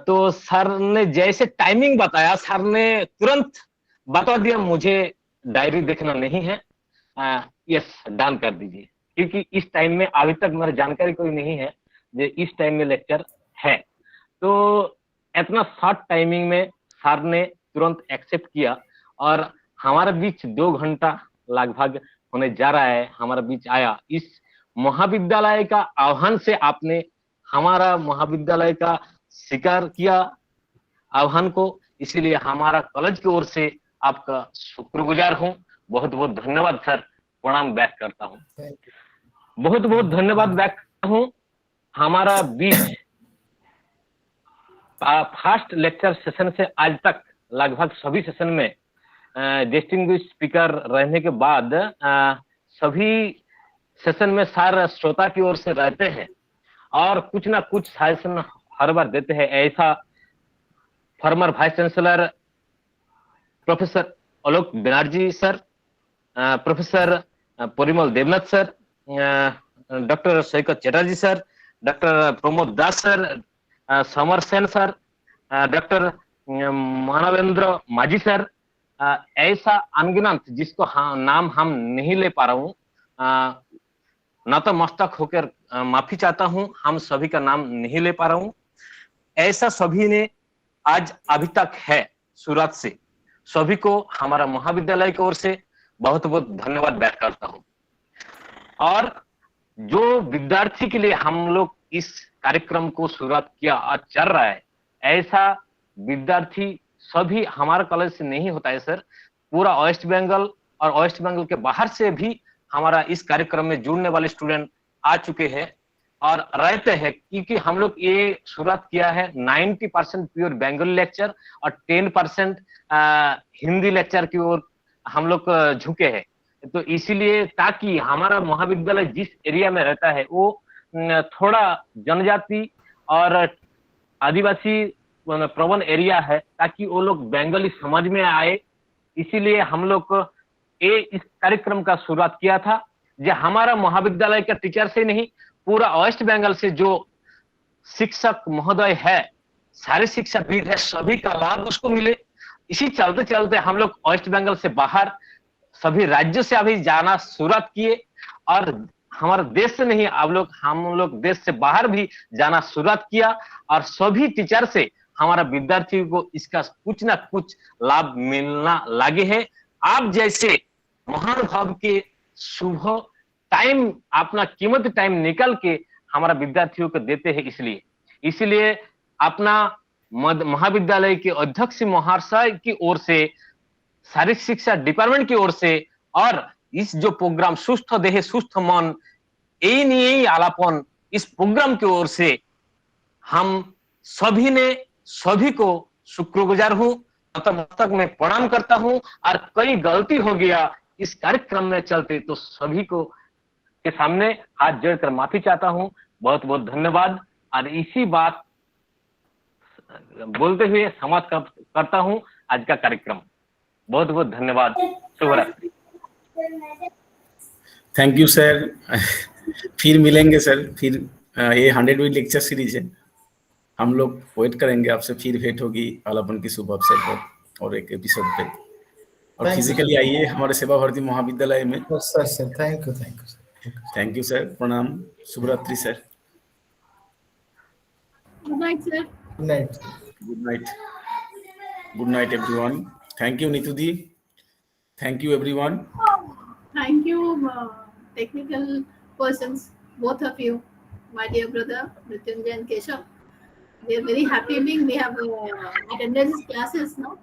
तो सर ने जैसे टाइमिंग बताया, सर ने तुरंत बता दिया मुझे डायरी देखना नहीं है, यस डन कर दीजिए, क्योंकि इस टाइम में अभी तक मेरी जानकारी कोई नहीं है जो इस टाइम में लेक्चर है। तो इतना शॉर्ट टाइमिंग में सर ने तुरंत एक्सेप्ट किया और हमारे बीच 2 घंटा लगभग होने जा रहा है, हमारे बीच आया। इस महाविद्यालय का आह्वान से आपने हमारा महाविद्यालय का स्वीकार किया आह्वान को, इसीलिए हमारा कॉलेज की ओर से आपका शुक्रगुजार हूं। बहुत बहुत धन्यवाद सर, प्रणाम व्यक्त करता हूं। बहुत बहुत धन्यवाद व्यक्त करता हूं। हमारा बीच फर्स्ट लेक्चर सेशन से आज तक लगभग सभी सेशन में डिस्टिंग्विश स्पीकर रहने के बाद सभी सेशन में सर श्रोता की ओर से रहते हैं और कुछ ना कुछ सजेशन हर बार देते हैं। ऐसा former vice chancellor professor Alok Banerjee sir, professor Parimal Debnath sir, doctor Saikat Chatterjee sir, doctor Pramod Das sir, Samar Sen sir, doctor Manvendra Majhi sir, ऐसा अनगिनत जिसको नाम हम नहीं ले पा रहा हूँ, नतमस्तक होकर माफी चाहता हूँ, हम सभी का नाम नहीं ले पा रहा हूँ। ऐसा सभी ने आज अभी तक है शुरुआत से, सभी को हमारा महाविद्यालय की ओर से बहुत बहुत धन्यवाद व्यक्त करता हूँ। और जो विद्यार्थी के लिए हम लोग इस कार्यक्रम को शुरुआत किया और चल रहा है, ऐसा विद्यार्थी सभी हमारे कॉलेज से नहीं होता है सर, पूरा वेस्ट बंगाल और वेस्ट बंगाल के बाहर से भी हमारा इस कार्यक्रम में जुड़ने वाले स्टूडेंट आ चुके हैं। और रहते हैं, क्योंकि हम लोग ये शुरुआत किया है 90% प्योर बंगाली लेक्चर और 10% हिंदी लेक्चर की ओर हम लोग झुके हैं। तो इसीलिए ताकि हमारा महाविद्यालय जिस एरिया में रहता है वो थोड़ा जनजाति और आदिवासी प्रवण एरिया है, ताकि वो लोग बंगाली समझ में आए। इसीलिए हम लोग इस कार्यक्रम का शुरुआत किया था, जो हमारा महाविद्यालय का टीचर से नहीं, पूरा वेस्ट बंगाल से जो शिक्षक महोदय है, सारे शिक्षाविद है, सभी का लाभ उसको मिले। इसी चलते चलते हम लोग वेस्ट बंगाल से बाहर सभी राज्यों से अभी जाना शुरुआत किए, और हमारे देश से नहीं, हम लोग देश से बाहर भी जाना शुरुआत किया, और सभी टीचर से हमारा विद्यार्थियों को इसका कुछ ना कुछ लाभ मिलना लगे है। आप जैसे महानुभाव के शुभ टाइम, अपना कीमती टाइम निकल के हमारा विद्यार्थियों को देते हैं। इसलिए अपना महाविद्यालय के अध्यक्ष महाशय की ओर से, शारीरिक शिक्षा डिपार्टमेंट की ओर से, और इस जो प्रोग्राम सुस्थ देह सुस्थ मन यही आलापन, इस प्रोग्राम की ओर से हम सभी को शुक्रगुजार हूं, नतमस्तक में प्रणाम करता हूं। और कई गलती हो गया इस कार्यक्रम में चलते, तो सभी को के सामने हाथ जोड़कर माफी चाहता हूं। बहुत बहुत धन्यवाद। और इसी बात बोलते हुए समाप्त करता हूं आज का कार्यक्रम। बहुत बहुत धन्यवाद। शुभ रात्रि। Thank you sir. फिर मिलेंगे सर, फिर ये 100वीं लेक्चर सीरीज है, हम लोग वेट करेंगे आपसे, फिर भेंट होगी आलापन की शुभ अवसर पर और एक एपिसोड पे। और फिजिकली आइए हमारे सेवा भारती महाविद्यालय में। Sir thank you thank you sir. प्रणाम। शुभ रात्रि sir. Good night, sir. Good night. Good night everyone. Thank you Neetu the. Thank you everyone. Thank you, technical persons, both of you, my dear brother Mrityunjay and Keshav. We are very happy being we have attended these classes now.